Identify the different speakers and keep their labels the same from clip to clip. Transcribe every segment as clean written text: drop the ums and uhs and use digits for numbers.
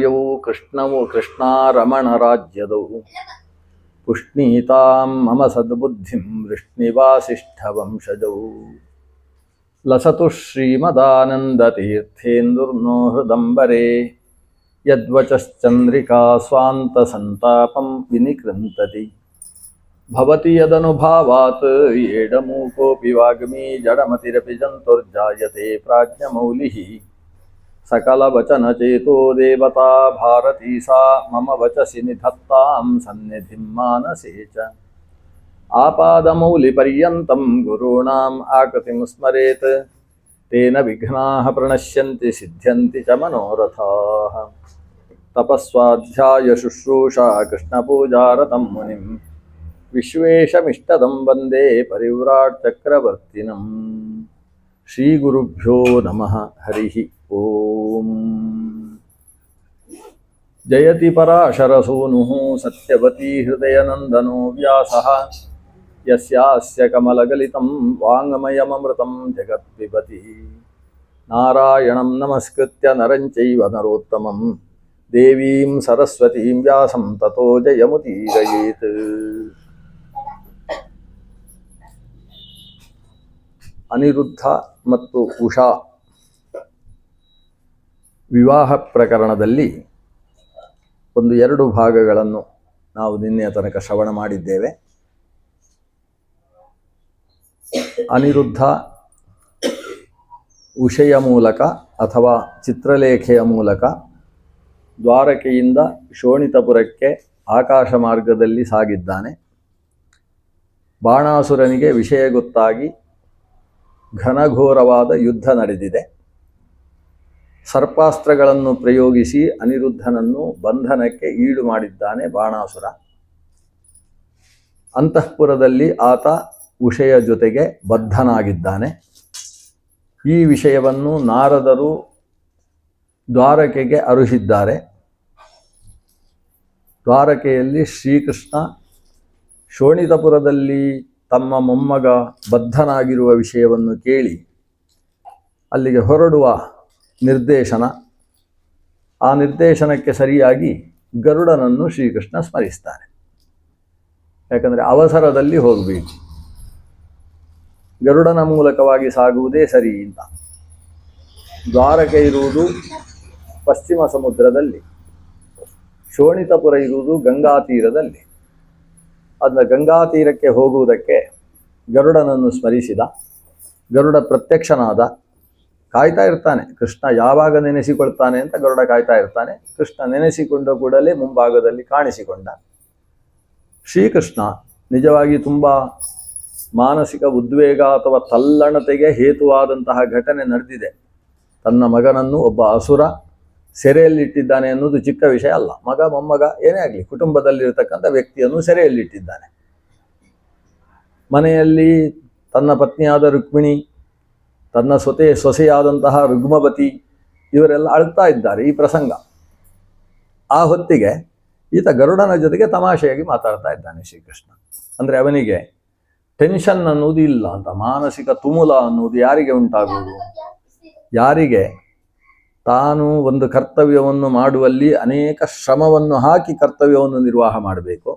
Speaker 1: ಯೌ ಕೃಷ್ಣವು ಕೃಷ್ಣಾರಮಣರಾಜ್ಯದವು ಪುಷ್ಣೀತಾಂ ಮಮ ಸದ್ಬುದ್ಧಿಂ ವೃಷ್ಣಿವಾಸಿಷ್ಠವಂಶಜೌ ಲಸತು ಶ್ರೀಮದಾನಂದತೀರ್ಥೇಂದುರ್ನೋ ಹೃದಂಬರೆ ಯದ್ವಚಶ್ಚಂದ್ರಿಕಾ ಸ್ವಾಂತಸಂತಾಪಂ ವಿನಿಕೃಂತತಿ ಭವತಿ ಯದನುಭಾವಾತ್ ಏಡಮೂಕೋऽಪಿ ವಾಗ್ಮೀ ಜಡಮತಿರಪಿ ಜಂತುರ್ಜಾಯತೆ ಪ್ರಾಜ್ಞಮೌಲಿಃ सकलवचनचेतो देवता भारती सा मम वचसि निधत्तां सन्निधिं मानसे च आपादमौलिपर्यन्तं गुरूणाम् आकृतिं स्मरेत् तेन विघ्नाः प्रणश्यन्ति सिद्ध्यन्ति च मनोरथाः तपस्वाध्यायशुश्रूषा कृष्णपूजारतं मुनिं विश्वेशमिष्टदं वन्दे परिव्राट् चक्रवर्तिनम् श्रीगुरुभ्यो नमः हरिः ओम। जयति पराशरसूनुः सत्यवती हृदयनन्दनो व्यासः यस्यास्य कमलगलितं वाङ्मयममृतं जगत्पिबति नारायणं नमस्कृत्य नरं चैव नरोत्तमं देवीं सरस्वतीं व्यासं ततो जयमुदीरयेत्। ಅನಿರುದ್ಧ ಮತ್ತು ಉಷಾ ವಿವಾಹ ಪ್ರಕರಣದಲ್ಲಿ ಒಂದು ಎರಡು ಭಾಗಗಳನ್ನು ನಾವು ನಿನ್ನೆಯ ತನಕ ಶ್ರವಣ ಮಾಡಿದ್ದೇವೆ. ಅನಿರುದ್ಧ ಉಷೆಯ ಮೂಲಕ ಅಥವಾ ಚಿತ್ರಲೇಖೆಯ ಮೂಲಕ ದ್ವಾರಕೆಯಿಂದ ಶೋಣಿತಪುರಕ್ಕೆ ಆಕಾಶ ಮಾರ್ಗದಲ್ಲಿ ಸಾಗಿದ್ದಾನೆ. ಬಾಣಾಸುರನಿಗೆ ವಿಷಯ ಗೊತ್ತಾಗಿ ಘನಘೋರವಾದ ಯುದ್ಧ ನಡೆದಿದೆ. ಸರ್ಪಾಸ್ತ್ರಗಳನ್ನು ಪ್ರಯೋಗಿಸಿ ಅನಿರುದ್ಧನನ್ನು ಬಂಧನಕ್ಕೆ ಈಡು ಮಾಡಿದ್ದಾನೆ ಬಾಣಾಸುರ. ಅಂತಃಪುರದಲ್ಲಿ ಆತ ಉಷೆಯ ಜೊತೆಗೆ ಬದ್ಧನಾಗಿದ್ದಾನೆ. ಈ ವಿಷಯವನ್ನು ನಾರದರು ದ್ವಾರಕೆಗೆ ಅರುಹಿದ್ದಾರೆ. ದ್ವಾರಕೆಯಲ್ಲಿ ಶ್ರೀಕೃಷ್ಣ ಶೋಣಿತಪುರದಲ್ಲಿ ತಮ್ಮ ಮೊಮ್ಮಗ ಬದ್ಧನಾಗಿರುವ ವಿಷಯವನ್ನು ಕೇಳಿ ಅಲ್ಲಿಗೆ ಹೊರಡುವ ನಿರ್ದೇಶನ, ಆ ನಿರ್ದೇಶನಕ್ಕೆ ಸರಿಯಾಗಿ ಗರುಡನನ್ನು ಶ್ರೀಕೃಷ್ಣ ಸ್ಮರಿಸ್ತಾನೆ. ಯಾಕಂದರೆ ಅವಸರದಲ್ಲಿ ಹೋಗಬೇಕು, ಗರುಡನ ಮೂಲಕವಾಗಿ ಸಾಗುವುದೇ ಸರಿ ಅಂತ. ದ್ವಾರಕೆ ಇರುವುದು ಪಶ್ಚಿಮ ಸಮುದ್ರದಲ್ಲಿ, ಶೋಣಿತಪುರ ಇರುವುದು ಗಂಗಾ ತೀರದಲ್ಲಿ. ಅದನ್ನ ಗಂಗಾ ತೀರಕ್ಕೆ ಹೋಗುವುದಕ್ಕೆ ಗರುಡನನ್ನು ಸ್ಮರಿಸಿದ. ಗರುಡ ಪ್ರತ್ಯಕ್ಷನಾದ, ಕಾಯ್ತಾ ಇರ್ತಾನೆ. ಕೃಷ್ಣ ಯಾವಾಗ ನೆನೆಸಿಕೊಳ್ತಾನೆ ಅಂತ ಗರುಡ ಕಾಯ್ತಾ ಇರ್ತಾನೆ. ಕೃಷ್ಣ ನೆನೆಸಿಕೊಂಡ ಕೂಡಲೇ ಮುಂಭಾಗದಲ್ಲಿ ಕಾಣಿಸಿಕೊಂಡ. ಶ್ರೀಕೃಷ್ಣ ನಿಜವಾಗಿ ತುಂಬ ಮಾನಸಿಕ ಉದ್ವೇಗ ಅಥವಾ ತಲ್ಲಣತೆಗೆ ಹೇತುವಾದಂತಹ ಘಟನೆ ನಡೆದಿದೆ. ತನ್ನ ಮಗನನ್ನು ಒಬ್ಬ ಅಸುರ ಸೆರೆಯಲ್ಲಿಟ್ಟಿದ್ದಾನೆ ಅನ್ನೋದು ಚಿಕ್ಕ ವಿಷಯ ಅಲ್ಲ. ಮಗ ಮೊಮ್ಮಗ ಏನೇ ಆಗಲಿ, ಕುಟುಂಬದಲ್ಲಿರ್ತಕ್ಕಂಥ ವ್ಯಕ್ತಿಯನ್ನು ಸೆರೆಯಲ್ಲಿಟ್ಟಿದ್ದಾನೆ. ಮನೆಯಲ್ಲಿ ತನ್ನ ಪತ್ನಿಯಾದ ರುಕ್ಮಿಣಿ, ತನ್ನ ಸೊಸೆಯಾದಂತಹ ರುಗ್ಮವತಿ ಇವರೆಲ್ಲ ಅಳ್ತಾ ಇದ್ದಾರೆ. ಈ ಪ್ರಸಂಗ ಆ ಹೊತ್ತಿಗೆ ಈತ ಗರುಡನ ಜೊತೆಗೆ ತಮಾಷೆಯಾಗಿ ಮಾತಾಡ್ತಾ ಇದ್ದಾನೆ ಶ್ರೀಕೃಷ್ಣ. ಅಂದರೆ ಅವನಿಗೆ ಟೆನ್ಷನ್ ಅನ್ನೋದು ಇಲ್ಲ ಅಂತ. ಮಾನಸಿಕ ತುಮುಲ ಅನ್ನೋದು ಯಾರಿಗೆ ಉಂಟಾಗುವುದು? ಯಾರಿಗೆ ತಾನು ಒಂದು ಕರ್ತವ್ಯವನ್ನು ಮಾಡುವಲ್ಲಿ ಅನೇಕ ಶ್ರಮವನ್ನು ಹಾಕಿ ಕರ್ತವ್ಯವನ್ನು ನಿರ್ವಾಹ ಮಾಡಬೇಕು,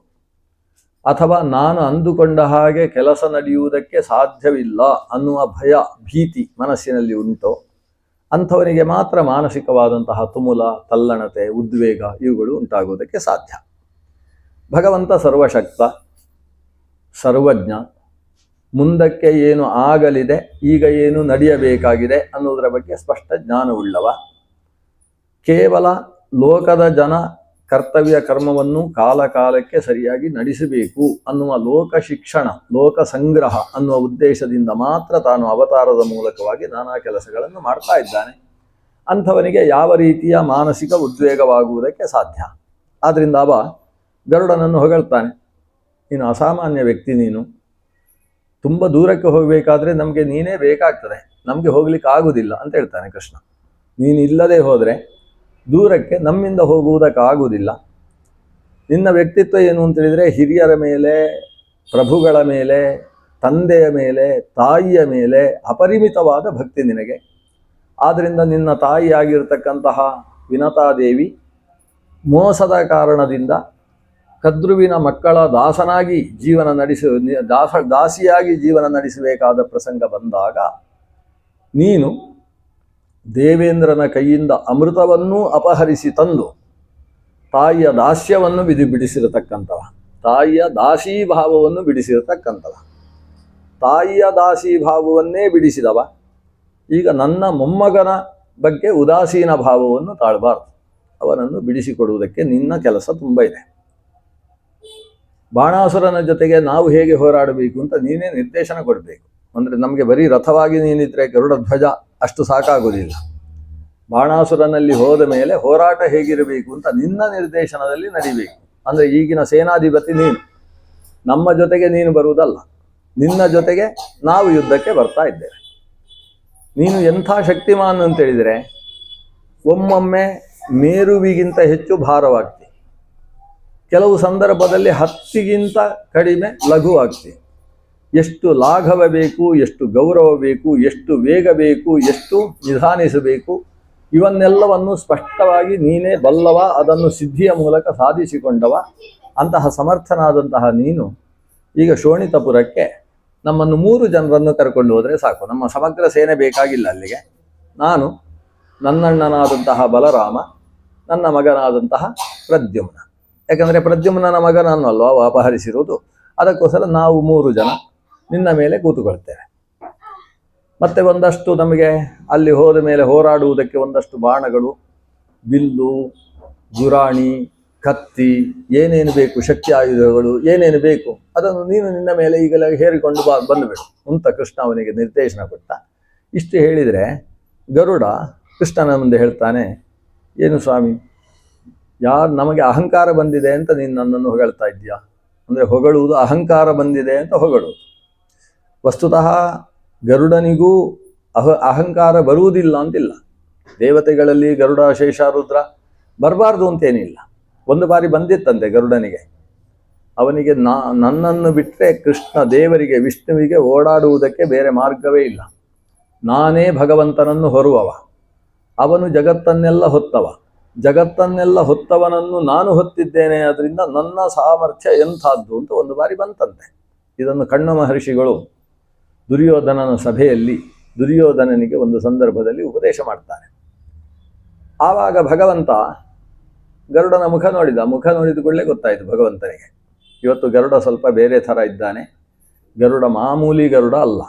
Speaker 1: ಅಥವಾ ನಾನು ಅಂದುಕೊಂಡ ಹಾಗೆ ಕೆಲಸ ನಡೆಯುವುದಕ್ಕೆ ಸಾಧ್ಯವಿಲ್ಲ ಅನ್ನುವ ಭಯ ಭೀತಿ ಮನಸ್ಸಿನಲ್ಲಿ ಉಂಟೋ ಅಂಥವನಿಗೆ ಮಾತ್ರ ಮಾನಸಿಕವಾದಂತಹ ತುಮುಲ, ತಲ್ಲಣತೆ, ಉದ್ವೇಗ ಇವುಗಳು ಉಂಟಾಗುವುದಕ್ಕೆ ಸಾಧ್ಯ. ಭಗವಂತ ಸರ್ವಶಕ್ತ, ಸರ್ವಜ್ಞ. ಮುಂದಕ್ಕೆ ಏನು ಆಗಲಿದೆ, ಈಗ ಏನು ನಡೆಯಬೇಕಾಗಿದೆ ಅನ್ನೋದರ ಬಗ್ಗೆ ಸ್ಪಷ್ಟ ಜ್ಞಾನವುಳ್ಳವ. ಕೇವಲ ಲೋಕದ ಜನ ಕರ್ತವ್ಯ ಕರ್ಮವನ್ನು ಕಾಲಕಾಲಕ್ಕೆ ಸರಿಯಾಗಿ ನಡೆಸಬೇಕು ಅನ್ನುವ ಲೋಕ ಶಿಕ್ಷಣ, ಲೋಕ ಸಂಗ್ರಹ ಅನ್ನುವ ಉದ್ದೇಶದಿಂದ ಮಾತ್ರ ತಾನು ಅವತಾರದ ಮೂಲಕವಾಗಿ ನಾನಾ ಕೆಲಸಗಳನ್ನು ಮಾಡ್ತಾ ಇದ್ದಾನೆ. ಅಂಥವನಿಗೆ ಯಾವ ರೀತಿಯ ಮಾನಸಿಕ ಉದ್ವೇಗವಾಗುವುದಕ್ಕೆ ಸಾಧ್ಯ? ಆದ್ದರಿಂದ ಅವ ಗರುಡನನ್ನು ಹೊಗಳ್ತಾನೆ. ನೀನು ಅಸಾಮಾನ್ಯ ವ್ಯಕ್ತಿ, ನೀನು ತುಂಬ ದೂರಕ್ಕೆ ಹೋಗಬೇಕಾದ್ರೆ ನಮಗೆ ನೀನೇ ಬೇಕಾಗ್ತದೆ, ನಮಗೆ ಹೋಗ್ಲಿಕ್ಕೆ ಆಗುವುದಿಲ್ಲ ಅಂತ ಹೇಳ್ತಾನೆ ಕೃಷ್ಣ. ನೀನು ಇಲ್ಲದೆ ಹೋದರೆ ದೂರಕ್ಕೆ ನಮ್ಮಿಂದ ಹೋಗುವುದಕ್ಕಾಗುವುದಿಲ್ಲ. ನಿನ್ನ ವ್ಯಕ್ತಿತ್ವ ಏನು ಅಂತೇಳಿದರೆ ಹಿರಿಯರ ಮೇಲೆ, ಪ್ರಭುಗಳ ಮೇಲೆ, ತಂದೆಯ ಮೇಲೆ, ತಾಯಿಯ ಮೇಲೆ ಅಪರಿಮಿತವಾದ ಭಕ್ತಿ ನಿನಗೆ. ಆದ್ದರಿಂದ ನಿನ್ನ ತಾಯಿಯಾಗಿರ್ತಕ್ಕಂತಹ ವಿನತಾದೇವಿ ಮೋಸದ ಕಾರಣದಿಂದ ಕದ್ರುವಿನ ಮಕ್ಕಳ ದಾಸನಾಗಿ ದಾಸಿಯಾಗಿ ಜೀವನ ನಡೆಸಬೇಕಾದ ಪ್ರಸಂಗ ಬಂದಾಗ ನೀನು ದೇವೇಂದ್ರನ ಕೈಯಿಂದ ಅಮೃತವನ್ನೂ ಅಪಹರಿಸಿ ತಂದು ತಾಯಿಯ ದಾಸ್ಯವನ್ನು ಬಿಡಿಸಿರತಕ್ಕಂಥವ, ತಾಯಿಯ ದಾಸೀಭಾವವನ್ನು ಬಿಡಿಸಿರತಕ್ಕಂಥವ, ತಾಯಿಯ ದಾಸೀಭಾವವನ್ನೇ ಬಿಡಿಸಿದವ. ಈಗ ನನ್ನ ಮೊಮ್ಮಗನ ಬಗ್ಗೆ ಉದಾಸೀನ ಭಾವವನ್ನು ತಾಳಬಾರ್ದು, ಅವನನ್ನು ಬಿಡಿಸಿಕೊಡುವುದಕ್ಕೆ ನಿನ್ನ ಕೆಲಸ ತುಂಬ ಇದೆ. ಬಾಣಾಸುರನ ಜೊತೆಗೆ ನಾವು ಹೇಗೆ ಹೋರಾಡಬೇಕು ಅಂತ ನೀನೇ ನಿರ್ದೇಶನ ಕೊಡಬೇಕು. ಅಂದರೆ ನಮಗೆ ಬರೀ ರಥವಾಗಿ ನೀನಿದ್ರೆ ಗರುಡ ಧ್ವಜ ಅಷ್ಟು ಸಾಕಾಗುವುದಿಲ್ಲ. ಬಾಣಾಸುರನಲ್ಲಿ ಹೋದ ಮೇಲೆ ಹೋರಾಟ ಹೇಗಿರಬೇಕು ಅಂತ ನಿನ್ನ ನಿರ್ದೇಶನದಲ್ಲಿ ನಡಿಬೇಕು. ಅಂದರೆ ಈಗಿನ ಸೇನಾಧಿಪತಿ ನೀನು, ನಮ್ಮ ಜೊತೆಗೆ ನೀನು ಬರುವುದಲ್ಲ, ನಿನ್ನ ಜೊತೆಗೆ ನಾವು ಯುದ್ಧಕ್ಕೆ ಬರ್ತಾ ಇದ್ದೇವೆ. ನೀನು ಎಂಥ ಶಕ್ತಿಮಾನ್ ಅಂತೇಳಿದರೆ ಒಮ್ಮೊಮ್ಮೆ ಮೇರುವಿಗಿಂತ ಹೆಚ್ಚು ಭಾರವಾಗ್ತಿ, ಕೆಲವು ಸಂದರ್ಭದಲ್ಲಿ ಹತ್ತಿಗಿಂತ ಕಡಿಮೆ ಲಘುವಾಗ್ತಿ. ಎಷ್ಟು ಲಾಘವ ಬೇಕು, ಎಷ್ಟು ಗೌರವ ಬೇಕು, ಎಷ್ಟು ವೇಗ ಬೇಕು, ಎಷ್ಟು ನಿಧಾನಿಸಬೇಕು, ಇವನ್ನೆಲ್ಲವನ್ನು ಸ್ಪಷ್ಟವಾಗಿ ನೀನೇ ಬಲ್ಲವ, ಅದನ್ನು ಸಿದ್ಧಿಯ ಮೂಲಕ ಸಾಧಿಸಿಕೊಂಡವ. ಅಂತಹ ಸಮರ್ಥನಾದಂತಹ ನೀನು ಈಗ ಶೋಣಿತಪುರಕ್ಕೆ ನಮ್ಮನ್ನು 3 ಜನರನ್ನು ಕರ್ಕೊಂಡು ಹೋದರೆ ಸಾಕು. ನಮ್ಮ ಸಮಗ್ರ ಸೇನೆ ಬೇಕಾಗಿಲ್ಲ ಅಲ್ಲಿಗೆ. ನಾನು, ನನ್ನಣ್ಣನಾದಂತಹ ಬಲರಾಮ, ನನ್ನ ಮಗನಾದಂತಹ ಪ್ರದ್ಯುಮ್ನ, ಯಾಕಂದರೆ ಪ್ರದ್ಯುಮ್ನನ ಮಗನನ್ನಲ್ವಾ ಅಪಹರಿಸಿರುವುದು, ಅದಕ್ಕೋಸ್ಕರ ನಾವು 3 ಜನ ನಿನ್ನ ಮೇಲೆ ಕೂತುಕೊಳ್ತೇವೆ. ಮತ್ತೆ ಒಂದಷ್ಟು ನಮಗೆ ಅಲ್ಲಿ ಹೋದ ಮೇಲೆ ಹೋರಾಡುವುದಕ್ಕೆ ಒಂದಷ್ಟು ಬಾಣಗಳು, ಬಿಲ್ಲು, ಗುರಾಣಿ, ಕತ್ತಿ, ಏನೇನು ಬೇಕು, ಶಕ್ತಿ ಆಯುಧಗಳು ಏನೇನು ಬೇಕು ಅದನ್ನು ನೀನು ನಿನ್ನ ಮೇಲೆ ಈಗಲೇ ಹೇರಿಕೊಂಡು ಬಂದುಬಿಡು ಅಂತ ಕೃಷ್ಣ ಅವನಿಗೆ ನಿರ್ದೇಶನ ಕೊಟ್ಟ. ಇಷ್ಟು ಹೇಳಿದರೆ ಗರುಡ ಕೃಷ್ಣನ ಮುಂದೆ ಹೇಳ್ತಾನೆ, ಏನು ಸ್ವಾಮಿ, ಯಾರು ನಮಗೆ ಅಹಂಕಾರ ಬಂದಿದೆ ಅಂತ ನೀನು ನನ್ನನ್ನು ಹೊಗಳ್ತಾ ಇದ್ದೀಯಾ? ಅಂದರೆ ಹೊಗಳುವುದು ಅಹಂಕಾರ ಬಂದಿದೆ ಅಂತ ಹೊಗಳುವುದು. ವಸ್ತುತಃ ಗರುಡನಿಗೂ ಅಹಂಕಾರ ಬರುವುದಿಲ್ಲ ಅಂತಿಲ್ಲ. ದೇವತೆಗಳಲ್ಲಿ ಗರುಡ, ಶೇಷಾರುದ್ರ ಬರಬಾರ್ದು ಅಂತೇನಿಲ್ಲ. ಒಂದು ಬಾರಿ ಬಂದಿತ್ತಂತೆ ಗರುಡನಿಗೆ. ಅವನಿಗೆ ನನ್ನನ್ನು ಬಿಟ್ಟರೆ ಕೃಷ್ಣ ದೇವರಿಗೆ, ವಿಷ್ಣುವಿಗೆ ಓಡಾಡುವುದಕ್ಕೆ ಬೇರೆ ಮಾರ್ಗವೇ ಇಲ್ಲ. ನಾನೇ ಭಗವಂತನನ್ನು ಹೊರುವವ, ಅವನು ಜಗತ್ತನ್ನೆಲ್ಲ ಹೊತ್ತವ, ಜಗತ್ತನ್ನೆಲ್ಲ ಹೊತ್ತವನನ್ನು ನಾನು ಹೊತ್ತಿದ್ದೇನೆ, ಅದರಿಂದ ನನ್ನ ಸಾಮರ್ಥ್ಯ ಎಂಥದ್ದು ಅಂತ ಒಂದು ಬಾರಿ ಬಂತಂತೆ. ಇದನ್ನು ಕಣ್ವ ಮಹರ್ಷಿಗಳು ದುರ್ಯೋಧನನ ಸಭೆಯಲ್ಲಿ ದುರ್ಯೋಧನನಿಗೆ ಒಂದು ಸಂದರ್ಭದಲ್ಲಿ ಉಪದೇಶ ಮಾಡ್ತಾರೆ. ಆವಾಗ ಭಗವಂತ ಗರುಡನ ಮುಖ ನೋಡಿದ. ಮುಖ ನೋಡಿದ ಕೂಡಲೇ ಗೊತ್ತಾಯಿತು ಭಗವಂತನಿಗೆ, ಇವತ್ತು ಗರುಡ ಸ್ವಲ್ಪ ಬೇರೆ ಥರ ಇದ್ದಾನೆ. ಗರುಡ ಮಾಮೂಲಿ ಗರುಡ ಅಲ್ಲ,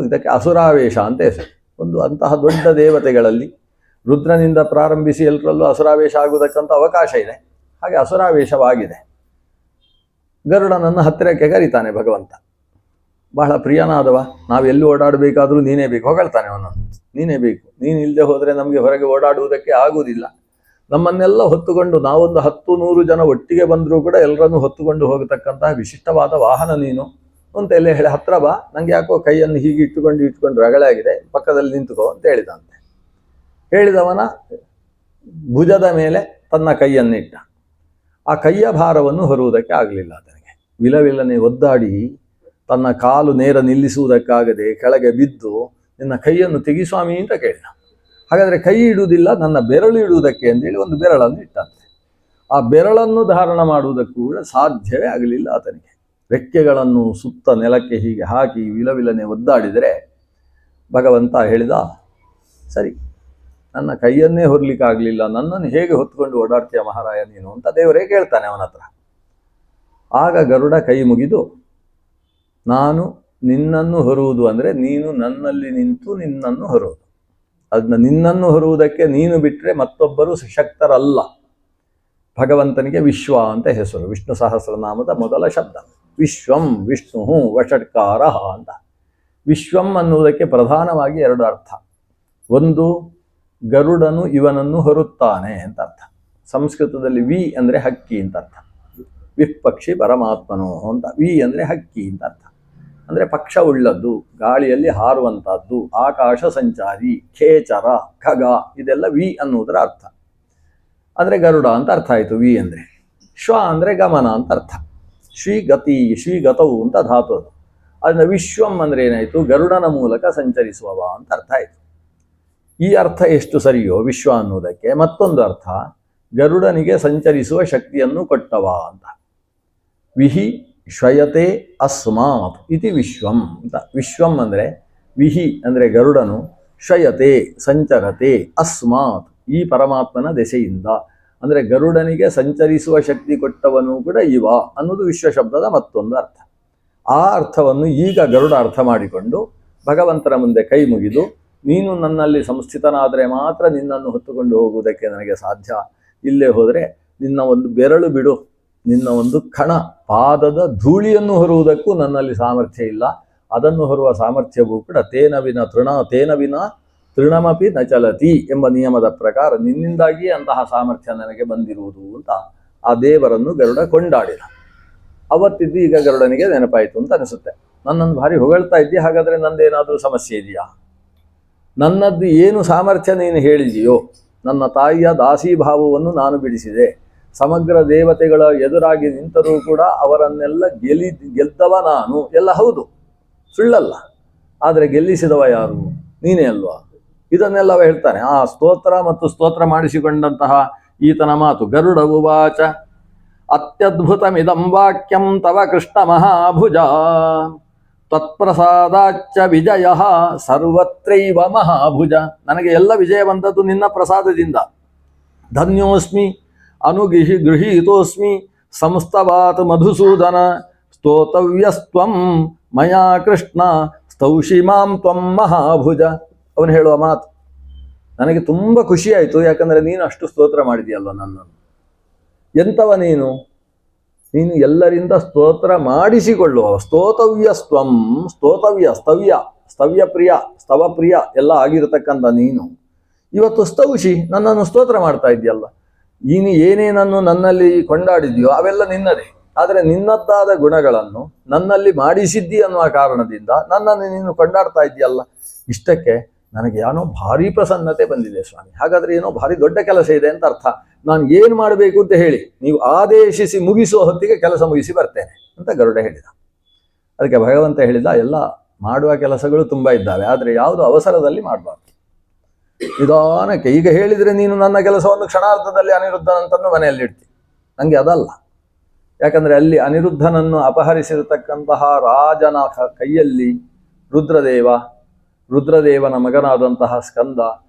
Speaker 1: ಇದಕ್ಕೆ ಅಸುರಾವೇಶ ಅಂತ ಹೆಸರು. ಒಂದು ಅಂತಹ ದೊಡ್ಡ ದೇವತೆಗಳಲ್ಲಿ ರುದ್ರನಿಂದ ಪ್ರಾರಂಭಿಸಿ ಎಲ್ಲರಲ್ಲೂ ಅಸುರಾವೇಶ ಆಗುವುದಕ್ಕಂತ ಅವಕಾಶ ಇದೆ. ಹಾಗೆ ಅಸುರಾವೇಶವಾಗಿದೆ. ಗರುಡನನ್ನು ಹತ್ತಿರಕ್ಕೆ ಕರೀತಾನೆ ಭಗವಂತ. ಬಹಳ ಪ್ರಿಯನಾದವ, ನಾವೆಲ್ಲಿ ಓಡಾಡಬೇಕಾದ್ರೂ ನೀನೇ ಬೇಕು, ಹೊಗಳ್ತಾನೆ ಅವನನ್ನು. ನೀನೇ ಬೇಕು, ನೀನು ಇಲ್ಲದೆ ಹೋದರೆ ನಮಗೆ ಹೊರಗೆ ಓಡಾಡುವುದಕ್ಕೆ ಆಗುವುದಿಲ್ಲ. ನಮ್ಮನ್ನೆಲ್ಲ ಹೊತ್ತುಕೊಂಡು ನಾವೊಂದು 10-100 ಜನ ಒಟ್ಟಿಗೆ ಬಂದರೂ ಕೂಡ ಎಲ್ಲರನ್ನೂ ಹೊತ್ತುಕೊಂಡು ಹೋಗತಕ್ಕಂತಹ ವಿಶಿಷ್ಟವಾದ ವಾಹನ ನೀನು ಅಂತ ಎಲ್ಲ ಹೇಳಿ, ಹತ್ರ ಬಾ, ನಂಗೆ ಯಾಕೋ ಕೈಯನ್ನು ಹೀಗೆ ಇಟ್ಟುಕೊಂಡು ರಗಳೆ ಆಗಿದೆ, ಪಕ್ಕದಲ್ಲಿ ನಿಂತುಕೋ ಅಂತ ಹೇಳಿದಂತೆ. ಹೇಳಿದವನ ಭುಜದ ಮೇಲೆ ತನ್ನ ಕೈಯನ್ನಿಟ್ಟ. ಆ ಕೈಯ ಭಾರವನ್ನು ಹೊರುವುದಕ್ಕೆ ಆಗಲಿಲ್ಲ ಆತನಿಗೆ. ವಿಲವಿಲನೆ ಒದ್ದಾಡಿ ತನ್ನ ಕಾಲು ನೇರ ನಿಲ್ಲಿಸುವುದಕ್ಕಾಗದೆ ಕೆಳಗೆ ಬಿದ್ದು, ನಿನ್ನ ಕೈಯನ್ನು ತೆಗಿಸ್ವಾಮಿ ಅಂತ ಕೇಳಿದ. ಹಾಗಾದರೆ ಕೈ ಇಡುವುದಿಲ್ಲ, ನನ್ನ ಬೆರಳು ಇಡುವುದಕ್ಕೆ ಅಂತೇಳಿ ಒಂದು ಬೆರಳನ್ನು ಇಟ್ಟಂತೆ. ಆ ಬೆರಳನ್ನು ಧಾರಣ ಮಾಡುವುದಕ್ಕೂ ಕೂಡ ಸಾಧ್ಯವೇ ಆಗಲಿಲ್ಲ ಆತನಿಗೆ. ರೆಕ್ಕೆಗಳನ್ನು ಸುತ್ತ ನೆಲಕ್ಕೆ ಹೀಗೆ ಹಾಕಿ ವಿಲವಿಲನೆ ಒದ್ದಾಡಿದರೆ ಭಗವಂತ ಹೇಳಿದ, ಸರಿ, ನನ್ನ ಕೈಯನ್ನೇ ಹೊರಲಿಕ್ಕಾಗಲಿಲ್ಲ, ನನ್ನನ್ನು ಹೇಗೆ ಹೊತ್ಕೊಂಡು ಓಡಾಡ್ತೀಯ ಮಹಾರಾಯ ನೀನು ಅಂತ ದೇವರೇ ಕೇಳ್ತಾನೆ ಅವನ ಹತ್ರ. ಆಗ ಗರುಡ ಕೈ ಮುಗಿದು, ನಾನು ನಿನ್ನನ್ನು ಹೊರುವುದು ಅಂದರೆ ನೀನು ನನ್ನಲ್ಲಿ ನಿಂತು ನಿನ್ನನ್ನು ಹೊರುವುದು. ಅದನ್ನ ನಿನ್ನನ್ನು ಹೊರುವುದಕ್ಕೆ ನೀನು ಬಿಟ್ಟರೆ ಮತ್ತೊಬ್ಬರು ಶಕ್ತರಲ್ಲ. ಭಗವಂತನಿಗೆ ವಿಶ್ವ ಅಂತ ಹೆಸರು, ವಿಷ್ಣು ಸಹಸ್ರನಾಮದ ಮೊದಲ ಶಬ್ದ. ವಿಶ್ವಂ ವಿಷ್ಣು ವಷಟ್ಕಾರ ಅಂತ. ವಿಶ್ವಂ ಅನ್ನುವುದಕ್ಕೆ ಪ್ರಧಾನವಾಗಿ 2 ಅರ್ಥ. ಒಂದು, ಗರುಡನು ಇವನನ್ನು ಹೊರುತ್ತಾನೆ ಅಂತ ಅರ್ಥ. ಸಂಸ್ಕೃತದಲ್ಲಿ ವಿ ಅಂದರೆ ಹಕ್ಕಿ ಅಂತ ಅರ್ಥ. ವಿಪಕ್ಷಿ ಪರಮಾತ್ಮನೋ ಅಂತ. ವಿ ಅಂದರೆ ಹಕ್ಕಿ ಅಂತ ಅರ್ಥ. ಅಂದರೆ ಪಕ್ಷ ಉಳ್ಳದ್ದು, ಗಾಳಿಯಲ್ಲಿ ಹಾರುವಂತಹದ್ದು, ಆಕಾಶ ಸಂಚಾರಿ, ಖೇಚರ, ಖಗ, ಇದೆಲ್ಲ ವಿ ಅನ್ನುವುದರ ಅರ್ಥ. ಅಂದರೆ ಗರುಡ ಅಂತ ಅರ್ಥ ಆಯಿತು ವಿ ಅಂದರೆ. ಶ್ವ ಅಂದರೆ ಗಮನ ಅಂತ ಅರ್ಥ. ಶ್ರೀಗತಿ, ಶ್ರೀಗತವು ಅಂತ ಧಾತು ಅದು. ಅದನ್ನ ವಿಶ್ವಂ ಅಂದರೆ ಏನಾಯಿತು, ಗರುಡನ ಮೂಲಕ ಸಂಚರಿಸುವವ ಅಂತ ಅರ್ಥ ಆಯಿತು. ಈ ಅರ್ಥ ಎಷ್ಟು ಸರಿಯೋ ವಿಶ್ವ ಅನ್ನುವುದಕ್ಕೆ, ಮತ್ತೊಂದು ಅರ್ಥ ಗರುಡನಿಗೆ ಸಂಚರಿಸುವ ಶಕ್ತಿಯನ್ನು ಕೊಟ್ಟವ ಅಂತ. ವಿಹಿ ಶ್ವಯತೆ ಅಸ್ಮಾತ್ ಇತಿ ವಿಶ್ವಂ ಅಂತ. ವಿಶ್ವಂ ಅಂದರೆ ವಿಹಿ ಅಂದರೆ ಗರುಡನು, ಶ್ವಯತೆ ಸಂಚರತೆ, ಅಸ್ಮಾತ್ ಈ ಪರಮಾತ್ಮನ ದೆಸೆಯಿಂದ, ಅಂದರೆ ಗರುಡನಿಗೆ ಸಂಚರಿಸುವ ಶಕ್ತಿ ಕೊಟ್ಟವನು ಕೂಡ ಇವ ಅನ್ನೋದು ವಿಶ್ವ ಶಬ್ದದ ಮತ್ತೊಂದು ಅರ್ಥ. ಆ ಅರ್ಥವನ್ನು ಈಗ ಗರುಡ ಅರ್ಥ ಮಾಡಿಕೊಂಡು ಭಗವಂತನ ಮುಂದೆ ಕೈ ಮುಗಿದು, ನೀನು ನನ್ನಲ್ಲಿ ಸಂಸ್ಥಿತನಾದರೆ ಮಾತ್ರ ನಿನ್ನನ್ನು ಹೊತ್ತುಕೊಂಡು ಹೋಗುವುದಕ್ಕೆ ನನಗೆ ಸಾಧ್ಯ, ಇಲ್ಲೇ ಹೋದರೆ ನಿನ್ನ ಒಂದು ಬೆರಳು ಬಿಡು, ನಿನ್ನ ಒಂದು ಕಣ ಪಾದದ ಧೂಳಿಯನ್ನು ಹೊರುವುದಕ್ಕೂ ನನ್ನಲ್ಲಿ ಸಾಮರ್ಥ್ಯ ಇಲ್ಲ, ಅದನ್ನು ಹೊರುವ ಸಾಮರ್ಥ್ಯವೂ ಕೂಡ ತೇನ ವಿನ ತೃಣಮಪಿ ನ ಚಲತಿ ಎಂಬ ನಿಯಮದ ಪ್ರಕಾರ ನಿನ್ನಿಂದಾಗಿಯೇ ಅಂತಹ ಸಾಮರ್ಥ್ಯ ನನಗೆ ಬಂದಿರುವುದು ಅಂತ ಆ ದೇವರನ್ನು ಗರುಡ ಕೊಂಡಾಡಿದ. ಅವತ್ತಿದ್ದು ಈಗ ಗರುಡನಿಗೆ ನೆನಪಾಯಿತು ಅಂತ ಅನಿಸುತ್ತೆ. ನನ್ನನ್ನು ಭಾರಿ ಹೊಗಳ್ತಾ ಇದ್ದೀಯ, ಹಾಗಾದರೆ ನಂದೇನಾದರೂ ಸಮಸ್ಯೆ ಇದೆಯಾ? ನನ್ನದ್ದು ಏನು ಸಾಮರ್ಥ್ಯ ನೀನು ಹೇಳಿದೆಯೋ, ನನ್ನ ತಾಯಿಯ ದಾಸೀಭಾವವನ್ನು ನಾನು ಬಿಡಿಸಿದೆ, ಸಮಗ್ರ ದೇವತೆಗಳ ಎದುರಾಗಿ ನಿಂತರೂ ಕೂಡ ಅವರನ್ನೆಲ್ಲ ಗೆದ್ದವ ನಾನು, ಎಲ್ಲ ಹೌದು, ಸುಳ್ಳಲ್ಲ. ಆದರೆ ಗೆಲ್ಲಿಸಿದವ ಯಾರು? ನೀನೇ ಅಲ್ವಾ? ಇದನ್ನೆಲ್ಲವ ಹೇಳ್ತಾನೆ. ಆ ಸ್ತೋತ್ರ ಮತ್ತು ಸ್ತೋತ್ರ ಮಾಡಿಸಿಕೊಂಡಂತಹ ಈತನ ಮಾತು. ಗರುಡ ಉವಾಚ ಅತ್ಯದ್ಭುತಮಿದಂ ವಾಕ್ಯಂ ತವ ಕೃಷ್ಣ ಮಹಾಭುಜ ತತ್ಪ್ರಸಾದಾಚ್ಚ ವಿಜಯ ಸರ್ವತ್ರೈವ ಮಹಾಭುಜ. ನನಗೆ ಎಲ್ಲ ವಿಜಯ ಬಂದದ್ದು ನಿನ್ನ ಪ್ರಸಾದದಿಂದ. ಧನ್ಯೋಸ್ಮಿ ಗೃಹೀತೋಸ್ಮಿ ಸಂಸ್ತವಾತ್ ಮಧುಸೂದನ ಸ್ತೋತವ್ಯಸ್ತ್ವಂ ಮಯಾ ಕೃಷ್ಣ ಸ್ತೌಷಿ ಮಾಂ ತ್ವಂ ಮಹಾಭುಜ. ಅವನು ಹೇಳುವ ಮಾತು ನನಗೆ ತುಂಬ ಖುಷಿಯಾಯಿತು, ಯಾಕಂದರೆ ನೀನು ಅಷ್ಟು ಸ್ತೋತ್ರ ಮಾಡಿದೆಯಲ್ವ ನನ್ನನ್ನು. ಎಂಥವ ನೀನು? ನೀನು ಎಲ್ಲರಿಂದ ಸ್ತೋತ್ರ ಮಾಡಿಸಿಕೊಳ್ಳುವ. ಸ್ತೋತವ್ಯಸ್ತ್ವಂ, ಸ್ತವ್ಯ ಪ್ರಿಯ, ಸ್ತವಪ್ರಿಯ ಎಲ್ಲ ಆಗಿರತಕ್ಕಂಥ ನೀನು ಇವತ್ತು ಸ್ತೌಷಿ ನನ್ನನ್ನು ಸ್ತೋತ್ರ ಮಾಡ್ತಾ ಇದೆಯಲ್ಲ. ನೀನು ಏನೇನನ್ನು ನನ್ನಲ್ಲಿ ಕೊಂಡಾಡಿದೆಯೋ ಅವೆಲ್ಲ ನಿನ್ನದೇ, ಆದರೆ ನಿನ್ನದ್ದಾದ ಗುಣಗಳನ್ನು ನನ್ನಲ್ಲಿ ಮಾಡಿಸಿದ್ದಿ ಅನ್ನುವ ಕಾರಣದಿಂದ ನನ್ನನ್ನು ನೀನು ಕೊಂಡಾಡ್ತಾ ಇದೆಯಲ್ಲ. ಇಷ್ಟಕ್ಕೆ ನನಗೆ ಏನೋ ಭಾರಿ ಪ್ರಸನ್ನತೆ ಬಂದಿದೆ ಸ್ವಾಮಿ. ಹಾಗಾದರೆ ಏನೋ ಭಾರಿ ದೊಡ್ಡ ಕೆಲಸ ಇದೆ ಅಂತ ಅರ್ಥ. ನಾನು ಏನು ಮಾಡಬೇಕು ಅಂತ ಹೇಳಿ ನೀವು ಆದೇಶಿಸಿ ಮುಗಿಸುವ ಹೊತ್ತಿಗೆ ಕೆಲಸ ಮುಗಿಸಿ ಬರ್ತೇನೆ ಅಂತ ಗರುಡ ಹೇಳಿದ. ಅದಕ್ಕೆ ಭಗವಂತ ಹೇಳಿದ, ಎಲ್ಲ ಮಾಡುವ ಕೆಲಸಗಳು ತುಂಬ ಇದ್ದಾವೆ, ಆದರೆ ಯಾವುದು ಅವಸರದಲ್ಲಿ ಮಾಡಬಾರ್ದು, ನಿಧಾನಕ್ಕೆ. ಈಗ ಹೇಳಿದರೆ ನೀನು ನನ್ನ ಕೆಲಸವನ್ನು ಕ್ಷಣಾರ್ಧದಲ್ಲಿ ಅನಿರುದ್ಧನಂತನ್ನು ಮನೆಯಲ್ಲಿಡ್ತಿ, ನನಗೆ ಅದಲ್ಲ. ಯಾಕಂದರೆ ಅಲ್ಲಿ ಅನಿರುದ್ಧನನ್ನು ಅಪಹರಿಸಿರತಕ್ಕಂತಹ ರಾಜನ ಕೈಯಲ್ಲಿ ರುದ್ರದೇವನ ಮಗನಾದಂತಹ ಸ್ಕಂದ,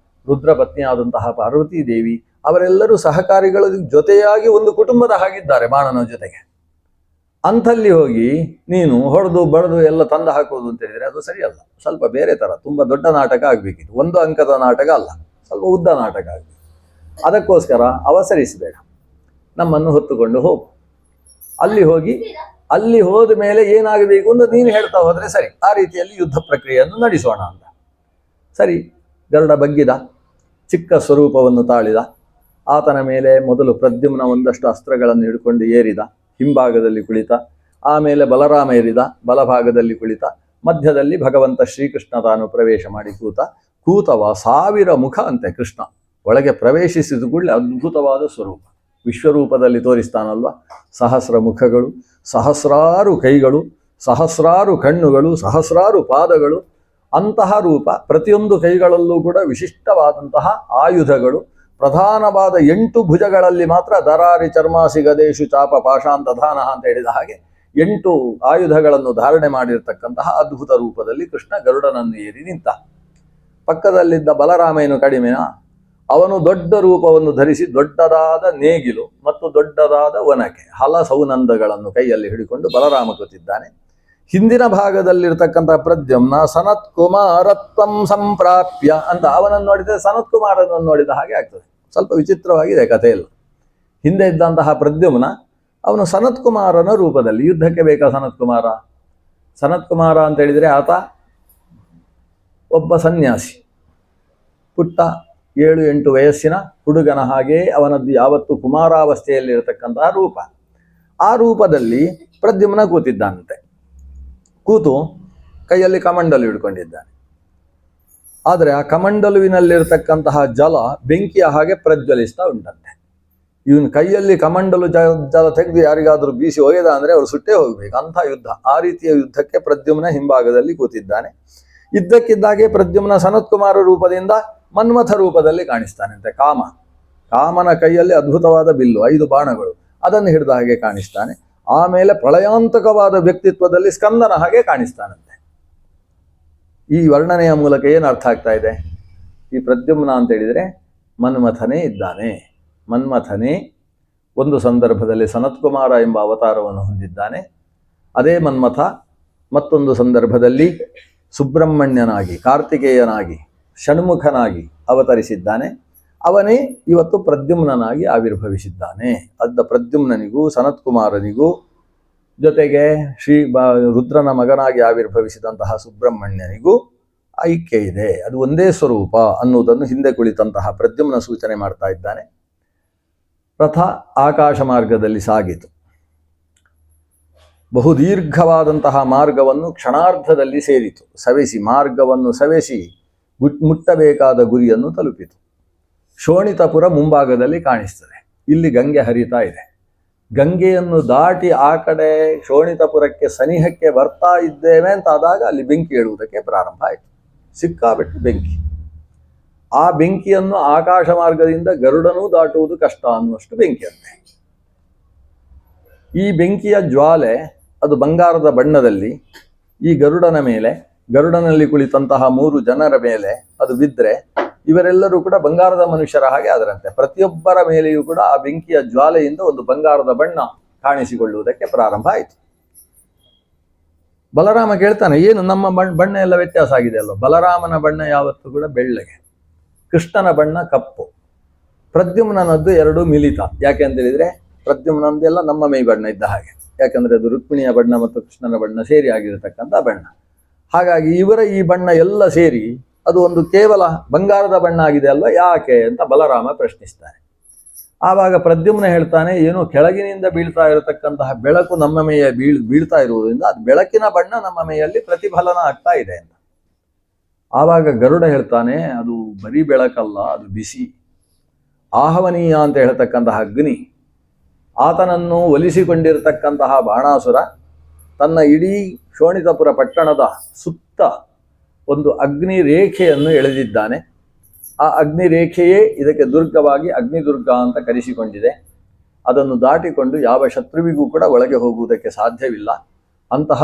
Speaker 1: ರುದ್ರ ಪತ್ನಿಯಾದಂತಹ ಪಾರ್ವತೀ ದೇವಿ ಅವರೆಲ್ಲರೂ ಸಹಕಾರಿಗಳ ಜೊತೆಯಾಗಿ ಒಂದು ಕುಟುಂಬದ ಹಾಗಿದ್ದಾರೆ ಬಾಣನ ಜೊತೆಗೆ. ಅಂಥಲ್ಲಿ ಹೋಗಿ ನೀನು ಹೊಡೆದು ಬಡದು ಎಲ್ಲ ತಂದು ಹಾಕೋದು ಅಂತ ಹೇಳಿದರೆ ಅದು ಸರಿಯಲ್ಲ. ಸ್ವಲ್ಪ ಬೇರೆ ಥರ ತುಂಬ ದೊಡ್ಡ ನಾಟಕ ಆಗಬೇಕಿತ್ತು, ಒಂದು ಅಂಕದ ನಾಟಕ ಅಲ್ಲ, ಸ್ವಲ್ಪ ಉದ್ದ ನಾಟಕ ಆಗಬೇಕು. ಅದಕ್ಕೋಸ್ಕರ ಅವಸರಿಸಬೇಡ, ನಮ್ಮನ್ನು ಹೊತ್ತುಕೊಂಡು ಹೋಗು. ಅಲ್ಲಿ ಹೋದ ಮೇಲೆ ಏನಾಗಬೇಕು ಅಂತ ನೀನು ಹೇಳ್ತಾ ಹೋದರೆ ಸರಿ, ಆ ರೀತಿಯಲ್ಲಿ ಯುದ್ಧ ಪ್ರಕ್ರಿಯೆಯನ್ನು ನಡೆಸೋಣ ಅಂತ. ಸರಿ, ಗರುಡ ಬಗ್ಗಿದ, ಚಿಕ್ಕ ಸ್ವರೂಪವನ್ನು ತಾಳಿದ. ಆತನ ಮೇಲೆ ಮೊದಲು ಪ್ರದ್ಯುಮ್ನ ಒಂದಷ್ಟು ಅಸ್ತ್ರಗಳನ್ನು ಹಿಡ್ಕೊಂಡು ಏರಿದ, ಹಿಂಭಾಗದಲ್ಲಿ ಕುಳಿತ. ಆಮೇಲೆ ಬಲರಾಮ ಏರಿದ, ಬಲಭಾಗದಲ್ಲಿ ಕುಳಿತ. ಮಧ್ಯದಲ್ಲಿ ಭಗವಂತ ಶ್ರೀಕೃಷ್ಣ ತಾನು ಪ್ರವೇಶ ಮಾಡಿ ಕೂತವ 1000 ಮುಖ ಅಂತೆ ಕೃಷ್ಣ. ಒಳಗೆ ಪ್ರವೇಶಿಸಿದ ಕೂಡಲೇ ಅದ್ಭುತವಾದ ಸ್ವರೂಪ, ವಿಶ್ವರೂಪದಲ್ಲಿ ತೋರಿಸ್ತಾನಲ್ವ. 1000 ಮುಖಗಳು, ಸಹಸ್ರಾರು ಕೈಗಳು, ಸಹಸ್ರಾರು ಕಣ್ಣುಗಳು, ಸಹಸ್ರಾರು ಪಾದಗಳು, ಅಂತಹ ರೂಪ. ಪ್ರತಿಯೊಂದು ಕೈಗಳಲ್ಲೂ ಕೂಡ ವಿಶಿಷ್ಟವಾದಂತಹ ಆಯುಧಗಳು. ಪ್ರಧಾನವಾದ 8 ಭುಜಗಳಲ್ಲಿ ಮಾತ್ರ ದರಾರಿ ಚರ್ಮಾಸಿ ಗದೇಶು ಚಾಪ ಪಾಶಾಂತ ಧಾನ ಅಂತ ಹೇಳಿದ ಹಾಗೆ 8 ಆಯುಧಗಳನ್ನು ಧಾರಣೆ ಮಾಡಿರ್ತಕ್ಕಂತಹ ಅದ್ಭುತ ರೂಪದಲ್ಲಿ ಕೃಷ್ಣ ಗರುಡನನ್ನು ಏರಿ ನಿಂತ. ಪಕ್ಕದಲ್ಲಿದ್ದ ಬಲರಾಮೇನು ಕಡಿಮೆನ? ಅವನು ದೊಡ್ಡ ರೂಪವನ್ನು ಧರಿಸಿ ದೊಡ್ಡದಾದ ನೇಗಿಲು ಮತ್ತು ದೊಡ್ಡದಾದ ಒನಕೆ, ಹಲಸೌನಂದಗಳನ್ನು ಕೈಯಲ್ಲಿ ಹಿಡಿಕೊಂಡು ಬಲರಾಮ ಕೂತಿದ್ದಾನೆ. ಹಿಂದಿನ ಭಾಗದಲ್ಲಿರ್ತಕ್ಕಂಥ ಪ್ರದ್ಯುಮ್ನ ಸನತ್ ಕುಮಾರತ್ವಂ ಸಂಪ್ರಾಪ್ಯ ಅಂತ ಅವನನ್ನು ನೋಡಿದರೆ ಸನತ್ ಕುಮಾರನನ್ನು ನೋಡಿದ ಹಾಗೆ ಆಗ್ತದೆ. ಸ್ವಲ್ಪ ವಿಚಿತ್ರವಾಗಿದೆ ಕಥೆಯಲ್ಲ. ಹಿಂದೆ ಇದ್ದಂತಹ ಪ್ರದ್ಯುಮ್ನ ಅವನು ಸನತ್ ಕುಮಾರನ ರೂಪದಲ್ಲಿ. ಯುದ್ಧಕ್ಕೆ ಬೇಕಾ ಸನತ್ ಕುಮಾರ ಅಂತ ಹೇಳಿದರೆ ಆತ ಒಬ್ಬ ಸನ್ಯಾಸಿ, ಪುಟ್ಟ 7-8 ವಯಸ್ಸಿನ ಹುಡುಗನ ಹಾಗೆ ಅವನದ್ದು ಯಾವತ್ತು ಕುಮಾರಾವಸ್ಥೆಯಲ್ಲಿರತಕ್ಕಂತಹ ರೂಪ. ಆ ರೂಪದಲ್ಲಿ ಪ್ರದ್ಯುಮ್ನ ಕೂತಿದ್ದಾನಂತೆ. ಕೂತು ಕೈಯಲ್ಲಿ ಕಮಂಡಲು ಹಿಡ್ಕೊಂಡಿದ್ದಾನೆ. ಆದರೆ ಆ ಕಮಂಡಲುವಿನಲ್ಲಿರ್ತಕ್ಕಂತಹ ಜಲ ಬೆಂಕಿಯ ಹಾಗೆ ಪ್ರಜ್ವಲಿಸ್ತಾ ಉಂಟಂತೆ. ಇವನು ಕೈಯಲ್ಲಿ ಕಮಂಡಲು ಜಲ ತೆಗೆದು ಯಾರಿಗಾದರೂ ಬೀಸಿ ಒಗೆದ ಅಂದರೆ ಅವರು ಸುಟ್ಟೇ ಹೋಗ್ಬೇಕು, ಅಂಥ ಯುದ್ಧ. ಆ ರೀತಿಯ ಯುದ್ಧಕ್ಕೆ ಪ್ರದ್ಯುಮ್ನ ಹಿಂಭಾಗದಲ್ಲಿ ಕೂತಿದ್ದಾನೆ. ಇದ್ದಕ್ಕಿದ್ದಾಗೆ ಪ್ರದ್ಯುಮ್ನ ಸನತ್ ಕುಮಾರ ರೂಪದಿಂದ ಮನ್ಮಥ ರೂಪದಲ್ಲಿ ಕಾಣಿಸ್ತಾನಂತೆ. ಕಾಮ ಕಾಮನ ಕೈಯಲ್ಲಿ ಅದ್ಭುತವಾದ ಬಿಲ್ಲು 5 ಬಾಣಗಳು, ಅದನ್ನು ಹಿಡಿದ ಹಾಗೆ ಕಾಣಿಸ್ತಾನೆ. ಆಮೇಲೆ ಪ್ರಳಯಾಂತಕವಾದ ವ್ಯಕ್ತಿತ್ವದಲ್ಲಿ ಸ್ಕಂದನ ಹಾಗೆ ಕಾಣಿಸ್ತಾನಂತೆ. ಈ ವರ್ಣನೆಯ ಮೂಲಕ ಏನು ಅರ್ಥ ಆಗ್ತಾ ಇದೆ? ಈ ಪ್ರದ್ಯುಮ್ನ ಅಂತ ಹೇಳಿದರೆ ಮನ್ಮಥನೇ ಇದ್ದಾನೆ. ಮನ್ಮಥನೇ ಒಂದು ಸಂದರ್ಭದಲ್ಲಿ ಸನತ್ಕುಮಾರ ಎಂಬ ಅವತಾರವನ್ನು ಹೊಂದಿದ್ದಾನೆ. ಅದೇ ಮನ್ಮಥ ಮತ್ತೊಂದು ಸಂದರ್ಭದಲ್ಲಿ ಸುಬ್ರಹ್ಮಣ್ಯನಾಗಿ, ಕಾರ್ತಿಕೇಯನಾಗಿ, ಷಣ್ಮುಖನಾಗಿ ಅವತರಿಸಿದ್ದಾನೆ. ಅವನೇ ಇವತ್ತು ಪ್ರದ್ಯುಮ್ನಾಗಿ ಆವಿರ್ಭವಿಸಿದ್ದಾನೆ. ಅದ್ದ ಪ್ರದ್ಯುಮ್ನಿಗೂ ಸನತ್ಕುಮಾರನಿಗೂ ಜೊತೆಗೆ ರುದ್ರನ ಮಗನಾಗಿ ಆವಿರ್ಭವಿಸಿದಂತಹ ಸುಬ್ರಹ್ಮಣ್ಯನಿಗೂ ಐಕ್ಯ ಇದೆ. ಅದು ಒಂದೇ ಸ್ವರೂಪ ಅನ್ನುವುದನ್ನು ಹಿಂದೆ ಕುಳಿತಂತಹ ಪ್ರದ್ಯುಮ್ನ ಸೂಚನೆ ಮಾಡ್ತಾ ಇದ್ದಾನೆ. ರಥ ಆಕಾಶ ಮಾರ್ಗದಲ್ಲಿ ಸಾಗಿತು. ಬಹುದೀರ್ಘವಾದಂತಹ ಮಾರ್ಗವನ್ನು ಕ್ಷಣಾರ್ಧದಲ್ಲಿ ಸೇರಿತು. ಮಾರ್ಗವನ್ನು ಸವೆಸಿ ಮುಟ್ಟಬೇಕಾದ ಗುರಿಯನ್ನು ತಲುಪಿತು. ಶೋಣಿತಪುರ ಮುಂಭಾಗದಲ್ಲಿ ಕಾಣಿಸ್ತದೆ. ಇಲ್ಲಿ ಗಂಗೆ ಹರಿತಾ ಇದೆ. ಗಂಗೆಯನ್ನು ದಾಟಿ ಆ ಕಡೆ ಶೋಣಿತಪುರಕ್ಕೆ ಸನಿಹಕ್ಕೆ ಬರ್ತಾ ಇದ್ದೇವೆ ಅಂತ ಆದಾಗ ಅಲ್ಲಿ ಬೆಂಕಿ ಏಳುವುದಕ್ಕೆ ಪ್ರಾರಂಭ ಆಯಿತು. ಸಿಕ್ಕಾಬಿಟ್ಟು ಬೆಂಕಿ. ಆ ಬೆಂಕಿಯನ್ನು ಆಕಾಶ ಮಾರ್ಗದಿಂದ ಗರುಡನೂ ದಾಟುವುದು ಕಷ್ಟ ಅನ್ನುವಷ್ಟು ಬೆಂಕಿಯಂತೆ. ಈ ಬೆಂಕಿಯ ಜ್ವಾಲೆ ಅದು ಬಂಗಾರದ ಬಣ್ಣದಲ್ಲಿ ಈ ಗರುಡನ ಮೇಲೆ, ಗರುಡನಲ್ಲಿ ಕುಳಿತಂತಹ 3 ಜನರ ಮೇಲೆ ಅದು ಬಿದ್ದರೆ ಇವರೆಲ್ಲರೂ ಕೂಡ ಬಂಗಾರದ ಮನುಷ್ಯರ ಹಾಗೆ ಆದರಂತೆ. ಪ್ರತಿಯೊಬ್ಬರ ಮೇಲೆಯೂ ಕೂಡ ಆ ಬೆಂಕಿಯ ಜ್ವಾಲೆಯಿಂದ ಒಂದು ಬಂಗಾರದ ಬಣ್ಣ ಕಾಣಿಸಿಕೊಳ್ಳುವುದಕ್ಕೆ ಪ್ರಾರಂಭ ಆಯಿತು. ಬಲರಾಮ ಕೇಳ್ತಾನೆ, ಏನು ನಮ್ಮ ಬಣ್ಣ ಎಲ್ಲ ವ್ಯತ್ಯಾಸ ಆಗಿದೆ ಅಲ್ವ? ಬಲರಾಮನ ಬಣ್ಣ ಯಾವತ್ತೂ ಕೂಡ ಬೆಳ್ಳಗೆ, ಕೃಷ್ಣನ ಬಣ್ಣ ಕಪ್ಪು, ಪ್ರದ್ಯುಮ್ನದ್ದು 2 ಮಿಲಿತ. ಯಾಕೆ ಅಂತ ಹೇಳಿದ್ರೆ ಪ್ರದ್ಯುಮ್ನದ್ದೆಲ್ಲ ನಮ್ಮ ಮೈ ಬಣ್ಣ ಇದ್ದ ಹಾಗೆ. ಯಾಕಂದ್ರೆ ಅದು ರುಕ್ಮಿಣಿಯ ಬಣ್ಣ ಮತ್ತು ಕೃಷ್ಣನ ಬಣ್ಣ ಸೇರಿ ಆಗಿರತಕ್ಕಂಥ ಬಣ್ಣ. ಹಾಗಾಗಿ ಇವರ ಈ ಬಣ್ಣ ಎಲ್ಲ ಸೇರಿ ಅದು ಒಂದು ಕೇವಲ ಬಂಗಾರದ ಬಣ್ಣ ಆಗಿದೆ ಅಲ್ವಾ, ಯಾಕೆ ಅಂತ ಬಲರಾಮ ಪ್ರಶ್ನಿಸ್ತಾನೆ. ಆವಾಗ ಪ್ರದ್ಯುಮ್ನ ಹೇಳ್ತಾನೆ, ಏನೋ ಕೆಳಗಿನಿಂದ ಬೀಳ್ತಾ ಇರತಕ್ಕಂತಹ ಬೆಳಕು ನಮ್ಮ ಮೇಯ ಬೀಳ್ತಾ ಇರುವುದರಿಂದ ಅದು ಬೆಳಕಿನ ಬಣ್ಣ ನಮ್ಮ ಮೇಯಲ್ಲಿ ಪ್ರತಿಫಲನ ಆಗ್ತಾ ಇದೆ ಅಂತ. ಆವಾಗ ಗರುಡ ಹೇಳ್ತಾನೆ, ಅದು ಬರೀ ಬೆಳಕಲ್ಲ, ಅದು ಬಿಸಿ. ಆಹವನೀಯ ಅಂತ ಹೇಳ್ತಕ್ಕಂತಹ ಅಗ್ನಿ, ಆತನನ್ನು ಒಲಿಸಿಕೊಂಡಿರತಕ್ಕಂತಹ ಬಾಣಾಸುರ ತನ್ನ ಇಡೀ ಶೋಣಿತಪುರ ಪಟ್ಟಣದ ಸುತ್ತ ಒಂದು ಅಗ್ನಿ ರೇಖೆಯನ್ನು ಎಳೆದಿದ್ದಾನೆ. ಆ ಅಗ್ನಿ ರೇಖೆಯೇ ಇದಕ್ಕೆ ದುರ್ಗವಾಗಿ ಅಗ್ನಿದುರ್ಗ ಅಂತ ಕರೆಸಿಕೊಂಡಿದೆ. ಅದನ್ನು ದಾಟಿಕೊಂಡು ಯಾವ ಶತ್ರುವಿಗೂ ಕೂಡ ಒಳಗೆ ಹೋಗುವುದಕ್ಕೆ ಸಾಧ್ಯವಿಲ್ಲ. ಅಂತಹ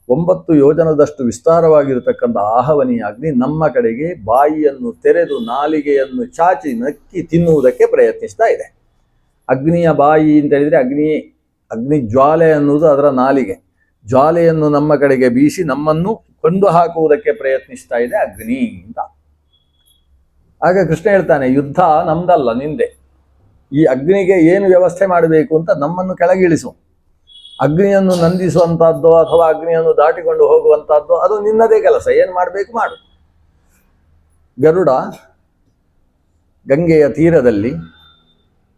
Speaker 1: 9 ಯೋಜನದಷ್ಟು ವಿಸ್ತಾರವಾಗಿರತಕ್ಕಂಥ ಆಹವನೀಯ ಅಗ್ನಿ ನಮ್ಮ ಕಡೆಗೆ ಬಾಯಿಯನ್ನು ತೆರೆದು ನಾಲಿಗೆಯನ್ನು ಚಾಚಿ ನಕ್ಕಿ ತಿನ್ನುವುದಕ್ಕೆ ಪ್ರಯತ್ನಿಸ್ತಾ ಇದೆ. ಅಗ್ನಿಯ ಬಾಯಿ ಅಂತ ಹೇಳಿದರೆ ಅಗ್ನಿ ಜ್ವಾಲೆ ಅನ್ನುವುದು ಅದರ ನಾಲಿಗೆ. ಜ್ವಾಲೆಯನ್ನು ನಮ್ಮ ಕಡೆಗೆ ಬೀಸಿ ನಮ್ಮನ್ನು ಕೊಂದು ಹಾಕುವುದಕ್ಕೆ ಪ್ರಯತ್ನಿಸ್ತಾ ಇದೆ ಅಗ್ನಿ ಅಂತ. ಆಗ ಕೃಷ್ಣ ಹೇಳ್ತಾನೆ, ಯುದ್ಧ ನಮ್ದಲ್ಲ, ನಿಂದೆ. ಈ ಅಗ್ನಿಗೆ ಏನು ವ್ಯವಸ್ಥೆ ಮಾಡಬೇಕು ಅಂತ ನಮ್ಮನ್ನು ಕೆಳಗಿಳಿಸು. ಅಗ್ನಿಯನ್ನು ನಂದಿಸುವಂತಹದ್ದು ಅಥವಾ ಅಗ್ನಿಯನ್ನು ದಾಟಿಕೊಂಡು ಹೋಗುವಂತಹದ್ದು ಅದು ನಿನ್ನದೇ ಕೆಲಸ. ಏನು ಮಾಡಬೇಕು ಮಾಡು. ಗರುಡ ಗಂಗೆಯ ತೀರದಲ್ಲಿ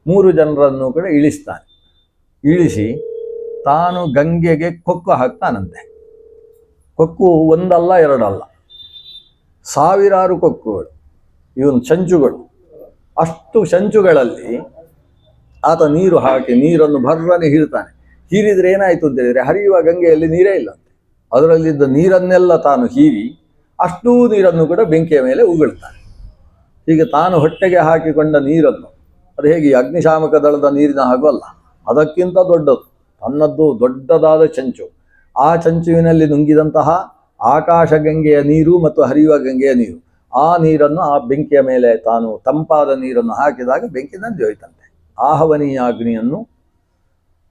Speaker 1: 3 ಜನರನ್ನು ಕೂಡ ಇಳಿಸ್ತಾನೆ. ಇಳಿಸಿ ತಾನು ಗಂಗೆಗೆ ಕೊಕ್ಕು ಹಾಕ್ತಾನಂತೆ. ಕೊಕ್ಕು ಒಂದಲ್ಲ ಎರಡಲ್ಲ, ಸಾವಿರಾರು ಕೊಕ್ಕುಗಳು, ಇವನು ಚಂಚುಗಳು. ಅಷ್ಟು ಚಂಚುಗಳಲ್ಲಿ ಆತ ನೀರು ಹಾಕಿ ನೀರನ್ನು ಭರ್ರನೆ ಹೀರ್ತಾನೆ. ಹೀರಿದ್ರೆ ಏನಾಯಿತು ಅಂತ ಹೇಳಿದ್ರೆ ಹರಿಯುವ ಗಂಗೆಯಲ್ಲಿ ನೀರೇ ಇಲ್ಲಂತೆ. ಅದರಲ್ಲಿದ್ದ ನೀರನ್ನೆಲ್ಲ ತಾನು ಹೀರಿ ಅಷ್ಟೂ ನೀರನ್ನು ಕೂಡ ಬೆಂಕಿಯ ಮೇಲೆ ಉಗುಳ್ತಾನೆ. ಹೀಗೆ ತಾನು ಹೊಟ್ಟೆಗೆ ಹಾಕಿಕೊಂಡ ನೀರನ್ನು, ಅದು ಹೇಗೆ ಅಗ್ನಿಶಾಮಕ ದಳದ ನೀರಿನ ಹಾಗೂ ಅಲ್ಲ, ಅದಕ್ಕಿಂತ ದೊಡ್ಡದು, ತನ್ನದ್ದು ದೊಡ್ಡದಾದ ಚಂಚು. ಆ ಚಂಚುವಿನಲ್ಲಿ ನುಂಗಿದಂತಹ ಆಕಾಶ ಗಂಗೆಯ ನೀರು ಮತ್ತು ಹರಿಯುವ ಗಂಗೆಯ ನೀರು, ಆ ನೀರನ್ನು ಆ ಬೆಂಕಿಯ ಮೇಲೆ ತಾನು ತಂಪಾದ ನೀರನ್ನು ಹಾಕಿದಾಗ ಬೆಂಕಿ ನಂದಿ ಹೋಯ್ತಂತೆ. ಆಹವನೀಯ ಅಗ್ನಿಯನ್ನು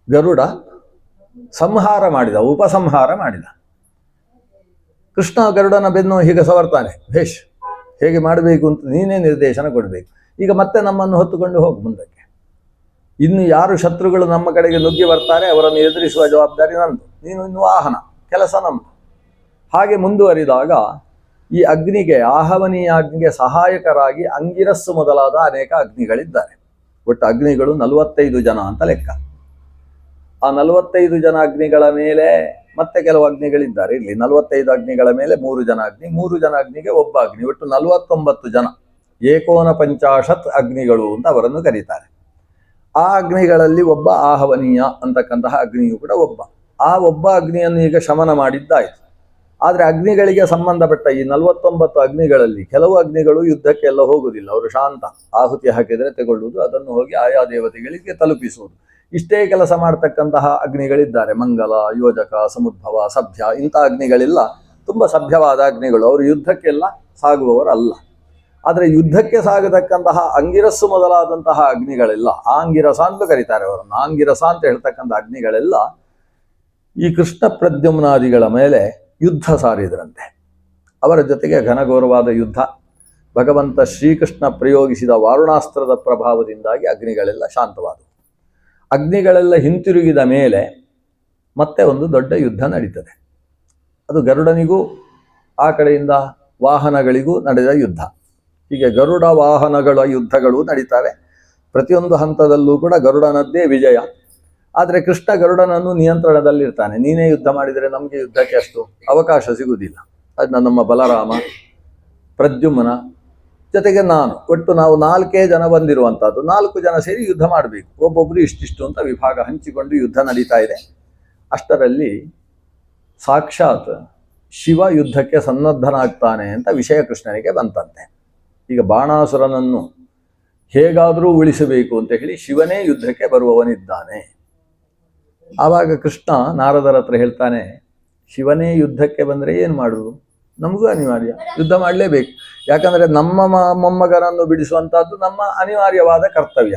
Speaker 1: ಗರುಡ ಸಂಹಾರ ಮಾಡಿದ, ಉಪಸಂಹಾರ ಮಾಡಿದ. ಕೃಷ್ಣ ಗರುಡನ ಬೆನ್ನು ಹೀಗೆ ಸವರ್ತಾನೆ, ಭೇಷ್, ಹೇಗೆ ಮಾಡಬೇಕು ಅಂತ ನೀನೇ ನಿರ್ದೇಶನ ಕೊಡಬೇಕು. ಈಗ ಮತ್ತೆ ನಮ್ಮನ್ನು ಹೊತ್ತುಕೊಂಡು ಹೋಗು ಮುಂದಕ್ಕೆ. ಇನ್ನು ಯಾರು ಶತ್ರುಗಳು ನಮ್ಮ ಕಡೆಗೆ ನುಗ್ಗಿ ಬರ್ತಾರೆ ಅವರನ್ನು ಎದುರಿಸುವ ಜವಾಬ್ದಾರಿ ನಂದು, ನೀನು ಇನ್ನು ವಾಹನ, ಕೆಲಸ ನಮ್ಮದು. ಹಾಗೆ ಮುಂದುವರಿದಾಗ ಈ ಅಗ್ನಿಗೆ, ಆಹವನೀಯ ಅಗ್ನಿಗೆ ಸಹಾಯಕರಾಗಿ ಅಂಗಿರಸ್ಸು ಮೊದಲಾದ ಅನೇಕ ಅಗ್ನಿಗಳಿದ್ದಾರೆ. ಒಟ್ಟು ಅಗ್ನಿಗಳು 45 ಜನ ಅಂತ ಲೆಕ್ಕ. ಆ 45 ಜನ ಅಗ್ನಿಗಳ ಮೇಲೆ ಮತ್ತೆ ಕೆಲವು ಅಗ್ನಿಗಳಿದ್ದಾರೆ. ಇಲ್ಲಿ 45 ಅಗ್ನಿಗಳ ಮೇಲೆ 3 ಜನ ಅಗ್ನಿ, 3 ಜನ ಅಗ್ನಿಗೆ ಒಬ್ಬ ಅಗ್ನಿ, ಒಟ್ಟು 49 ಜನ, ಏಕೋನ ಪಂಚಾಶತ್ ಅಗ್ನಿಗಳು ಅಂತ ಅವರನ್ನು ಕರೀತಾರೆ. ಆ ಅಗ್ನಿಗಳಲ್ಲಿ ಒಬ್ಬ ಆಹವನೀಯ ಅಂತಕ್ಕಂತಹ ಅಗ್ನಿಯು ಕೂಡ ಒಬ್ಬ. ಆ ಒಬ್ಬ ಅಗ್ನಿಯನ್ನು ಈಗ ಶಮನ ಮಾಡಿದ್ದಾಯಿತು. ಆದರೆ ಅಗ್ನಿಗಳಿಗೆ ಸಂಬಂಧಪಟ್ಟ ಈ 49 ಅಗ್ನಿಗಳಲ್ಲಿ ಕೆಲವು ಅಗ್ನಿಗಳು ಯುದ್ಧಕ್ಕೆಲ್ಲ ಹೋಗುವುದಿಲ್ಲ, ಅವರು ಶಾಂತ, ಆಹುತಿ ಹಾಕಿದರೆ ತಗೊಳ್ಳುವುದು, ಅದನ್ನು ಹೋಗಿ ಆಯಾ ದೇವತೆಗಳಿಗೆ ತಲುಪಿಸುವುದು, ಇಷ್ಟೇ ಕೆಲಸ ಮಾಡ್ತಕ್ಕಂತಹ ಅಗ್ನಿಗಳಿದ್ದಾರೆ. ಮಂಗಲ, ಯೋಜಕ, ಸಮುದ್ಭವ, ಸಭ್ಯ, ಇಂಥ ಅಗ್ನಿಗಳೆಲ್ಲ ತುಂಬ ಸಭ್ಯವಾದ ಅಗ್ನಿಗಳು, ಅವರು ಯುದ್ಧಕ್ಕೆಲ್ಲ ಸಾಗುವವರಲ್ಲ. ಆದರೆ ಯುದ್ಧಕ್ಕೆ ಸಾಗತಕ್ಕಂತಹ ಅಂಗಿರಸ್ಸು ಮೊದಲಾದಂತಹ ಅಗ್ನಿಗಳೆಲ್ಲ, ಆಂಗಿರಸ ಅಂತ ಕರೀತಾರೆ ಅವರನ್ನು, ಆಂಗಿರಸ ಅಂತ ಹೇಳ್ತಕ್ಕಂಥ ಅಗ್ನಿಗಳೆಲ್ಲ ಈ ಕೃಷ್ಣ ಪ್ರದ್ಯುಮ್ನಾದಿಗಳ ಮೇಲೆ ಯುದ್ಧ ಸಾರಿದ್ರಂತೆ. ಅವರ ಜೊತೆಗೆ ಘನಘೋರವಾದ ಯುದ್ಧ, ಭಗವಂತ ಶ್ರೀಕೃಷ್ಣ ಪ್ರಯೋಗಿಸಿದ ವಾರುಣಾಸ್ತ್ರದ ಪ್ರಭಾವದಿಂದಾಗಿ ಅಗ್ನಿಗಳೆಲ್ಲ ಶಾಂತವಾದವು. ಅಗ್ನಿಗಳೆಲ್ಲ ಹಿಂತಿರುಗಿದ ಮೇಲೆ ಮತ್ತೆ ಒಂದು ದೊಡ್ಡ ಯುದ್ಧ ನಡೀತದೆ. ಅದು ಗರುಡನಿಗೂ ಆ ಕಡೆಯಿಂದ ವಾಹನಗಳಿಗೂ ನಡೆದ ಯುದ್ಧ. ಹೀಗೆ ಗರುಡ ವಾಹನಗಳ ಯುದ್ಧಗಳು ನಡೀತವೆ. ಪ್ರತಿಯೊಂದು ಹಂತದಲ್ಲೂ ಕೂಡ ಗರುಡನದ್ದೇ ವಿಜಯ. ಆದರೆ ಕೃಷ್ಣ ಗರುಡನನ್ನು ನಿಯಂತ್ರಣದಲ್ಲಿರ್ತಾನೆ. ನೀನೇ ಯುದ್ಧ ಮಾಡಿದರೆ ನಮಗೆ ಯುದ್ಧಕ್ಕೆ ಅಷ್ಟು ಅವಕಾಶ ಸಿಗುವುದಿಲ್ಲ. ಅದನ್ನ ನಮ್ಮ ಬಲರಾಮ, ಪ್ರದ್ಯುಮ್ನ ಜೊತೆಗೆ ನಾನು, ಒಟ್ಟು ನಾವು 4 ಜನ ಬಂದಿರುವಂಥದ್ದು. 4 ಜನ ಸೇರಿ ಯುದ್ಧ ಮಾಡಬೇಕು. ಒಬ್ಬೊಬ್ಬರು ಇಷ್ಟಿಷ್ಟು ಅಂತ ವಿಭಾಗ ಹಂಚಿಕೊಂಡು ಯುದ್ಧ ನಡೀತಾ ಇದೆ. ಅಷ್ಟರಲ್ಲಿ ಸಾಕ್ಷಾತ್ ಶಿವ ಯುದ್ಧಕ್ಕೆ ಸನ್ನದ್ಧನಾಗ್ತಾನೆ ಅಂತ ವಿಷಯ ಕೃಷ್ಣನಿಗೆ ಬಂತಂತೆ. ಈಗ ಬಾಣಾಸುರನನ್ನು ಹೇಗಾದರೂ ಉಳಿಸಬೇಕು ಅಂತ ಹೇಳಿ ಶಿವನೇ ಯುದ್ಧಕ್ಕೆ ಬರುವವನಿದ್ದಾನೆ. ಆವಾಗ ಕೃಷ್ಣ ನಾರದರ ಹತ್ರ ಹೇಳ್ತಾನೆ, ಶಿವನೇ ಯುದ್ಧಕ್ಕೆ ಬಂದರೆ ಏನು ಮಾಡುವುದು, ನಮಗೂ ಅನಿವಾರ್ಯ, ಯುದ್ಧ ಮಾಡಲೇಬೇಕು. ಯಾಕಂದರೆ ನಮ್ಮ ಮೊಮ್ಮಗನನ್ನು ಬಿಡಿಸುವಂಥದ್ದು ನಮ್ಮ ಅನಿವಾರ್ಯವಾದ ಕರ್ತವ್ಯ.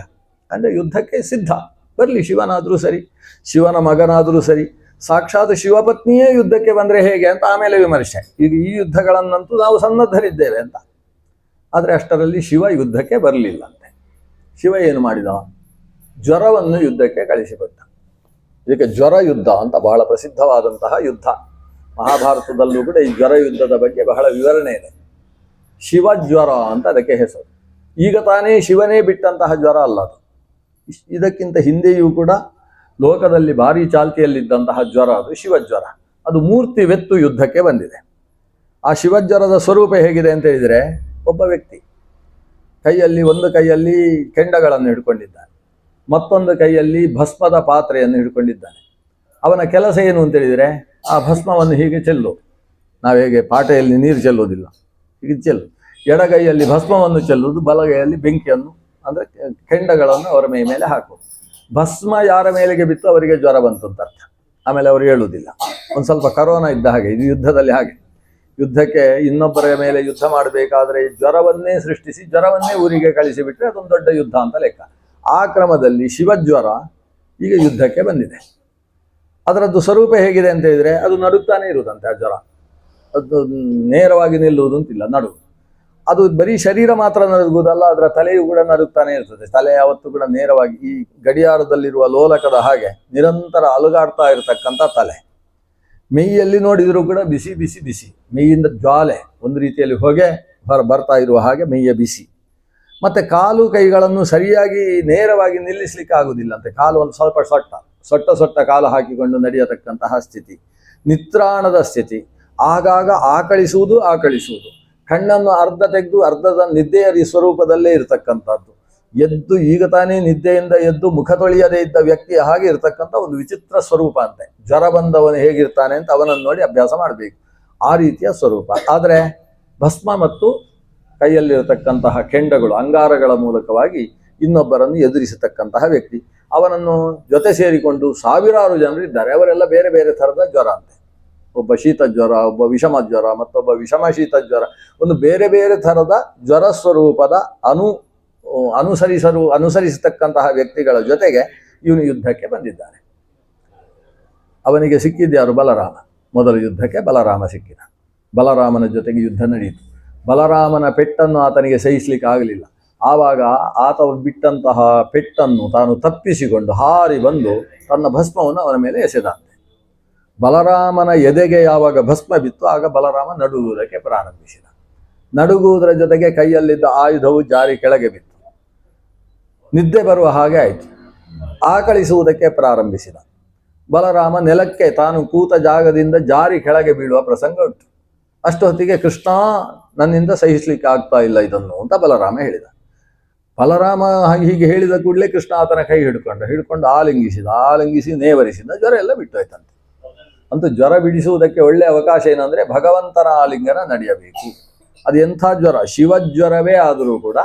Speaker 1: ಅಂದರೆ ಯುದ್ಧಕ್ಕೆ ಸಿದ್ಧ, ಬರಲಿ, ಶಿವನಾದರೂ ಸರಿ, ಶಿವನ ಮಗನಾದರೂ ಸರಿ, ಸಾಕ್ಷಾತ್ ಶಿವಪತ್ನಿಯೇ ಯುದ್ಧಕ್ಕೆ ಬಂದರೆ ಹೇಗೆ ಅಂತ ಆಮೇಲೆ ವಿಮರ್ಶೆ. ಈಗ ಈ ಯುದ್ಧಗಳನ್ನಂತೂ ನಾವು ಸನ್ನದ್ಧರಿದ್ದೇವೆ ಅಂತ. ಆದರೆ ಅಷ್ಟರಲ್ಲಿ ಶಿವ ಯುದ್ಧಕ್ಕೆ ಬರಲಿಲ್ಲಂತೆ. ಶಿವ ಏನು ಮಾಡಿದ, ಜ್ವರವನ್ನು ಯುದ್ಧಕ್ಕೆ ಕಳಿಸಿಕೊಟ್ಟ. ಇದಕ್ಕೆ ಜ್ವರ ಯುದ್ಧ ಅಂತ ಬಹಳ ಪ್ರಸಿದ್ಧವಾದಂತಹ ಯುದ್ಧ. ಮಹಾಭಾರತದಲ್ಲೂ ಕೂಡ ಈ ಜ್ವರ ಯುದ್ಧದ ಬಗ್ಗೆ ಬಹಳ ವಿವರಣೆ ಇದೆ. ಶಿವಜ್ವರ ಅಂತ ಅದಕ್ಕೆ ಹೆಸರು. ಈಗ ತಾನೇ ಶಿವನೇ ಬಿಟ್ಟಂತಹ ಜ್ವರ ಅಲ್ಲ ಅದು. ಇದಕ್ಕಿಂತ ಹಿಂದೆಯೂ ಕೂಡ ಲೋಕದಲ್ಲಿ ಭಾರಿ ಚಾಲ್ತಿಯಲ್ಲಿದ್ದಂತಹ ಜ್ವರ ಅದು ಶಿವಜ್ವರ. ಅದು ಮೂರ್ತಿವೆತ್ತು ಯುದ್ಧಕ್ಕೆ ಬಂದಿದೆ. ಆ ಶಿವಜ್ವರದ ಸ್ವರೂಪ ಹೇಗಿದೆ ಅಂತ ಹೇಳಿದರೆ, ಒಬ್ಬ ವ್ಯಕ್ತಿ ಒಂದು ಕೈಯಲ್ಲಿ ಕೆಂಡಗಳನ್ನು ಹಿಡ್ಕೊಂಡಿದ್ದಾನೆ, ಮತ್ತೊಂದು ಕೈಯಲ್ಲಿ ಭಸ್ಮದ ಪಾತ್ರೆಯನ್ನು ಹಿಡ್ಕೊಂಡಿದ್ದಾನೆ. ಅವನ ಕೆಲಸ ಏನು ಅಂತ ಹೇಳಿದರೆ, ಆ ಭಸ್ಮವನ್ನು ಹೀಗೆ ಚೆಲ್ಲೋದು. ನಾವು ಹೇಗೆ ಪಾಟೆಯಲ್ಲಿ ನೀರು ಚೆಲ್ಲೋದಿಲ್ಲ, ಹೀಗೆ ಚೆಲ್ಲು. ಎಡಗೈಯಲ್ಲಿ ಭಸ್ಮವನ್ನು ಚೆಲ್ಲುವುದು, ಬಲಗೈಯಲ್ಲಿ ಬೆಂಕಿಯನ್ನು ಅಂದರೆ ಕೆಂಡಗಳನ್ನು ಅವರ ಮೇಲೆ ಹಾಕೋದು. ಭಸ್ಮ ಯಾರ ಮೇಲೆಗೆ ಬಿತ್ತು ಅವರಿಗೆ ಜ್ವರ ಬಂತು ಅಂತ ಅರ್ಥ. ಆಮೇಲೆ ಅವರು ಹೇಳುವುದಿಲ್ಲ. ಒಂದು ಸ್ವಲ್ಪ ಕರೋನಾ ಇದ್ದ ಹಾಗೆ ಇದು ಯುದ್ಧದಲ್ಲಿ ಹಾಗೆ. ಯುದ್ಧಕ್ಕೆ ಇನ್ನೊಬ್ಬರ ಮೇಲೆ ಯುದ್ಧ ಮಾಡಬೇಕಾದ್ರೆ ಜ್ವರವನ್ನೇ ಸೃಷ್ಟಿಸಿ ಜ್ವರವನ್ನೇ ಊರಿಗೆ ಕಳಿಸಿಬಿಟ್ರೆ ಅದೊಂದು ದೊಡ್ಡ ಯುದ್ಧ ಅಂತ ಲೆಕ್ಕ. ಆ ಕ್ರಮದಲ್ಲಿ ಶಿವಜ್ವರ ಈಗ ಯುದ್ಧಕ್ಕೆ ಬಂದಿದೆ. ಅದರದ್ದು ಸ್ವರೂಪ ಹೇಗಿದೆ ಅಂತ ಹೇಳಿದರೆ, ಅದು ನಡುತ್ತಾನೆ ಇರುವುದಂತೆ. ಆ ಜ್ವರ ಅದು ನೇರವಾಗಿ ನಿಲ್ಲುವುದು ಅಂತಿಲ್ಲ, ನಡುವು. ಅದು ಬರೀ ಶರೀರ ಮಾತ್ರ ನಡುಗುವುದಲ್ಲ, ಅದರ ತಲೆಯು ಕೂಡ ನಡುತ್ತಾನೆ ಇರ್ತದೆ. ತಲೆ ಯಾವತ್ತೂ ಕೂಡ ನೇರವಾಗಿ ಈ ಗಡಿಯಾರದಲ್ಲಿರುವ ಲೋಲಕದ ಹಾಗೆ ನಿರಂತರ ಅಲುಗಾಡ್ತಾ ಇರತಕ್ಕಂಥ ತಲೆ. ಮೈಯಲ್ಲಿ ನೋಡಿದರೂ ಕೂಡ ಬಿಸಿ ಬಿಸಿ ಬಿಸಿ, ಮೈಯಿಂದ ಜ್ವಾಲೆ, ಒಂದು ರೀತಿಯಲ್ಲಿ ಹೊಗೆ ಬರ್ತಾ ಇರುವ ಹಾಗೆ ಮೈಯ ಬಿಸಿ. ಮತ್ತು ಕಾಲು ಕೈಗಳನ್ನು ಸರಿಯಾಗಿ ನೇರವಾಗಿ ನಿಲ್ಲಿಸಲಿಕ್ಕೆ ಆಗುವುದಿಲ್ಲ ಅಂತೆ. ಕಾಲು ಒಂದು ಸ್ವಲ್ಪ ಸೊಟ್ಟ ಕಾಲು ಹಾಕಿಕೊಂಡು ನಡೆಯತಕ್ಕಂತಹ ಸ್ಥಿತಿ, ನಿತ್ರಾಣದ ಸ್ಥಿತಿ. ಆಗಾಗ ಆಕಳಿಸುವುದು, ಕಣ್ಣನ್ನು ಅರ್ಧ ತೆಗೆದು ಅರ್ಧದ ನಿದ್ದೆಯ ಸ್ವರೂಪದಲ್ಲೇ ಇರತಕ್ಕಂಥದ್ದು. ಎದ್ದು ಈಗ ತಾನೇ ನಿದ್ದೆಯಿಂದ ಎದ್ದು ಮುಖ ತೊಳೆಯದೇ ಇದ್ದ ವ್ಯಕ್ತಿಯ ಹಾಗೆ ಇರತಕ್ಕಂಥ ಒಂದು ವಿಚಿತ್ರ ಸ್ವರೂಪ ಅಂತೆ. ಜ್ವರ ಬಂದವನು ಹೇಗಿರ್ತಾನೆ ಅಂತ ಅವನನ್ನು ನೋಡಿ ಅಭ್ಯಾಸ ಮಾಡಬೇಕು, ಆ ರೀತಿಯ ಸ್ವರೂಪ. ಆದರೆ ಭಸ್ಮ ಮತ್ತು ಕೈಯಲ್ಲಿರತಕ್ಕಂತಹ ಕೆಂಡಗಳು, ಅಂಗಾರಗಳ ಮೂಲಕವಾಗಿ ಇನ್ನೊಬ್ಬರನ್ನು ಎದುರಿಸತಕ್ಕಂತಹ ವ್ಯಕ್ತಿ. ಅವನನ್ನು ಜೊತೆ ಸೇರಿಕೊಂಡು ಸಾವಿರಾರು ಜನರು ಇದ್ದಾರೆ. ಅವರೆಲ್ಲ ಬೇರೆ ಬೇರೆ ಥರದ ಜ್ವರ ಅಂತೆ. ಒಬ್ಬ ಶೀತ ಜ್ವರ, ಒಬ್ಬ ವಿಷಮ ಜ್ವರ, ಮತ್ತೊಬ್ಬ ವಿಷಮ ಶೀತ ಜ್ವರ. ಒಂದು ಬೇರೆ ಬೇರೆ ಥರದ ಜ್ವರ ಸ್ವರೂಪದ ಅನುಸರಿಸತಕ್ಕಂತಹ ವ್ಯಕ್ತಿಗಳ ಜೊತೆಗೆ ಇವನು ಯುದ್ಧಕ್ಕೆ ಬಂದಿದ್ದಾನೆ. ಅವನಿಗೆ ಸಿಕ್ಕಿದ್ಯಾರು, ಬಲರಾಮ. ಮೊದಲ ಯುದ್ಧಕ್ಕೆ ಬಲರಾಮ ಸಿಕ್ಕಿದ. ಬಲರಾಮನ ಜೊತೆಗೆ ಯುದ್ಧ ನಡೆಯಿತು. ಬಲರಾಮನ ಪೆಟ್ಟನ್ನು ಆತನಿಗೆ ಸಹಿಸಲಿಕ್ಕೆ ಆಗಲಿಲ್ಲ. ಆವಾಗ ಆತ ಬಿಟ್ಟಂತಹ ಪೆಟ್ಟನ್ನು ತಾನು ತಪ್ಪಿಸಿಕೊಂಡು ಹಾರಿ ಬಂದು ತನ್ನ ಭಸ್ಮವನ್ನು ಅವನ ಮೇಲೆ ಎಸೆದಂತೆ. ಬಲರಾಮನ ಎದೆಗೆ ಯಾವಾಗ ಭಸ್ಮ ಬಿತ್ತು ಆಗ ಬಲರಾಮ ನಡುಗುವುದಕ್ಕೆ ಪ್ರಾರಂಭಿಸಿದ. ನಡುಗುವುದರ ಜೊತೆಗೆ ಕೈಯಲ್ಲಿದ್ದ ಆಯುಧವು ಜಾರಿ ಕೆಳಗೆ ಬಿತ್ತು. ನಿದ್ದೆ ಬರುವ ಹಾಗೆ ಆಯಿತು. ಆಕಳಿಸುವುದಕ್ಕೆ ಪ್ರಾರಂಭಿಸಿದ. ಬಲರಾಮ ನೆಲಕ್ಕೆ ತಾನು ಕೂತ ಜಾಗದಿಂದ ಜಾರಿ ಕೆಳಗೆ ಬೀಳುವ ಪ್ರಸಂಗ ಉಂಟು. ಅಷ್ಟು ಹೊತ್ತಿಗೆ ಕೃಷ್ಣ, ನನ್ನಿಂದ ಸಹಿಸಲಿಕ್ಕೆ ಆಗ್ತಾ ಇಲ್ಲ ಇದನ್ನು ಅಂತ ಬಲರಾಮ ಹೇಳಿದ. ಬಲರಾಮ ಹೀಗೆ ಹೇಳಿದ ಕೂಡಲೇ ಕೃಷ್ಣ ಆತನ ಕೈ ಹಿಡ್ಕೊಂಡು ಆಲಿಂಗಿಸಿ ನೇವರಿಸಿದ. ಜ್ವರ ಎಲ್ಲ ಬಿಟ್ಟೋಯ್ತಂತೆ. ಅಂತೂ ಜ್ವರ ಬಿಡಿಸುವುದಕ್ಕೆ ಒಳ್ಳೆಯ ಅವಕಾಶ ಏನಂದರೆ ಭಗವಂತನ ಆಲಿಂಗನ ನಡೆಯಬೇಕು. ಅದು ಎಂಥ ಜ್ವರ, ಶಿವಜ್ವರವೇ ಆದರೂ ಕೂಡ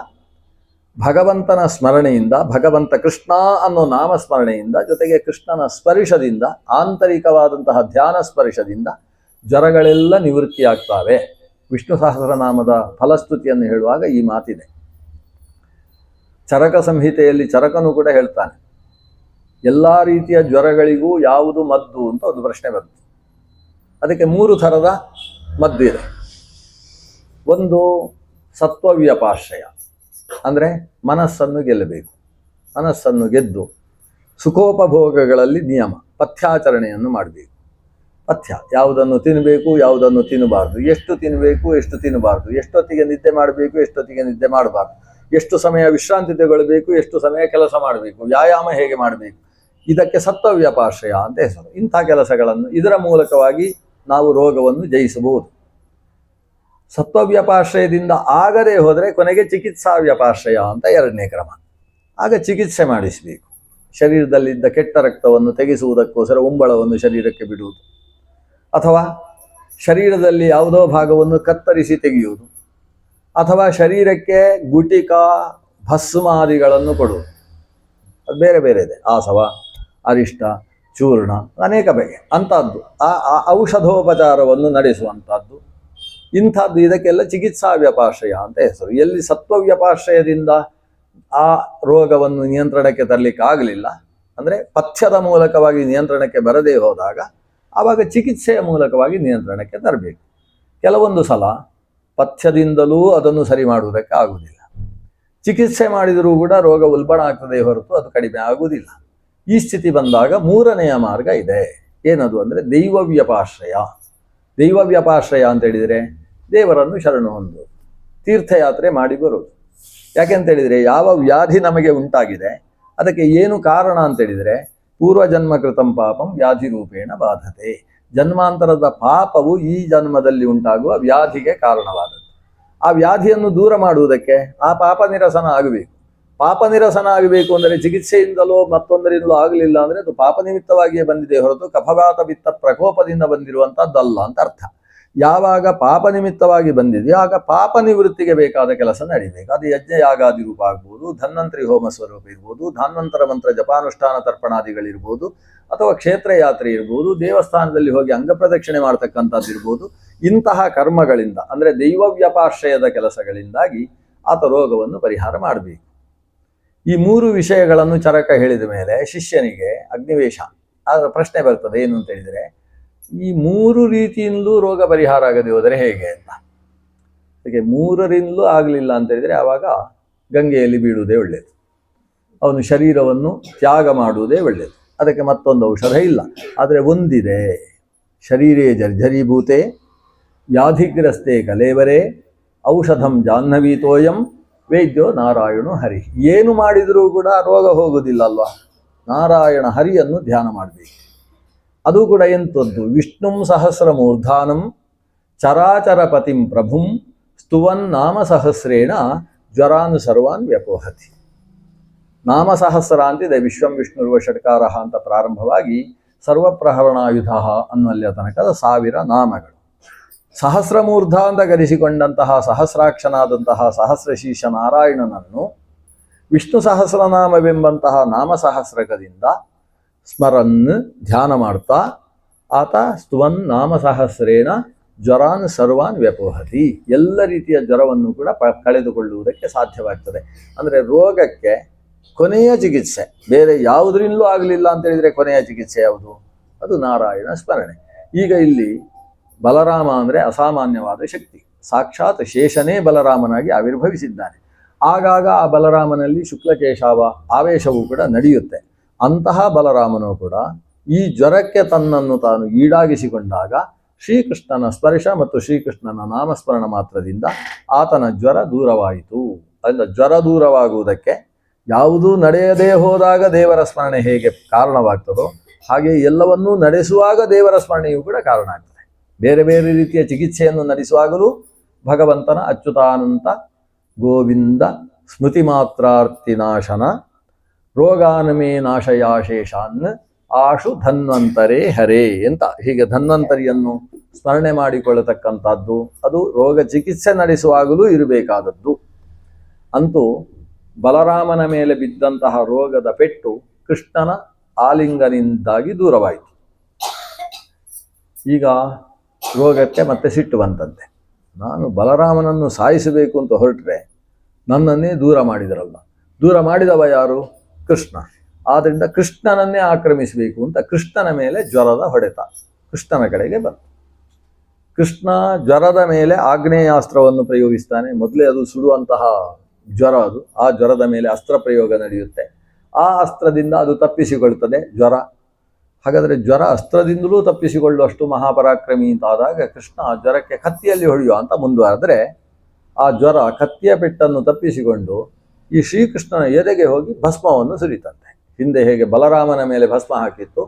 Speaker 1: ಭಗವಂತನ ಸ್ಮರಣೆಯಿಂದ, ಭಗವಂತ ಕೃಷ್ಣ ಅನ್ನೋ ನಾಮಸ್ಮರಣೆಯಿಂದ, ಜೊತೆಗೆ ಕೃಷ್ಣನ ಸ್ಪರ್ಶದಿಂದ, ಆಂತರಿಕವಾದಂತಹ ಧ್ಯಾನ ಸ್ಪರ್ಶದಿಂದ ಜ್ವರಗಳೆಲ್ಲ ನಿವೃತ್ತಿಯಾಗ್ತವೆ. ವಿಷ್ಣು ಸಹಸ್ರನಾಮದ ಫಲಸ್ತುತಿಯನ್ನು ಹೇಳುವಾಗ ಈ ಮಾತಿದೆ. ಚರಕ ಸಂಹಿತೆಯಲ್ಲಿ ಚರಕನು ಕೂಡ ಹೇಳ್ತಾನೆ, ಎಲ್ಲ ರೀತಿಯ ಜ್ವರಗಳಿಗೂ ಯಾವುದು ಮದ್ದು ಅಂತ ಒಂದು ಪ್ರಶ್ನೆ ಬಂತು. ಅದಕ್ಕೆ 3 ಥರದ ಮದ್ದು ಇದೆ. ಒಂದು ಸತ್ವವ್ಯಪಾಶ್ರಯ, ಅಂದರೆ ಮನಸ್ಸನ್ನು ಗೆಲ್ಲಬೇಕು. ಮನಸ್ಸನ್ನು ಗೆದ್ದು ಸುಖೋಪಭೋಗಗಳಲ್ಲಿ ನಿಯಮ, ಪಥ್ಯಾಚರಣೆಯನ್ನು ಮಾಡಬೇಕು. ಪಥ್ಯ, ಯಾವುದನ್ನು ತಿನ್ನಬೇಕು, ಯಾವುದನ್ನು ತಿನ್ನಬಾರ್ದು, ಎಷ್ಟು ತಿನ್ನಬೇಕು, ಎಷ್ಟು ತಿನ್ನಬಾರ್ದು, ಎಷ್ಟೊತ್ತಿಗೆ ನಿದ್ದೆ ಮಾಡಬೇಕು, ಎಷ್ಟೊತ್ತಿಗೆ ನಿದ್ದೆ ಮಾಡಬಾರ್ದು, ಎಷ್ಟು ಸಮಯ ವಿಶ್ರಾಂತಿ ತಗೊಳ್ಬೇಕು, ಎಷ್ಟು ಸಮಯ ಕೆಲಸ ಮಾಡಬೇಕು, ವ್ಯಾಯಾಮ ಹೇಗೆ ಮಾಡಬೇಕು. ಇದಕ್ಕೆ ಸತ್ವವ್ಯಪಾಶ್ರಯ ಅಂತ ಹೆಸರು. ಇಂಥ ಕೆಲಸಗಳನ್ನು, ಇದರ ಮೂಲಕವಾಗಿ ನಾವು ರೋಗವನ್ನು ಜಯಿಸಬಹುದು. ಸತ್ವವ್ಯಪಾಶ್ರಯದಿಂದ ಆಗದೆ ಹೋದರೆ ಕೊನೆಗೆ ಚಿಕಿತ್ಸಾ ವ್ಯಪಾಶ್ರಯ ಅಂತ 2ನೇ ಕ್ರಮ. ಆಗ ಚಿಕಿತ್ಸೆ ಮಾಡಿಸಬೇಕು. ಶರೀರದಲ್ಲಿದ್ದ ಕೆಟ್ಟ ರಕ್ತವನ್ನು ತೆಗೆಸುವುದಕ್ಕೋಸ್ಕರ ಉಂಬಳವನ್ನು ಶರೀರಕ್ಕೆ ಬಿಡುವುದು, ಅಥವಾ ಶರೀರದಲ್ಲಿ ಯಾವುದೋ ಭಾಗವನ್ನು ಕತ್ತರಿಸಿ ತೆಗೆಯುವುದು, ಅಥವಾ ಶರೀರಕ್ಕೆ ಗುಟಿಕ ಭಸ್ಮಾದಿಗಳನ್ನು ಕೊಡುವುದು. ಅದು ಬೇರೆ ಬೇರೆ ಇದೆ. ಆಸವ, ಅರಿಷ್ಟ, ಚೂರ್ಣ, ಅನೇಕ ಬಗೆ ಅಂಥದ್ದು. ಆ ಔಷಧೋಪಚಾರವನ್ನು ನಡೆಸುವಂಥದ್ದು ಇಂಥದ್ದು. ಇದಕ್ಕೆಲ್ಲ ಚಿಕಿತ್ಸಾ ವ್ಯಪಾಶ್ರಯ ಅಂತ ಹೆಸರು. ಎಲ್ಲಿ ಸತ್ವವ್ಯಪಾಶ್ರಯದಿಂದ ಆ ರೋಗವನ್ನು ನಿಯಂತ್ರಣಕ್ಕೆ ತರಲಿಕ್ಕೆ ಆಗಲಿಲ್ಲ, ಅಂದರೆ ಪಥ್ಯದ ಮೂಲಕವಾಗಿ ನಿಯಂತ್ರಣಕ್ಕೆ ಬರದೇ ಹೋದಾಗ ಆವಾಗ ಚಿಕಿತ್ಸೆಯ ಮೂಲಕವಾಗಿ ನಿಯಂತ್ರಣಕ್ಕೆ ತರಬೇಕು. ಕೆಲವೊಂದು ಸಲ ಪಥ್ಯದಿಂದಲೂ ಅದನ್ನು ಸರಿ ಮಾಡುವುದಕ್ಕೆ ಆಗುವುದಿಲ್ಲ. ಚಿಕಿತ್ಸೆ ಮಾಡಿದರೂ ಕೂಡ ರೋಗ ಉಲ್ಬಣ ಆಗ್ತದೆ ಹೊರತು ಅದು ಕಡಿಮೆ ಆಗುವುದಿಲ್ಲ. ಈ ಸ್ಥಿತಿ ಬಂದಾಗ 3ನೆಯ ಮಾರ್ಗ ಇದೆ. ಏನದು ಅಂದರೆ ದೈವವ್ಯಪಾಶ್ರಯ. ದೈವವ್ಯಪಾಶ್ರಯ ಅಂತ ಹೇಳಿದರೆ ದೇವರನ್ನು ಶರಣು ಹೊಂದು ತೀರ್ಥಯಾತ್ರೆ ಮಾಡಿ ಬರೋದು. ಯಾಕೆಂತೇಳಿದರೆ ಯಾವ ವ್ಯಾಧಿ ನಮಗೆ ಉಂಟಾಗಿದೆ ಅದಕ್ಕೆ ಏನು ಕಾರಣ ಅಂತೇಳಿದರೆ ಪೂರ್ವಜನ್ಮ ಕೃತಂ ಪಾಪಂ ವ್ಯಾಧಿ ರೂಪೇಣ ಬಾಧತೆ. ಜನ್ಮಾಂತರದ ಪಾಪವು ಈ ಜನ್ಮದಲ್ಲಿ ಉಂಟಾಗುವ ವ್ಯಾಧಿಗೆ ಕಾರಣವಾದದ್ದು. ಆ ವ್ಯಾಧಿಯನ್ನು ದೂರ ಮಾಡುವುದಕ್ಕೆ ಆ ಪಾಪ ನಿರಸನ ಆಗಬೇಕು. ಪಾಪ ನಿರಸನ ಆಗಬೇಕು ಅಂದರೆ ಚಿಕಿತ್ಸೆಯಿಂದಲೋ ಮತ್ತೊಂದರಿಂದಲೋ ಆಗಲಿಲ್ಲ ಅಂದರೆ ಅದು ಪಾಪ ನಿಮಿತ್ತವಾಗಿಯೇ ಬಂದಿದೆ ಹೊರತು ಕಫವಾತ ಪಿತ್ತ ಪ್ರಕೋಪದಿಂದ ಬಂದಿರುವಂಥದ್ದಲ್ಲ ಅಂತ ಅರ್ಥ. ಯಾವಾಗ ಪಾಪ ನಿಮಿತ್ತವಾಗಿ ಬಂದಿದೆಯೋ ಆಗ ಪಾಪ ನಿವೃತ್ತಿಗೆ ಬೇಕಾದ ಕೆಲಸ ನಡಿಬೇಕು. ಅದು ಯಜ್ಞ ಯಾಗಾದಿ ರೂಪ ಆಗ್ಬೋದು, ಧನ್ವಂತರಿ ಹೋಮ ಸ್ವರೂಪ ಇರ್ಬೋದು, ಧಾನ್ವಂತರ ಮಂತ್ರ ಜಪಾನುಷ್ಠಾನ ತರ್ಪಣಾದಿಗಳಿರ್ಬೋದು, ಅಥವಾ ಕ್ಷೇತ್ರ ಯಾತ್ರೆ ಇರ್ಬೋದು, ದೇವಸ್ಥಾನದಲ್ಲಿ ಹೋಗಿ ಅಂಗಪ್ರದಕ್ಷಿಣೆ ಮಾಡ್ತಕ್ಕಂಥದ್ದು ಇರ್ಬೋದು. ಇಂತಹ ಕರ್ಮಗಳಿಂದ ಅಂದರೆ ದೈವವ್ಯಪಾಶ್ರಯದ ಕೆಲಸಗಳಿಂದಾಗಿ ಆತ ರೋಗವನ್ನು ಪರಿಹಾರ ಮಾಡಬೇಕು. ಈ 3 ವಿಷಯಗಳನ್ನು ಚರಕ ಹೇಳಿದ ಮೇಲೆ ಶಿಷ್ಯನಿಗೆ ಅಗ್ನಿವೇಶ ಆದ ಪ್ರಶ್ನೆ ಬರ್ತದೆ. ಏನು ಅಂತ ಹೇಳಿದರೆ, ಈ 3 ರೀತಿಯಿಂದಲೂ ರೋಗ ಪರಿಹಾರ ಆಗದೆ ಹೋದರೆ ಹೇಗೆ ಅಂತ. ಅದಕ್ಕೆ 3ರಿಂದಲೂ ಆಗಲಿಲ್ಲ ಅಂತ ಹೇಳಿದರೆ ಆವಾಗ ಗಂಗೆಯಲ್ಲಿ ಬೀಳುವುದೇ ಒಳ್ಳೆಯದು. ಅವನು ಶರೀರವನ್ನು ತ್ಯಾಗ ಮಾಡುವುದೇ ಒಳ್ಳೆಯದು. ಅದಕ್ಕೆ ಮತ್ತೊಂದು ಔಷಧ ಇಲ್ಲ. ಆದರೆ ಒಂದಿದೆ, ಶರೀರೇ ಜರ್ಜರೀಭೂತೆ ವ್ಯಾಧಿಗ್ರಸ್ತೆ ಕಲೇವರೇ ಔಷಧಂ ಜಾಹ್ನವೀತೋಯಂ ವೈದ್ಯೋ ನಾರಾಯಣೋ ಹರಿ. ಏನು ಮಾಡಿದರೂ ಕೂಡ ರೋಗ ಹೋಗುವುದಿಲ್ಲ ಅಲ್ವಾ. ನಾರಾಯಣ ಹರಿಯನ್ನು ಧ್ಯಾನ ಮಾಡಬೇಕು. ಅದು ಕೂಡ ಎಂಥದ್ದು, ವಿಷ್ಣುಂ ಸಹಸ್ರಮೂರ್ಧಾನಂ ಚರಾಚರ ಪತಿಂ ಪ್ರಭುಂ ಸ್ತುವನ್ ನಾಮ ಸಹಸ್ರೇಣ ಜ್ವರಾನ್ ಸರ್ವಾನ್ ವ್ಯಪೋಹತಿ. ನಾಮಸಹಸ್ರ ಅಂತಿದೆ. ವಿಶ್ವಂ ವಿಷ್ಣುರ್ವ ಷಟ್ಕಾರ ಅಂತ ಪ್ರಾರಂಭವಾಗಿ ಸರ್ವಪ್ರಹರಣಾಯುಧ ಅನ್ನುವಲ್ಲಿಯ ತನಕದ 1000 ನಾಮಗಳು. ಸಹಸ್ರಮೂರ್ಧ ಅಂತ ಕರೆಸಿಕೊಂಡಂತಹ ಸಹಸ್ರಾಕ್ಷನಾದಂತಹ ಸಹಸ್ರಶೀರ್ಷ ನಾರಾಯಣನನ್ನು ವಿಷ್ಣು ಸಹಸ್ರನಾಮವೆಂಬಂತಹ ನಾಮಸಹಸ್ರಕದಿಂದ ಸ್ಮರನ್ ಧ್ಯಾನ ಮಾಡ್ತಾ ಆತ ಸ್ತುವನ್ ನಾಮಸಹಸ್ರೇಣ ಜ್ವರಾನ್ ಸರ್ವಾನ್ ವ್ಯಪೋಹತಿ. ಎಲ್ಲ ರೀತಿಯ ಜ್ವರವನ್ನು ಕೂಡ ಕಳೆದುಕೊಳ್ಳುವುದಕ್ಕೆ ಸಾಧ್ಯವಾಗ್ತದೆ. ಅಂದರೆ ರೋಗಕ್ಕೆ ಕೊನೆಯ ಚಿಕಿತ್ಸೆ ಬೇರೆ ಯಾವುದರಿಂದಲೂ ಆಗಲಿಲ್ಲ ಅಂತ ಹೇಳಿದರೆ ಕೊನೆಯ ಚಿಕಿತ್ಸೆ ಯಾವುದು? ಅದು ನಾರಾಯಣ ಸ್ಮರಣೆ. ಈಗ ಇಲ್ಲಿ ಬಲರಾಮ ಅಂದರೆ ಅಸಾಮಾನ್ಯವಾದ ಶಕ್ತಿ. ಸಾಕ್ಷಾತ್ ಶೇಷನೇ ಬಲರಾಮನಾಗಿ ಆವಿರ್ಭವಿಸಿದ್ದಾನೆ. ಆಗಾಗ ಆ ಬಲರಾಮನಲ್ಲಿ ಶುಕ್ಲಕೇಶವ ಆವೇಶವೂ ಕೂಡ ನಡೆಯುತ್ತೆ. ಅಂತಹ ಬಲರಾಮನು ಕೂಡ ಈ ಜ್ವರಕ್ಕೆ ತನ್ನನ್ನು ತಾನು ಈಡಾಗಿಸಿಕೊಂಡಾಗ ಶ್ರೀಕೃಷ್ಣನ ಸ್ಪರ್ಶ ಮತ್ತು ಶ್ರೀಕೃಷ್ಣನ ನಾಮಸ್ಮರಣ ಮಾತ್ರದಿಂದ ಆತನ ಜ್ವರ ದೂರವಾಯಿತು. ಅದರಿಂದ ಜ್ವರ ದೂರವಾಗುವುದಕ್ಕೆ ಯಾವುದೂ ನಡೆಯದೇ ಹೋದಾಗ ದೇವರ ಸ್ಮರಣೆ ಹೇಗೆ ಕಾರಣವಾಗ್ತದೋ ಹಾಗೆ ಎಲ್ಲವನ್ನೂ ನಡೆಸುವಾಗ ದೇವರ ಸ್ಮರಣೆಯೂ ಕೂಡ ಕಾರಣ ಆಗ್ತದೆ. ಬೇರೆ ಬೇರೆ ರೀತಿಯ ಚಿಕಿತ್ಸೆಯನ್ನು ನಡೆಸುವಾಗಲೂ ಭಗವಂತನ ಅಚ್ಯುತಾನಂತ ಗೋವಿಂದ ಸ್ಮೃತಿ ಮಾತ್ರಾರ್ತಿನಾಶನ ರೋಗಾನಮೇ ನಾಶಯಾಶೇಷಾನ್ ಆಶು ಧನ್ವಂತರೇ ಹರೇ ಅಂತ ಹೀಗೆ ಧನ್ವಂತರಿಯನ್ನು ಸ್ಮರಣೆ ಮಾಡಿಕೊಳ್ಳತಕ್ಕಂಥದ್ದು ಅದು ರೋಗ ಚಿಕಿತ್ಸೆ ನಡೆಸುವಾಗಲೂ ಇರಬೇಕಾದದ್ದು. ಅಂತೂ ಬಲರಾಮನ ಮೇಲೆ ಬಿದ್ದಂತಹ ರೋಗದ ಪೆಟ್ಟು ಕೃಷ್ಣನ ಆಲಿಂಗನಿಂದಾಗಿ ದೂರವಾಯಿತು. ಈಗ ರೋಗಕ್ಕೆ ಮತ್ತೆ ಸಿಟ್ಟು ಬಂತಂತೆ. ನಾನು ಬಲರಾಮನನ್ನು ಸಾಯಿಸಬೇಕು ಅಂತ ಹೊರಟ್ರೆ ನನ್ನನ್ನೇ ದೂರ ಮಾಡಿದರಲ್ಲ, ದೂರ ಮಾಡಿದವ ಯಾರು? ಕೃಷ್ಣ. ಆದ್ದರಿಂದ ಕೃಷ್ಣನನ್ನೇ ಆಕ್ರಮಿಸಬೇಕು ಅಂತ ಕೃಷ್ಣನ ಮೇಲೆ ಜ್ವರದ ಹೊಡೆತ ಕೃಷ್ಣನ ಕಡೆಗೆ ಬಂತು. ಕೃಷ್ಣ ಜ್ವರದ ಮೇಲೆ ಆಗ್ನೇಯಾಸ್ತ್ರವನ್ನು ಪ್ರಯೋಗಿಸ್ತಾನೆ. ಮೊದಲೇ ಅದು ಸುಡುವಂತಹ ಜ್ವರ, ಅದು ಆ ಜ್ವರದ ಮೇಲೆ ಅಸ್ತ್ರ ಪ್ರಯೋಗ ನಡೆಯುತ್ತೆ. ಆ ಅಸ್ತ್ರದಿಂದ ಅದು ತಪ್ಪಿಸಿಕೊಳ್ತದೆ ಜ್ವರ. ಹಾಗಾದರೆ ಜ್ವರ ಅಸ್ತ್ರದಿಂದಲೂ ತಪ್ಪಿಸಿಕೊಳ್ಳುವಷ್ಟು ಮಹಾಪರಾಕ್ರಮಿ ಅಂತಾದಾಗ ಕೃಷ್ಣ ಆ ಜ್ವರಕ್ಕೆ ಕತ್ತಿಯಲ್ಲಿ ಹೊಡೆಯುವ ಅಂತ ಮುಂದುವರೆದ್ರೆ ಆ ಜ್ವರ ಕತ್ತಿಯ ಪೆಟ್ಟನ್ನು ತಪ್ಪಿಸಿಕೊಂಡು ಈ ಶ್ರೀಕೃಷ್ಣನ ಎದೆಗೆ ಹೋಗಿ ಭಸ್ಮವನ್ನು ಸುರಿತಂತೆ. ಹಿಂದೆ ಹೇಗೆ ಬಲರಾಮನ ಮೇಲೆ ಭಸ್ಮ ಹಾಕಿತ್ತು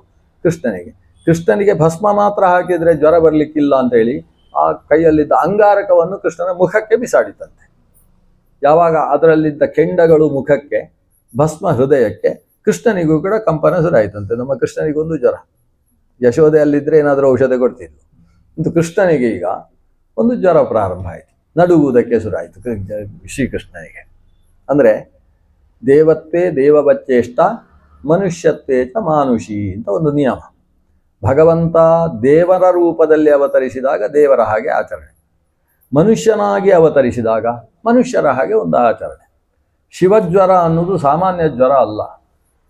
Speaker 1: ಕೃಷ್ಣನಿಗೆ ಭಸ್ಮ ಮಾತ್ರ ಹಾಕಿದರೆ ಜ್ವರ ಬರಲಿಕ್ಕಿಲ್ಲ ಅಂತೇಳಿ ಆ ಕೈಯಲ್ಲಿದ್ದ ಅಂಗಾರಕವನ್ನು ಕೃಷ್ಣನ ಮುಖಕ್ಕೆ ಬಿಸಾಡಿತಂತೆ. ಯಾವಾಗ ಅದರಲ್ಲಿದ್ದ ಕೆಂಡಗಳು ಮುಖಕ್ಕೆ, ಭಸ್ಮ ಹೃದಯಕ್ಕೆ, ಕೃಷ್ಣನಿಗೂ ಕೂಡ ಕಂಪನ ಶುರುವಾಯಿತಂತೆ. ನಮ್ಮ ಕೃಷ್ಣನಿಗೊಂದು ಜ್ವರ, ಯಶೋದೆ ಅಲ್ಲಿದ್ದರೆ ಏನಾದರೂ ಔಷಧ ಕೊಡ್ತಿದ್ಲು. କିନ୍ତୁ ಕೃಷ್ಣನಿಗೆ ಈಗ ಒಂದು ಜ್ವರ ಪ್ರಾರಂಭ ಆಯಿತು, ನಡುಗುವುದಕ್ಕೆ ಶುರುವಾಯಿತು ಶ್ರೀಕೃಷ್ಣನಿಗೆ. ಅಂದರೆ ದೇವತ್ವೇ ದೇವಬಚ್ಚೇಷ್ಟ ಮನುಷ್ಯತ್ವೇ ಚ ಮಾನುಷಿ ಅಂತ ಒಂದು ನಿಯಮ. ಭಗವಂತ ದೇವರ ರೂಪದಲ್ಲಿ ಅವತರಿಸಿದಾಗ ದೇವರ ಹಾಗೆ ಆಚರಣೆ, ಮನುಷ್ಯನಾಗಿ ಅವತರಿಸಿದಾಗ ಮನುಷ್ಯರ ಹಾಗೆ ಒಂದು ಆಚರಣೆ. ಶಿವಜ್ವರ ಅನ್ನೋದು ಸಾಮಾನ್ಯ ಜ್ವರ ಅಲ್ಲ,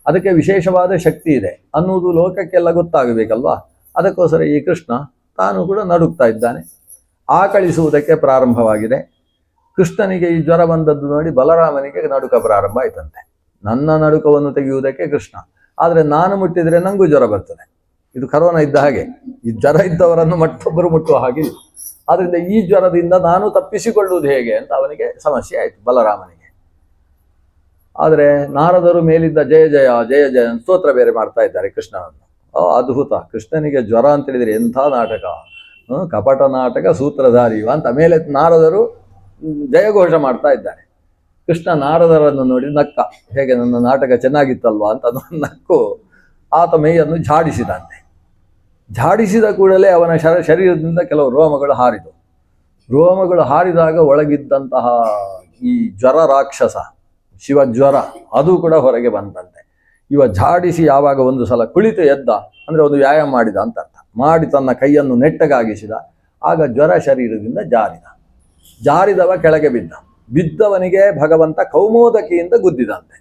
Speaker 1: ಅದಕ್ಕೆ ವಿಶೇಷವಾದ ಶಕ್ತಿ ಇದೆ ಅನ್ನುವುದು ಲೋಕಕ್ಕೆಲ್ಲ ಗೊತ್ತಾಗಬೇಕಲ್ವಾ. ಅದಕ್ಕೋಸ್ಕರ ಈ ಕೃಷ್ಣ ತಾನು ಕೂಡ ನಡುಗ್ತಾ ಇದ್ದಾನೆ. ಆಕಳಿಸುವುದಕ್ಕೆ ಪ್ರಾರಂಭವಾಗಿದೆ. ಕೃಷ್ಣನಿಗೆ ಈ ಜ್ವರ ಬಂದದ್ದು ನೋಡಿ ಬಲರಾಮನಿಗೆ ನಡುಕ ಪ್ರಾರಂಭ ಆಯ್ತಂತೆ. ನನ್ನ ನಡುಕವನ್ನು ತೆಗೆಯುವುದಕ್ಕೆ ಕೃಷ್ಣ, ಆದರೆ ನಾನು ಮುಟ್ಟಿದರೆ ನನಗೂ ಜ್ವರ ಬರ್ತದೆ. ಇದು ಕರೋನಾ ಇದ್ದ ಹಾಗೆ, ಈ ಜ್ವರ ಇದ್ದವರನ್ನು ಮತ್ತೊಬ್ಬರು ಮುಟ್ಟುವ ಹಾಗೆ. ಆದ್ದರಿಂದ ಈ ಜ್ವರದಿಂದ ನಾನು ತಪ್ಪಿಸಿಕೊಳ್ಳುವುದು ಹೇಗೆ ಅಂತ ಅವನಿಗೆ ಸಮಸ್ಯೆ ಆಯಿತು ಬಲರಾಮನಿಗೆ. ಆದರೆ ನಾರದರು ಮೇಲಿದ್ದ ಜಯ ಜಯ ಜಯ ಜಯ ಸ್ತೋತ್ರ ಬೇರೆ ಮಾಡ್ತಾ ಇದ್ದಾರೆ ಕೃಷ್ಣನನ್ನು. ಅದ್ಭುತ, ಕೃಷ್ಣನಿಗೆ ಜ್ವರ ಅಂತ ಹೇಳಿದರೆ ಎಂಥ ನಾಟಕ, ಕಪಟ ನಾಟಕ ಸೂತ್ರಧಾರಿ ಅಂತ ಮೇಲೆ ನಾರದರು ಜಯಘೋಷ ಮಾಡ್ತಾ ಇದ್ದಾರೆ. ಕೃಷ್ಣ ನಾರದರನ್ನು ನೋಡಿ ನಕ್ಕ, ಹೇಗೆ ನನ್ನ ನಾಟಕ ಚೆನ್ನಾಗಿತ್ತಲ್ವಾ ಅಂತ ನಕ್ಕು ಆತ ಮೈಯನ್ನು ಝಾಡಿಸಿದಂತೆ. ಝಾಡಿಸಿದ ಕೂಡಲೇ ಅವನ ಶರೀರದಿಂದ ಕೆಲವು ರೋಮಗಳು ಹಾರಿದವು. ರೋಮಗಳು ಹಾರಿದಾಗ ಒಳಗಿದ್ದಂತಹ ಈ ಜ್ವರ ರಾಕ್ಷಸ ಶಿವಜ್ವರ ಅದು ಕೂಡ ಹೊರಗೆ ಬಂದಂತೆ. ಇವ ಝಾಡಿಸಿ ಯಾವಾಗ ಒಂದು ಸಲ ಕುಳಿತು ಎದ್ದ ಅಂದರೆ ಒಂದು ವ್ಯಾಯಾಮ ಮಾಡಿದ ಅಂತ ಅರ್ಥ. ಮಾಡಿ ತನ್ನ ಕೈಯನ್ನು ನೆಟ್ಟಗಾಗಿಸಿದ, ಆಗ ಜ್ವರ ಶರೀರದಿಂದ ಜಾರಿದವ ಕೆಳಗೆ ಬಿದ್ದವನಿಗೆ ಭಗವಂತ ಕೌಮೋದಕಿಯಿಂದ ಗುದ್ದಿದಂತೆ.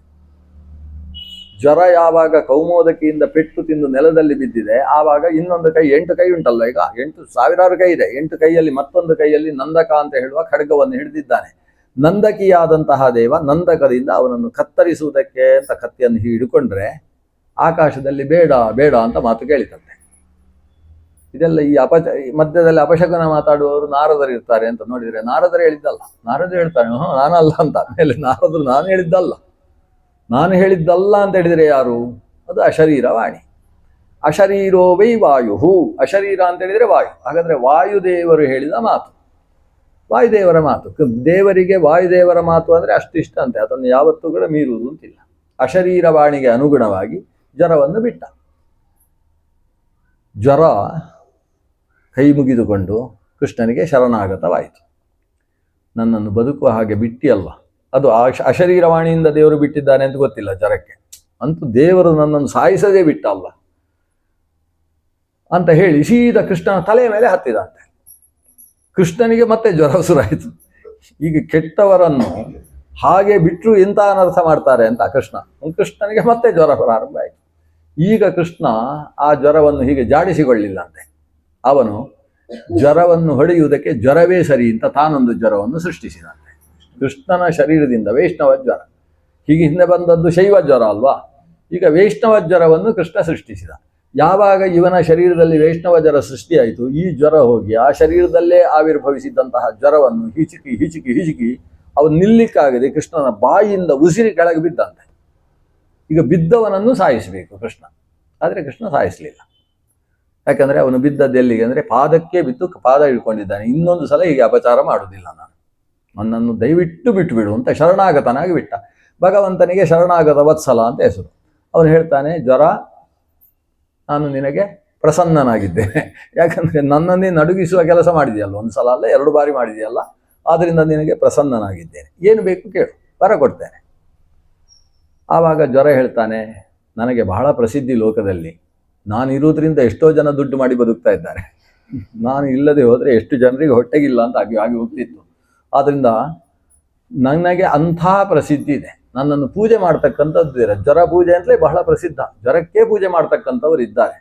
Speaker 1: ಜ್ವರ ಯಾವಾಗ ಕೌಮೋದಕಿಯಿಂದ ಪೆಟ್ಟು ತಿಂದು ನೆಲದಲ್ಲಿ ಬಿದ್ದಿದೆ, ಆವಾಗ ಇನ್ನೊಂದು ಕೈ, 8 ಕೈ ಉಂಟಲ್ಲ, ಈಗ 8,000 ಕೈ ಇದೆ, 8 ಕೈಯಲ್ಲಿ ಮತ್ತೊಂದು ಕೈಯಲ್ಲಿ ನಂದಕ ಅಂತ ಹೇಳುವ ಖಡ್ಗವನ್ನು ಹಿಡಿದಿದ್ದಾನೆ. ನಂದಕಿಯಾದಂತಹ ದೇವ ನಂದಕದಿಂದ ಅವನನ್ನು ಕತ್ತರಿಸುವುದಕ್ಕೆ ಅಂತ ಕತ್ತಿಯನ್ನು ಹಿಡಿಕೊಂಡ್ರೆ ಆಕಾಶದಲ್ಲಿ ಬೇಡ ಬೇಡ ಅಂತ ಮಾತು ಕೇಳಿತಂತೆ. ಇದೆಲ್ಲ ಈ ಮಧ್ಯದಲ್ಲಿ ಅಪಶಕನ ಮಾತಾಡುವವರು ನಾರದರು ಇರ್ತಾರೆ ಅಂತ ನೋಡಿದರೆ ನಾರದರು ಹೇಳಿದ್ದಲ್ಲ. ನಾರದರು ಹೇಳ್ತಾರೆ ನಾನಲ್ಲ ಅಂತ. ಮೇಲೆ ನಾರದರು ನಾನು ಹೇಳಿದ್ದಲ್ಲ ಅಂತ ಹೇಳಿದರೆ ಯಾರು? ಅದು ಅಶರೀರವಾಣಿ. ಅಶರೀರೋ ವೈ ವಾಯು, ಅಶರೀರ ಅಂತ ಹೇಳಿದರೆ ವಾಯು. ಹಾಗಾದರೆ ವಾಯುದೇವರು ಹೇಳಿದ ಮಾತು, ವಾಯುದೇವರ ಮಾತು. ದೇವರಿಗೆ ವಾಯುದೇವರ ಮಾತು ಅಂದರೆ ಅಷ್ಟು ಇಷ್ಟ ಅಂತೆ, ಅದನ್ನು ಯಾವತ್ತೂ ಕೂಡ ಮೀರುವುದು ಅಂತಿಲ್ಲ. ಅಶರೀರವಾಣಿಗೆ ಅನುಗುಣವಾಗಿ ಜ್ವರವನ್ನು ಬಿಟ್ಟ. ಜ್ವರ ಕೈ ಮುಗಿದುಕೊಂಡು ಕೃಷ್ಣನಿಗೆ ಶರಣಾಗತವಾಯಿತು. ನನ್ನನ್ನು ಬದುಕುವ ಹಾಗೆ ಬಿಟ್ಟಿಯಲ್ವ, ಅದು ಅಶರೀರವಾಣಿಯಿಂದ ದೇವರು ಬಿಟ್ಟಿದ್ದಾನೆ ಅಂತ ಗೊತ್ತಿಲ್ಲ ಜ್ವರಕ್ಕೆ, ಅಂತೂ ದೇವರು ನನ್ನನ್ನು ಸಾಯಿಸದೇ ಬಿಟ್ಟಲ್ಲ ಅಂತ ಹೇಳಿ ಸೀದಾ ಕೃಷ್ಣನ ತಲೆಯ ಮೇಲೆ ಹತ್ತಿದಂತೆ. ಕೃಷ್ಣನಿಗೆ ಮತ್ತೆ ಜ್ವರ ಶುರುವಾಯಿತು. ಈಗ ಕೆಟ್ಟವರನ್ನು ಹಾಗೆ ಬಿಟ್ಟರು ಎಂತ ಅನರ್ಥ ಮಾಡ್ತಾರೆ ಅಂತ ಕೃಷ್ಣನಿಗೆ ಮತ್ತೆ ಜ್ವರ ಪ್ರಾರಂಭ ಆಯಿತು. ಈಗ ಕೃಷ್ಣ ಆ ಜ್ವರವನ್ನು ಹೀಗೆ ಜಾಡಿಸಿಕೊಳ್ಳಿಲ್ಲಂತೆ. ಅವನು ಜ್ವರವನ್ನು ಹೊಡೆಯುವುದಕ್ಕೆ ಜ್ವರವೇ ಸರಿ ಅಂತ ತಾನೊಂದು ಜ್ವರವನ್ನು ಸೃಷ್ಟಿಸಿದಂತೆ. ಕೃಷ್ಣನ ಶರೀರದಿಂದ ವೈಷ್ಣವ ಜ್ವರ, ಹೀಗೆ ಹಿಂದೆ ಬಂದದ್ದು ಶೈವ ಜ್ವರ ಅಲ್ವಾ, ಈಗ ವೈಷ್ಣವ ಜ್ವರವನ್ನು ಕೃಷ್ಣ ಸೃಷ್ಟಿಸಿದ. ಯಾವಾಗ ಇವನ ಶರೀರದಲ್ಲಿ ವೈಷ್ಣವ ಜ್ವರ ಸೃಷ್ಟಿಯಾಯಿತು, ಈ ಜ್ವರ ಹೋಗಿ ಆ ಶರೀರದಲ್ಲೇ ಆವಿರ್ಭವಿಸಿದ್ದಂತಹ ಜ್ವರವನ್ನು ಹಿಚುಕಿ ಅವನು ನಿಲ್ಲಿಕ್ಕಾಗದೆ ಕೃಷ್ಣನ ಬಾಯಿಯಿಂದ ಉಸಿರಿ ಕೆಳಗೆ ಬಿದ್ದಂತೆ. ಈಗ ಬಿದ್ದವನನ್ನು ಸಾಯಿಸಬೇಕು ಕೃಷ್ಣ, ಆದರೆ ಕೃಷ್ಣ ಸಾಯಿಸಲಿಲ್ಲ. ಯಾಕಂದರೆ ಅವನು ಬಿದ್ದದ್ದು ಎಲ್ಲಿಗೆ ಅಂದರೆ ಪಾದಕ್ಕೆ ಬಿದ್ದು ಪಾದ ಹಿಡ್ಕೊಂಡಿದ್ದಾನೆ. ಇನ್ನೊಂದು ಸಲ ಹೀಗೆ ಅಪಚಾರ ಮಾಡುವುದಿಲ್ಲ, ನನ್ನನ್ನು ದಯವಿಟ್ಟು ಬಿಟ್ಟುಬಿಡು ಅಂತ ಶರಣಾಗತನಾಗಿ ಬಿಟ್ಟ. ಭಗವಂತನಿಗೆ ಶರಣಾಗತ ವತ್ಸಲ ಅಂತ ಹೆಸರು. ಅವನು ಹೇಳ್ತಾನೆ, ಜ್ವರ ನಾನು ನಿನಗೆ ಪ್ರಸನ್ನನಾಗಿದ್ದೇನೆ. ಯಾಕಂದರೆ ನನ್ನನ್ನೇ ನಡುಗಿಸುವ ಕೆಲಸ ಮಾಡಿದೆಯಲ್ಲ, ಒಂದು ಸಲ ಅಲ್ಲ 2 ಬಾರಿ ಮಾಡಿದೆಯಲ್ಲ, ಆದ್ದರಿಂದ ನಿನಗೆ ಪ್ರಸನ್ನನಾಗಿದ್ದೇನೆ. ಏನು ಬೇಕು ಕೇಳು, ವರ ಕೊಡ್ತೇನೆ. ಆವಾಗ ಜ್ವರ ಹೇಳ್ತಾನೆ, ನನಗೆ ಬಹಳ ಪ್ರಸಿದ್ಧಿ ಲೋಕದಲ್ಲಿ, ನಾನಿರುವುದರಿಂದ ಎಷ್ಟೋ ಜನ ದುಡ್ಡು ಮಾಡಿ ಬದುಕ್ತಾ ಇದ್ದಾರೆ. ನಾನು ಇಲ್ಲದೆ ಹೋದರೆ ಎಷ್ಟು ಜನರಿಗೆ ಹೊಟ್ಟೆಗಿಲ್ಲ ಅಂತ ಆಗಿ ಹೋಗ್ತಿತ್ತು. ಆದ್ದರಿಂದ ನನಗೆ ಅಂಥ ಪ್ರಸಿದ್ಧಿ ಇದೆ. ನನ್ನನ್ನು ಪೂಜೆ ಮಾಡ್ತಕ್ಕಂಥದ್ದು ಇದೆ. ಜ್ವರ ಪೂಜೆ ಅಂತಲೇ ಬಹಳ ಪ್ರಸಿದ್ಧ. ಜ್ವರಕ್ಕೆ ಪೂಜೆ ಮಾಡ್ತಕ್ಕಂಥವ್ರು ಇದ್ದಾರೆ.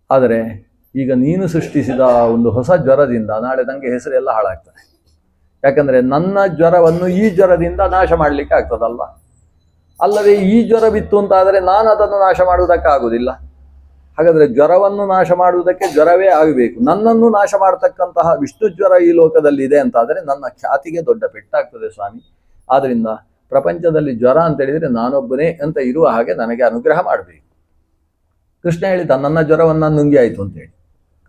Speaker 1: ಆದರೆ ಈಗ ನೀನು ಸೃಷ್ಟಿಸಿದ ಒಂದು ಹೊಸ ಜ್ವರದಿಂದ ನಾಳೆ ನನಗೆ ಹೆಸರೆಲ್ಲ ಹಾಳಾಗ್ತದೆ. ಯಾಕಂದರೆ ನನ್ನ ಜ್ವರವನ್ನು ಈ ಜ್ವರದಿಂದ ನಾಶ ಮಾಡಲಿಕ್ಕೆ ಆಗ್ತದಲ್ಲ. ಅಲ್ಲದೆ ಈ ಜ್ವರ ಬಿತ್ತು ಅಂತಾದರೆ ನಾನು ಅದನ್ನು ನಾಶ ಮಾಡುವುದಕ್ಕಾಗುವುದಿಲ್ಲ. ಹಾಗಾದರೆ ಜ್ವರವನ್ನು ನಾಶ ಮಾಡುವುದಕ್ಕೆ ಜ್ವರವೇ ಆಗಬೇಕು. ನನ್ನನ್ನು ನಾಶ ಮಾಡತಕ್ಕಂತಹ ವಿಷ್ಣು ಜ್ವರ ಈ ಲೋಕದಲ್ಲಿ ಇದೆ ಅಂತಾದರೆ ನನ್ನ ಖ್ಯಾತಿಗೆ ದೊಡ್ಡ ಪೆಟ್ಟಾಗ್ತದೆ ಸ್ವಾಮಿ. ಆದ್ದರಿಂದ ಪ್ರಪಂಚದಲ್ಲಿ ಜ್ವರ ಅಂತ ಹೇಳಿದರೆ ನಾನೊಬ್ಬನೇ ಅಂತ ಇರುವ ಹಾಗೆ ನನಗೆ ಅನುಗ್ರಹ ಮಾಡಬೇಕು. ಕೃಷ್ಣ ಹೇಳಿದ, ನನ್ನ ಜ್ವರವನ್ನು ನುಂಗಿ ಆಯಿತು ಅಂತೇಳಿ.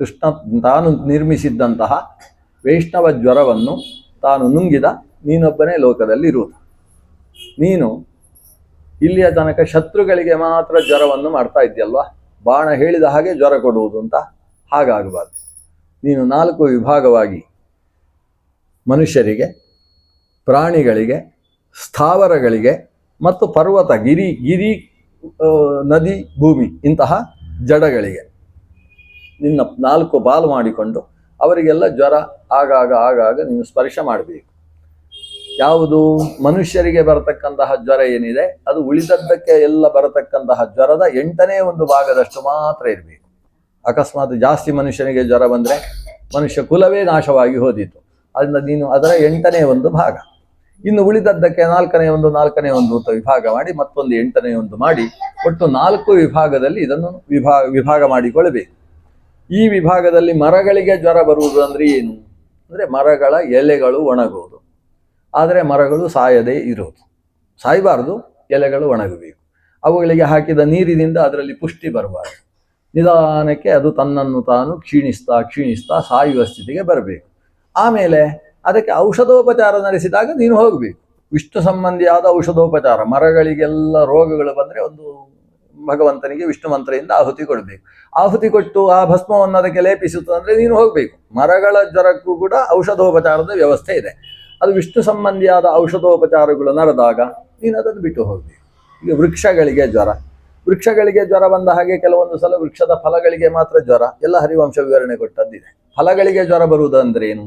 Speaker 1: ಕೃಷ್ಣ ತಾನು ನಿರ್ಮಿಸಿದ್ದಂತಹ ವೈಷ್ಣವ ಜ್ವರವನ್ನು ತಾನು ನುಂಗಿದ. ನೀನೊಬ್ಬನೇ ಲೋಕದಲ್ಲಿ ಇರುವುದು. ನೀನು ಇಲ್ಲಿಯ ತನಕ ಶತ್ರುಗಳಿಗೆ ಮಾತ್ರ ಜ್ವರವನ್ನು ಮಾಡ್ತಾ ಇದ್ದೀಯಲ್ವಾ, ಬಾಣ ಹೇಳಿದ ಹಾಗೆ ಜ್ವರ ಕೊಡುವುದು ಅಂತ. ಹಾಗಾಗಬಾರ್ದು. ನೀನು 4 ವಿಭಾಗವಾಗಿ ಮನುಷ್ಯರಿಗೆ, ಪ್ರಾಣಿಗಳಿಗೆ, ಸ್ಥಾವರಗಳಿಗೆ ಮತ್ತು ಪರ್ವತ, ಗಿರಿ, ನದಿ, ಭೂಮಿ ಇಂತಹ ಜಡಗಳಿಗೆ ನಿನ್ನ 4 ಬಾಲು ಮಾಡಿಕೊಂಡು ಅವರಿಗೆಲ್ಲ ಜ್ವರ ಆಗಾಗ ನೀನು ಸ್ಪರ್ಶ ಮಾಡಬೇಕು. ಯಾವುದು ಮನುಷ್ಯರಿಗೆ ಬರತಕ್ಕಂತಹ ಜ್ವರ ಏನಿದೆ ಅದು ಉಳಿದದ್ದಕ್ಕೆ ಎಲ್ಲ ಬರತಕ್ಕಂತಹ ಜ್ವರದ 8ನೇ 1 ಭಾಗದಷ್ಟು ಮಾತ್ರ ಇರಬೇಕು. ಅಕಸ್ಮಾತ್ ಜಾಸ್ತಿ ಮನುಷ್ಯನಿಗೆ ಜ್ವರ ಬಂದರೆ ಮನುಷ್ಯ ಕುಲವೇ ನಾಶವಾಗಿ ಹೋದಿತ್ತು. ಅದರಿಂದ ನೀನು ಅದರ 8ನೇ 1 ಭಾಗ, ಇನ್ನು ಉಳಿದದ್ದಕ್ಕೆ 4ನೇ 1 ಅಂತ ವಿಭಾಗ ಮಾಡಿ ಮತ್ತೊಂದು 8ನೇ 1 ಮಾಡಿ ಒಟ್ಟು 4 ವಿಭಾಗದಲ್ಲಿ ಇದನ್ನು ವಿಭಾಗ ಮಾಡಿಕೊಳ್ಳಬೇಕು. ಈ ವಿಭಾಗದಲ್ಲಿ ಮರಗಳಿಗೆ ಜ್ವರ ಬರುವುದು ಅಂದರೆ ಏನು ಅಂದರೆ ಮರಗಳ ಎಲೆಗಳು ಒಣಗುವುದು. ಆದರೆ ಮರಗಳು ಸಾಯದೇ ಇರೋದು, ಸಾಯಬಾರ್ದು, ಎಲೆಗಳು ಒಣಗಬೇಕು. ಅವುಗಳಿಗೆ ಹಾಕಿದ ನೀರಿನಿಂದ ಅದರಲ್ಲಿ ಪುಷ್ಟಿ ಬರಬಾರ್ದು. ನಿಧಾನಕ್ಕೆ ಅದು ತನ್ನನ್ನು ತಾನು ಕ್ಷೀಣಿಸ್ತಾ ಸಾಯುವ ಸ್ಥಿತಿಗೆ ಬರಬೇಕು. ಆಮೇಲೆ ಅದಕ್ಕೆ ಔಷಧೋಪಚಾರ ನಡೆಸಿದಾಗ ನೀನು ಹೋಗಬೇಕು. ವಿಷ್ಣು ಸಂಬಂಧಿಯಾದ ಔಷಧೋಪಚಾರ. ಮರಗಳಿಗೆಲ್ಲ ರೋಗಗಳು ಬಂದರೆ ಒಂದು ಭಗವಂತನಿಗೆ ವಿಷ್ಣು ಮಂತ್ರದಿಂದ ಆಹುತಿ ಕೊಡಬೇಕು. ಆಹುತಿ ಕೊಟ್ಟು ಆ ಭಸ್ಮವನ್ನು ಅದಕ್ಕೆ ಲೇಪಿಸುತ್ತಂದರೆ ನೀನು ಹೋಗಬೇಕು. ಮರಗಳ ಜ್ವರಕ್ಕೂ ಕೂಡ ಔಷಧೋಪಚಾರದ ವ್ಯವಸ್ಥೆ ಇದೆ. ಅದು ವಿಷ್ಣು ಸಂಬಂಧಿಯಾದ ಔಷಧೋಪಚಾರಗಳು ನಡೆದಾಗ ನೀನು ಅದನ್ನು ಬಿಟ್ಟು ಹೋಗಬೇಕು. ಈಗ ವೃಕ್ಷಗಳಿಗೆ ಜ್ವರ ಬಂದ ಹಾಗೆ ಕೆಲವೊಂದು ಸಲ ವೃಕ್ಷದ ಫಲಗಳಿಗೆ ಮಾತ್ರ ಜ್ವರ. ಎಲ್ಲ ಹರಿವಂಶ ವಿವರಣೆ ಕೊಟ್ಟದ್ದಿದೆ. ಫಲಗಳಿಗೆ ಜ್ವರ ಬರುವುದಂದ್ರೆ ಏನು?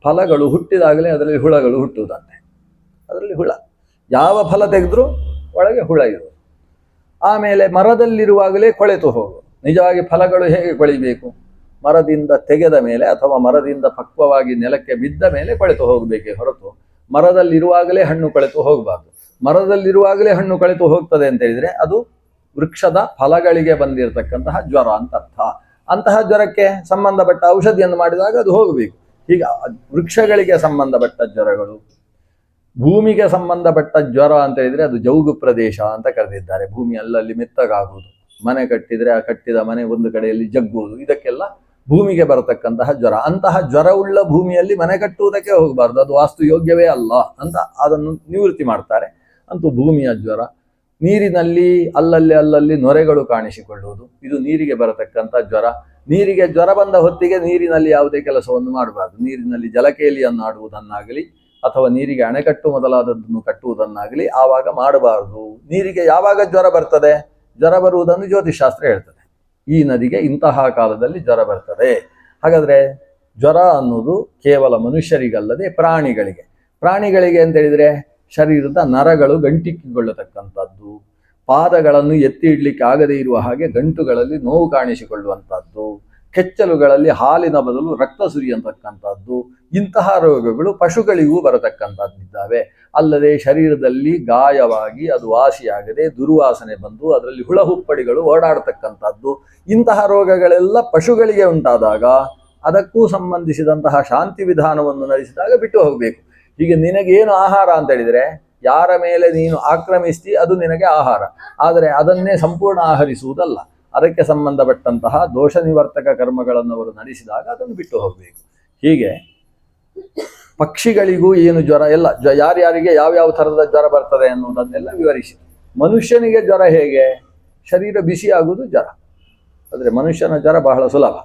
Speaker 1: ಫಲಗಳು ಹುಟ್ಟಿದಾಗಲೇ ಅದರಲ್ಲಿ ಹುಳಗಳು ಹುಟ್ಟುವುದಂತೆ. ಅದರಲ್ಲಿ ಹುಳ, ಯಾವ ಫಲ ತೆಗೆದ್ರೂ ಒಳಗೆ ಹುಳ ಇರುವುದು. ಆಮೇಲೆ ಮರದಲ್ಲಿರುವಾಗಲೇ ಕೊಳೆತು ಹೋಗುವುದು. ನಿಜವಾಗಿ ಫಲಗಳು ಹೇಗೆ ಕೊಳಿಬೇಕು? ಮರದಿಂದ ತೆಗೆದ ಮೇಲೆ ಅಥವಾ ಮರದಿಂದ ಪಕ್ವವಾಗಿ ನೆಲಕ್ಕೆ ಬಿದ್ದ ಮೇಲೆ ಕೊಳೆತು ಹೋಗಬೇಕೇ ಹೊರತು ಮರದಲ್ಲಿರುವಾಗಲೇ ಹಣ್ಣು ಕೊಳೆತು ಹೋಗಬಾರ್ದು. ಮರದಲ್ಲಿರುವಾಗಲೇ ಹಣ್ಣು ಕೊಳೆತು ಹೋಗ್ತದೆ ಅಂತ ಹೇಳಿದರೆ ಅದು ವೃಕ್ಷದ ಫಲಗಳಿಗೆ ಬಂದಿರತಕ್ಕಂತಹ ಜ್ವರ ಅಂತ ಅರ್ಥ. ಅಂತಹ ಜ್ವರಕ್ಕೆ ಸಂಬಂಧಪಟ್ಟ ಔಷಧಿಯನ್ನು ಮಾಡಿದಾಗ ಅದು ಹೋಗಬೇಕು. ಹೀಗೆ ವೃಕ್ಷಗಳಿಗೆ ಸಂಬಂಧಪಟ್ಟ ಜ್ವರಗಳು, ಭೂಮಿಗೆ ಸಂಬಂಧಪಟ್ಟ ಜ್ವರ ಅಂತ ಹೇಳಿದರೆ ಅದು ಜೌಗು ಪ್ರದೇಶ ಅಂತ ಕರೆದಿದ್ದಾರೆ. ಭೂಮಿ ಅಲ್ಲಲ್ಲಿ ಮೆತ್ತಗಾಗುವುದು, ಮನೆ ಕಟ್ಟಿದರೆ ಆ ಕಟ್ಟಿದ ಮನೆ ಒಂದು ಕಡೆಯಲ್ಲಿ ಜಗ್ಗುವುದು, ಇದಕ್ಕೆಲ್ಲ ಭೂಮಿಗೆ ಬರತಕ್ಕಂತಹ ಜ್ವರ. ಅಂತಹ ಜ್ವರವುಳ್ಳ ಭೂಮಿಯಲ್ಲಿ ಮನೆ ಕಟ್ಟುವುದಕ್ಕೆ ಹೋಗಬಾರ್ದು, ಅದು ವಾಸ್ತು ಯೋಗ್ಯವೇ ಅಲ್ಲ ಅಂತ ಅದನ್ನು ನಿವೃತ್ತಿ ಮಾಡ್ತಾರೆ. ಅಂತೂ ಭೂಮಿಯ ಜ್ವರ, ನೀರಿನಲ್ಲಿ ಅಲ್ಲಲ್ಲಿ ನೊರೆಗಳು ಕಾಣಿಸಿಕೊಳ್ಳುವುದು, ಇದು ನೀರಿಗೆ ಬರತಕ್ಕಂಥ ಜ್ವರ. ನೀರಿಗೆ ಜ್ವರ ಬಂದ ಹೊತ್ತಿಗೆ ನೀರಿನಲ್ಲಿ ಯಾವುದೇ ಕೆಲಸವನ್ನು ಮಾಡಬಾರ್ದು. ನೀರಿನಲ್ಲಿ ಜಲಕೇಲಿಯನ್ನು ಆಡುವುದನ್ನಾಗಲಿ ಅಥವಾ ನೀರಿಗೆ ಅಣೆಕಟ್ಟು ಮೊದಲಾದದ್ದನ್ನು ಕಟ್ಟುವುದನ್ನಾಗಲಿ ಆವಾಗ ಮಾಡಬಾರದು. ನೀರಿಗೆ ಯಾವಾಗ ಜ್ವರ ಬರ್ತದೆ? ಜ್ವರ ಬರುವುದನ್ನು ಜ್ಯೋತಿಷಾಸ್ತ್ರ ಹೇಳ್ತದೆ. ಈ ನದಿಗೆ ಇಂತಹ ಕಾಲದಲ್ಲಿ ಜ್ವರ ಬರ್ತದೆ. ಹಾಗಾದರೆ ಜ್ವರ ಅನ್ನೋದು ಕೇವಲ ಮನುಷ್ಯರಿಗಲ್ಲದೆ ಪ್ರಾಣಿಗಳಿಗೆ ಅಂತ ಹೇಳಿದರೆ ಶರೀರದ ನರಗಳು ಗಂಟಿಕ್ಕಿಕೊಳ್ಳತಕ್ಕಂಥದ್ದು, ಪಾದಗಳನ್ನು ಎತ್ತಿ ಇಡ್ಲಿಕ್ಕೆ ಆಗದೇ ಇರುವ ಹಾಗೆ ಗಂಟುಗಳಲ್ಲಿ ನೋವು ಕಾಣಿಸಿಕೊಳ್ಳುವಂಥದ್ದು, ಕೆಚ್ಚಲುಗಳಲ್ಲಿ ಹಾಲಿನ ಬದಲು ರಕ್ತ ಸುರಿಯತಕ್ಕಂಥದ್ದು, ಇಂತಹ ರೋಗಗಳು ಪಶುಗಳಿಗೂ ಬರತಕ್ಕಂಥದ್ದಿದ್ದಾವೆ. ಅಲ್ಲದೆ ಶರೀರದಲ್ಲಿ ಗಾಯವಾಗಿ ಅದು ವಾಸಿಯಾಗದೆ ದುರ್ವಾಸನೆ ಬಂದು ಅದರಲ್ಲಿ ಹುಳಹುಪ್ಪಡಿಗಳು ಓಡಾಡತಕ್ಕಂಥದ್ದು, ಇಂತಹ ರೋಗಗಳೆಲ್ಲ ಪಶುಗಳಿಗೆ ಉಂಟಾದಾಗ ಅದಕ್ಕೂ ಸಂಬಂಧಿಸಿದಂತಹ ಶಾಂತಿ ವಿಧಾನವನ್ನು ನಡೆಸಿದಾಗ ಬಿಟ್ಟು ಹೋಗಬೇಕು. ಹೀಗೆ ನಿನಗೇನು ಆಹಾರ ಅಂತ ಹೇಳಿದರೆ ಯಾರ ಮೇಲೆ ನೀನು ಆಕ್ರಮಿಸ್ತಿ ಅದು ನಿನಗೆ ಆಹಾರ, ಆದರೆ ಅದನ್ನೇ ಸಂಪೂರ್ಣ ಆಹರಿಸುವುದಲ್ಲ. ಅದಕ್ಕೆ ಸಂಬಂಧಪಟ್ಟಂತಹ ದೋಷ ನಿವರ್ತಕ ಕರ್ಮಗಳನ್ನು ಅವರು ನಡೆಸಿದಾಗ ಅದನ್ನು ಬಿಟ್ಟು ಹೋಗಬೇಕು. ಹೀಗೆ ಪಕ್ಷಿಗಳಿಗೂ ಏನು ಜ್ವರ ಎಲ್ಲ ಯಾರ್ಯಾರಿಗೆ ಯಾವ್ಯಾವ ಥರದ ಜ್ವರ ಬರ್ತದೆ ಅನ್ನೋದನ್ನೆಲ್ಲ ವಿವರಿಸಿ. ಮನುಷ್ಯನಿಗೆ ಜ್ವರ ಹೇಗೆ? ಶರೀರ ಬಿಸಿ ಆಗುವುದು ಜ್ವರ, ಆದರೆ ಮನುಷ್ಯನ ಜ್ವರ ಬಹಳ ಸುಲಭ.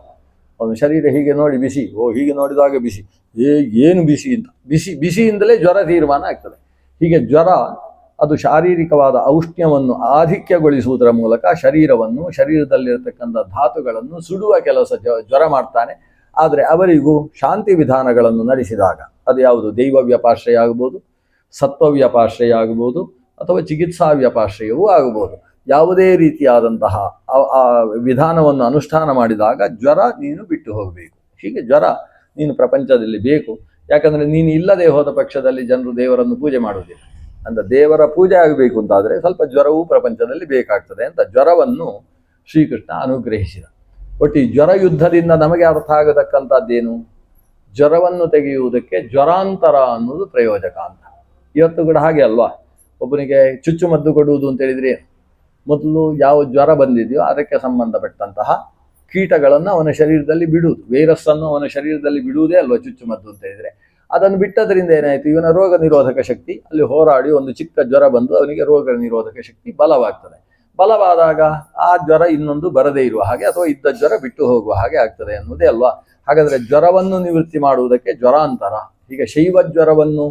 Speaker 1: ಅವನ ಶರೀರ ಹೀಗೆ ನೋಡಿ ಬಿಸಿ, ಹೀಗೆ ನೋಡಿದಾಗ ಬಿಸಿ, ಏನು ಬಿಸಿ ಅಂತ, ಬಿಸಿಯಿಂದಲೇ ಜ್ವರ ತೀರ್ಮಾನ ಆಗ್ತದೆ. ಹೀಗೆ ಜ್ವರ ಅದು ಶಾರೀರಿಕವಾದ ಔಷ್ಣ್ಯವನ್ನು ಆಧಿಕ್ಯಗೊಳಿಸುವುದರ ಮೂಲಕ ಶರೀರದಲ್ಲಿರತಕ್ಕಂಥ ಧಾತುಗಳನ್ನು ಸುಡುವ ಕೆಲಸ ಜ್ವರ ಮಾಡ್ತಾನೆ. ಆದರೆ ಅವರಿಗೂ ಶಾಂತಿ ವಿಧಾನಗಳನ್ನು ನಡೆಸಿದಾಗ, ಅದು ಯಾವುದು, ದೈವ ವ್ಯಪಾಶ್ರಯ ಆಗ್ಬೋದು, ಸತ್ವ ವ್ಯಪಾಶ್ರಯ ಆಗ್ಬೋದು, ಅಥವಾ ಚಿಕಿತ್ಸಾ ವ್ಯಪಾಶ್ರಯವೂ ಆಗ್ಬೋದು. ಯಾವುದೇ ರೀತಿಯಾದಂತಹ ಆ ವಿಧಾನವನ್ನು ಅನುಷ್ಠಾನ ಮಾಡಿದಾಗ ಜ್ವರ ನೀನು ಬಿಟ್ಟು ಹೋಗಬೇಕು. ಹೀಗೆ ಜ್ವರ ನೀನು ಪ್ರಪಂಚದಲ್ಲಿ ಬೇಕು. ಯಾಕಂದರೆ ನೀನು ಇಲ್ಲದೆ ಹೋದ ಪಕ್ಷದಲ್ಲಿ ಜನರು ದೇವರನ್ನು ಪೂಜೆ ಮಾಡುವುದಿಲ್ಲ. ಅಂದರೆ ದೇವರ ಪೂಜೆ ಆಗಬೇಕು ಅಂತಾದರೆ ಸ್ವಲ್ಪ ಜ್ವರವೂ ಪ್ರಪಂಚದಲ್ಲಿ ಬೇಕಾಗ್ತದೆ ಅಂತ ಜ್ವರವನ್ನು ಶ್ರೀಕೃಷ್ಣ ಅನುಗ್ರಹಿಸಿದ. ಒಟ್ಟು ಈ ಜ್ವರ ಯುದ್ಧದಿಂದ ನಮಗೆ ಅರ್ಥ ಆಗತಕ್ಕಂಥದ್ದೇನು? ಜ್ವರವನ್ನು ತೆಗೆಯುವುದಕ್ಕೆ ಜ್ವರಾಂತರ ಅನ್ನೋದು ಪ್ರಯೋಜಕ ಅಂತ. ಇವತ್ತು ಕೂಡ ಹಾಗೆ ಅಲ್ವಾ? ಒಬ್ಬನಿಗೆ ಚುಚ್ಚುಮದ್ದು ಕೊಡುವುದು ಅಂತ ಹೇಳಿದ್ರೆ ಮೊದಲು ಯಾವ ಜ್ವರ ಬಂದಿದೆಯೋ ಅದಕ್ಕೆ ಸಂಬಂಧಪಟ್ಟಂತಹ ಕೀಟಗಳನ್ನು ಅವನ ಶರೀರದಲ್ಲಿ ಬಿಡುವುದು, ವೈರಸ್ಸನ್ನು ಅವನ ಶರೀರದಲ್ಲಿ ಬಿಡುವುದೇ ಅಲ್ವಾ ಚುಚ್ಚುಮದ್ದು ಅಂತ ಹೇಳಿದರೆ. ಅದನ್ನು ಬಿಟ್ಟದ್ರಿಂದ ಏನಾಯಿತು, ಇವನ ರೋಗ ನಿರೋಧಕ ಶಕ್ತಿ ಅಲ್ಲಿ ಹೋರಾಡಿ ಒಂದು ಚಿಕ್ಕ ಜ್ವರ ಬಂದು ಅವನಿಗೆ ರೋಗ ನಿರೋಧಕ ಶಕ್ತಿ ಬಲವಾಗ್ತದೆ. ಬಲವಾದಾಗ ಆ ಜ್ವರ ಇನ್ನೊಂದು ಬರದೇ ಇರುವ ಹಾಗೆ ಅಥವಾ ಇದ್ದ ಜ್ವರ ಬಿಟ್ಟು ಹೋಗುವ ಹಾಗೆ ಆಗ್ತದೆ ಅನ್ನೋದೇ ಅಲ್ವಾ. ಹಾಗಾದರೆ ಜ್ವರವನ್ನು ನಿವೃತ್ತಿ ಮಾಡುವುದಕ್ಕೆ ಜ್ವರಾಂತರ, ಹೀಗೆ ಶೈವ ಜ್ವರವನ್ನು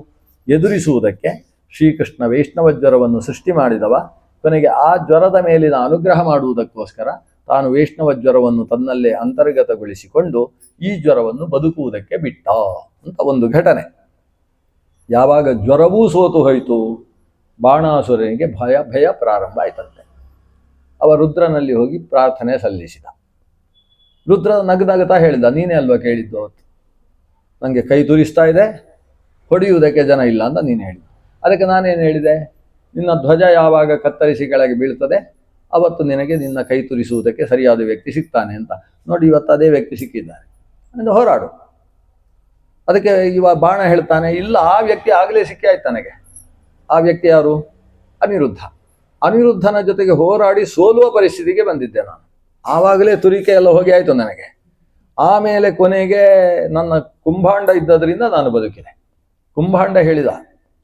Speaker 1: ಎದುರಿಸುವುದಕ್ಕೆ ಶ್ರೀಕೃಷ್ಣ ವೈಷ್ಣವ ಜ್ವರವನ್ನು ಸೃಷ್ಟಿ ಮಾಡಿದವ. ಕೊನೆಗೆ ಆ ಜ್ವರದ ಮೇಲಿನ ಅನುಗ್ರಹ ಮಾಡುವುದಕ್ಕೋಸ್ಕರ ತಾನು ವೈಷ್ಣವ ಜ್ವರವನ್ನು ತನ್ನಲ್ಲೇ ಅಂತರ್ಗತಗೊಳಿಸಿಕೊಂಡು ಈ ಜ್ವರವನ್ನು ಬದುಕುವುದಕ್ಕೆ ಬಿಟ್ಟ ಅಂತ ಒಂದು ಘಟನೆ. ಯಾವಾಗ ಜ್ವರವೂ ಸೋತು ಹೋಯಿತು, ಬಾಣಾಸುರನಿಗೆ ಭಯ ಪ್ರಾರಂಭ ಆಯ್ತಂತೆ. ಅವ ರುದ್ರನಲ್ಲಿ ಹೋಗಿ ಪ್ರಾರ್ಥನೆ ಸಲ್ಲಿಸಿದ. ರುದ್ರ ನಗನಗುತ್ತಾ ಹೇಳಿದ, ನೀನೇ ಅಲ್ವಾ ಕೇಳಿದ್ದು ಅವತ್ತು, ನನಗೆ ಕೈ ತುರಿಸ್ತಾ ಇದೆ, ಹೊಡೆಯುವುದಕ್ಕೆ ಜನ ಇಲ್ಲ ಅಂತ ನೀನು ಹೇಳಿದ್ದು. ಅದಕ್ಕೆ ನಾನೇನು ಹೇಳಿದೆ, ನಿನ್ನ ಧ್ವಜ ಯಾವಾಗ ಕತ್ತರಿಸಿ ಕೆಳಗೆ ಬೀಳ್ತದೆ ಅವತ್ತು ನಿನಗೆ ನಿನ್ನ ಕೈ ತುರಿಸುವುದಕ್ಕೆ ಸರಿಯಾದ ವ್ಯಕ್ತಿ ಸಿಗ್ತಾನೆ ಅಂತ. ನೋಡಿ ಇವತ್ತು ಅದೇ ವ್ಯಕ್ತಿ ಸಿಕ್ಕಿದ್ದಾನೆ ಎಂದು ಹೋರಾಡು. ಅದಕ್ಕೆ ಇವ ಬಾಣ ಹೇಳ್ತಾನೆ, ಇಲ್ಲ, ಆ ವ್ಯಕ್ತಿ ಆಗಲೇ ಸಿಕ್ಕಿ ಆಯ್ತು ನನಗೆ. ಆ ವ್ಯಕ್ತಿ ಯಾರು? ಅನಿರುದ್ಧ. ಅನಿರುದ್ಧನ ಜೊತೆಗೆ ಹೋರಾಡಿ ಸೋಲುವ ಪರಿಸ್ಥಿತಿಗೆ ಬಂದಿದ್ದೆ ನಾನು. ಆವಾಗಲೇ ತುರಿಕೆ ಎಲ್ಲ ಹೋಗಿ ಆಯಿತು ನನಗೆ. ಆಮೇಲೆ ಕೊನೆಗೆ ನನ್ನ ಕುಂಭಾಂಡ ಇದ್ದದರಿಂದ ನಾನು ಬದುಕಿದೆ. ಕುಂಭಾಂಡ ಹೇಳಿದ,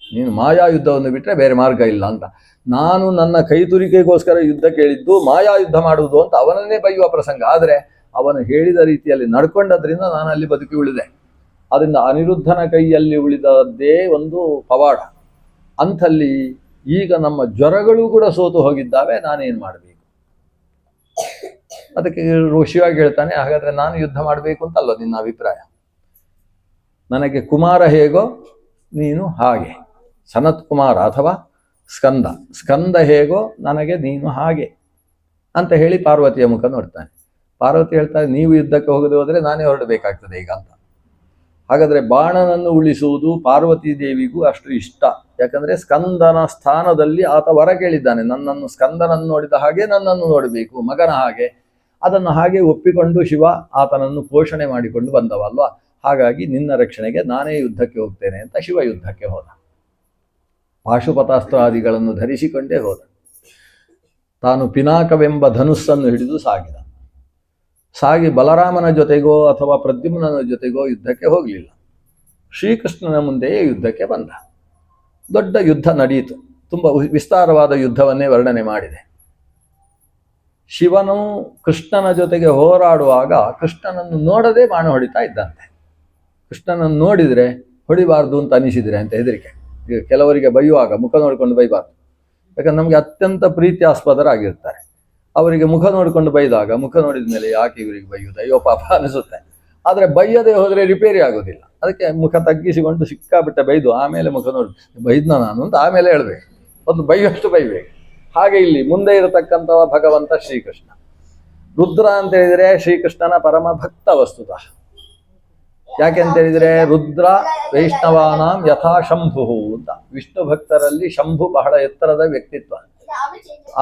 Speaker 1: ನೀನು ಮಾಯಾ ಯುದ್ಧವನ್ನು ಬಿಟ್ಟರೆ ಬೇರೆ ಮಾರ್ಗ ಇಲ್ಲ ಅಂತ. ನಾನು ನನ್ನ ಕೈ ತುರಿಕೆಗೋಸ್ಕರ ಯುದ್ಧ ಕೇಳಿದ್ದು, ಮಾಯಾ ಯುದ್ಧ ಮಾಡುವುದು ಅಂತ ಅವನನ್ನೇ ಬೈಯುವ ಪ್ರಸಂಗ. ಆದರೆ ಅವನು ಹೇಳಿದ ರೀತಿಯಲ್ಲಿ ನಡ್ಕೊಂಡದ್ರಿಂದ ನಾನು ಅಲ್ಲಿ ಬದುಕಿ ಉಳಿದೆ. ಅದರಿಂದ ಅನಿರುದ್ಧನ ಕೈಯಲ್ಲಿ ಉಳಿದದ್ದೇ ಒಂದು ಪವಾಡ. ಅಂಥಲ್ಲಿ ಈಗ ನಮ್ಮ ಜ್ವರಗಳು ಕೂಡ ಸೋತು ಹೋಗಿದ್ದಾವೆ, ನಾನೇನು ಮಾಡಬೇಕು? ಅದಕ್ಕೆ ಶಿವಾಗಿ ಹೇಳ್ತಾನೆ, ಹಾಗಾದರೆ ನಾನು ಯುದ್ಧ ಮಾಡಬೇಕು ಅಂತಲ್ಲ ನಿನ್ನ ಅಭಿಪ್ರಾಯ. ನನಗೆ ಕುಮಾರ ಹೇಗೋ ನೀನು ಹಾಗೆ, ಸನತ್ ಕುಮಾರ ಅಥವಾ ಸ್ಕಂದ ಹೇಗೋ ನನಗೆ ನೀನು ಹಾಗೆ ಅಂತ ಹೇಳಿ ಪಾರ್ವತಿಯ ಮುಖ ನೋಡ್ತಾನೆ. ಪಾರ್ವತಿ ಹೇಳ್ತಾನೆ, ನೀವು ಯುದ್ಧಕ್ಕೆ ಹೋಗದೆ ಹೋದರೆ ನಾನೇ ಹೊರಡಬೇಕಾಗ್ತದೆ ಈಗ ಅಂತ. ಹಾಗಾದರೆ ಬಾಣನನ್ನು ಉಳಿಸುವುದು ಪಾರ್ವತಿ ದೇವಿಗೂ ಅಷ್ಟು ಇಷ್ಟ. ಯಾಕಂದರೆ ಸ್ಕಂದನ ಸ್ಥಾನದಲ್ಲಿ ಆತ ವರ ಕೇಳಿದ್ದಾನೆ, ನನ್ನನ್ನು ಸ್ಕಂದನನ್ನು ನೋಡಿದ ಹಾಗೆ ನನ್ನನ್ನು ನೋಡಬೇಕು, ಮಗನ ಹಾಗೆ. ಅದನ್ನು ಹಾಗೆ ಒಪ್ಪಿಕೊಂಡು ಶಿವ ಆತನನ್ನು ಪೋಷಣೆ ಮಾಡಿಕೊಂಡು ಬಂದವಲ್ವ. ಹಾಗಾಗಿ ನಿನ್ನ ರಕ್ಷಣೆಗೆ ನಾನೇ ಯುದ್ಧಕ್ಕೆ ಹೋಗ್ತೇನೆ ಅಂತ ಶಿವ ಯುದ್ಧಕ್ಕೆ ಹೋದ. ಪಾಶುಪತಾಸ್ತ್ರಾದಿಗಳನ್ನು ಧರಿಸಿಕೊಂಡೇ ಹೋದ. ತಾನು ಪಿನಾಕವೆಂಬ ಧನುಸ್ಸನ್ನು ಹಿಡಿದು ಸಾಗಿ ಬಲರಾಮನ ಜೊತೆಗೋ ಅಥವಾ ಪ್ರದ್ಯುಮ್ನನ ಜೊತೆಗೋ ಯುದ್ಧಕ್ಕೆ ಹೋಗಲಿಲ್ಲ. ಶ್ರೀಕೃಷ್ಣನ ಮುಂದೆಯೇ ಯುದ್ಧಕ್ಕೆ ಬಂದ. ದೊಡ್ಡ ಯುದ್ಧ ನಡೆಯಿತು. ತುಂಬ ವಿಸ್ತಾರವಾದ ಯುದ್ಧವನ್ನೇ ವರ್ಣನೆ ಮಾಡಿದೆ. ಶಿವನು ಕೃಷ್ಣನ ಜೊತೆಗೆ ಹೋರಾಡುವಾಗ ಕೃಷ್ಣನನ್ನು ನೋಡದೆ ಬಾಣ ಹೊಡಿತಾ ಇದ್ದಂತೆ. ಕೃಷ್ಣನನ್ನು ನೋಡಿದರೆ ಹೊಡಿಬಾರ್ದು ಅಂತ ಅನಿಸಿದರೆ ಅಂತ ಹೆದರಿಕೆ. ಈಗ ಕೆಲವರಿಗೆ ಬೈಯುವಾಗ ಮುಖ ನೋಡಿಕೊಂಡು ಬೈಬಾರ್ದು. ಯಾಕಂದ್ರೆ ನಮಗೆ ಅತ್ಯಂತ ಪ್ರೀತ್ಯಾಸ್ಪದರಾಗಿರ್ತಾರೆ. ಅವರಿಗೆ ಮುಖ ನೋಡಿಕೊಂಡು ಬೈದಾಗ ಮುಖ ನೋಡಿದ ಮೇಲೆ ಯಾಕೆ ಇವರಿಗೆ ಬೈಯುವುದು, ಅಯ್ಯೋ ಪಾಪ ಅನಿಸುತ್ತೆ. ಆದರೆ ಬೈಯದೆ ಹೋದರೆ ರಿಪೇರಿ ಆಗೋದಿಲ್ಲ. ಅದಕ್ಕೆ ಮುಖ ತಗ್ಗಿಸಿಕೊಂಡು ಸಿಕ್ಕಾಬಿಟ್ಟೆ ಬೈದು ಆಮೇಲೆ ಮುಖ ನೋಡಿ ಬೈದ್ನ ನಾನು ಅಂತ ಆಮೇಲೆ ಹೇಳ್ಬೇಕು. ಒಂದು ಬೈಯಷ್ಟು ಬೈಬೇಕು. ಹಾಗೆ ಇಲ್ಲಿ ಮುಂದೆ ಇರತಕ್ಕಂಥವ ಭಗವಂತ ಶ್ರೀಕೃಷ್ಣ. ರುದ್ರ ಅಂತ ಹೇಳಿದರೆ ಶ್ರೀಕೃಷ್ಣನ ಪರಮ ಭಕ್ತ ವಸ್ತುತಃ. ಯಾಕೆ ಅಂತ ಹೇಳಿದರೆ ರುದ್ರ ವೈಷ್ಣವಾನಾಂ ಯಥಾ ಶಂಭು ಅಂತ. ವಿಷ್ಣು ಭಕ್ತರಲ್ಲಿ ಶಂಭು ಬಹಳ ಎತ್ತರದ ವ್ಯಕ್ತಿತ್ವ.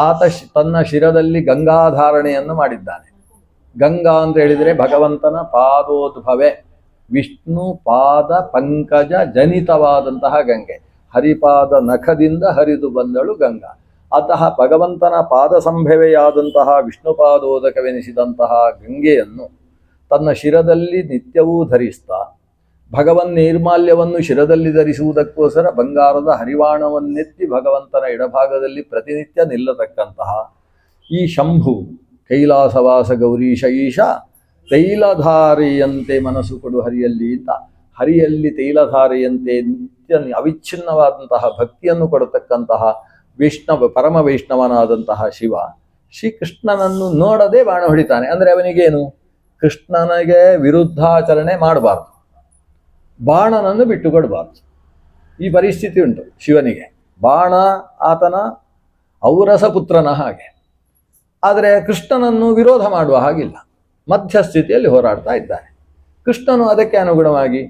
Speaker 1: ಆತ ತನ್ನ ಶಿರದಲ್ಲಿ ಗಂಗಾಧಾರಣೆಯನ್ನು ಮಾಡಿದ್ದಾನೆ. ಗಂಗಾ ಅಂತ ಹೇಳಿದರೆ ಭಗವಂತನ ಪಾದೋದ್ಭವೆ, ವಿಷ್ಣು ಪಾದ ಪಂಕಜ ಜನಿತವಾದಂತಹ ಗಂಗೆ. ಹರಿಪಾದ ನಖದಿಂದ ಹರಿದು ಬಂದಳು ಗಂಗಾ. ಅತಃ ಭಗವಂತನ ಪಾದ ಸಂಭವೆಯಾದಂತಹ ವಿಷ್ಣುಪಾದೋದಕವೆನಿಸಿದಂತಹ ಗಂಗೆಯನ್ನು ತನ್ನ ಶಿರದಲ್ಲಿ ನಿತ್ಯವೂ ಧರಿಸ್ತಾ, ಭಗವನ್ ನೈರ್ಮಾಲ್ಯವನ್ನು ಶಿರದಲ್ಲಿ ಧರಿಸುವುದಕ್ಕೋಸ್ಕರ ಬಂಗಾರದ ಹರಿವಾಣವನ್ನೆತ್ತಿ ಭಗವಂತನ ಎಡಭಾಗದಲ್ಲಿ ಪ್ರತಿನಿತ್ಯ ನಿಲ್ಲತಕ್ಕಂತಹ ಈ ಶಂಭು ಕೈಲಾಸವಾಸ ಗೌರೀಶ ಈಶ ತೈಲಧಾರೆಯಂತೆ ಮನಸ್ಸು ಕೊಡು ಹರಿಯಲ್ಲಿ ಅಂತ. ಹರಿಯಲ್ಲಿ ತೈಲಧಾರೆಯಂತೆ ನಿತ್ಯ ಅವಿಚ್ಛಿನ್ನವಾದಂತಹ ಭಕ್ತಿಯನ್ನು ಕೊಡತಕ್ಕಂತಹ ಪರಮ ವೈಷ್ಣವನಾದಂತಹ ಶಿವ ಶ್ರೀಕೃಷ್ಣನನ್ನು ನೋಡದೆ ಬಾಣ ಹೊಡಿತಾನೆ. ಅಂದರೆ ಅವನಿಗೇನು, ಕೃಷ್ಣನಿಗೆ ವಿರುದ್ಧಾಚರಣೆ ಮಾಡಬಾರ್ದು, ಬಾಣನನ್ನು ಬಿಟ್ಟು ಕೊಡಬಾರ್ದು. ಈ ಪರಿಸ್ಥಿತಿ ಉಂಟು ಶಿವನಿಗೆ. ಬಾಣ ಆತನ ಔರಸ ಪುತ್ರನ ಹಾಗೆ, ಆದರೆ ಕೃಷ್ಣನನ್ನು ವಿರೋಧ ಮಾಡುವ ಹಾಗಿಲ್ಲ, ಮಧ್ಯಸ್ಥಿತಿಯಲ್ಲಿ ಹೋರಾಡ್ತಾ ಇದ್ದಾನೆ. ಕೃಷ್ಣನು ಅದಕ್ಕೆ ಅನುಗುಣವಾಗಿ,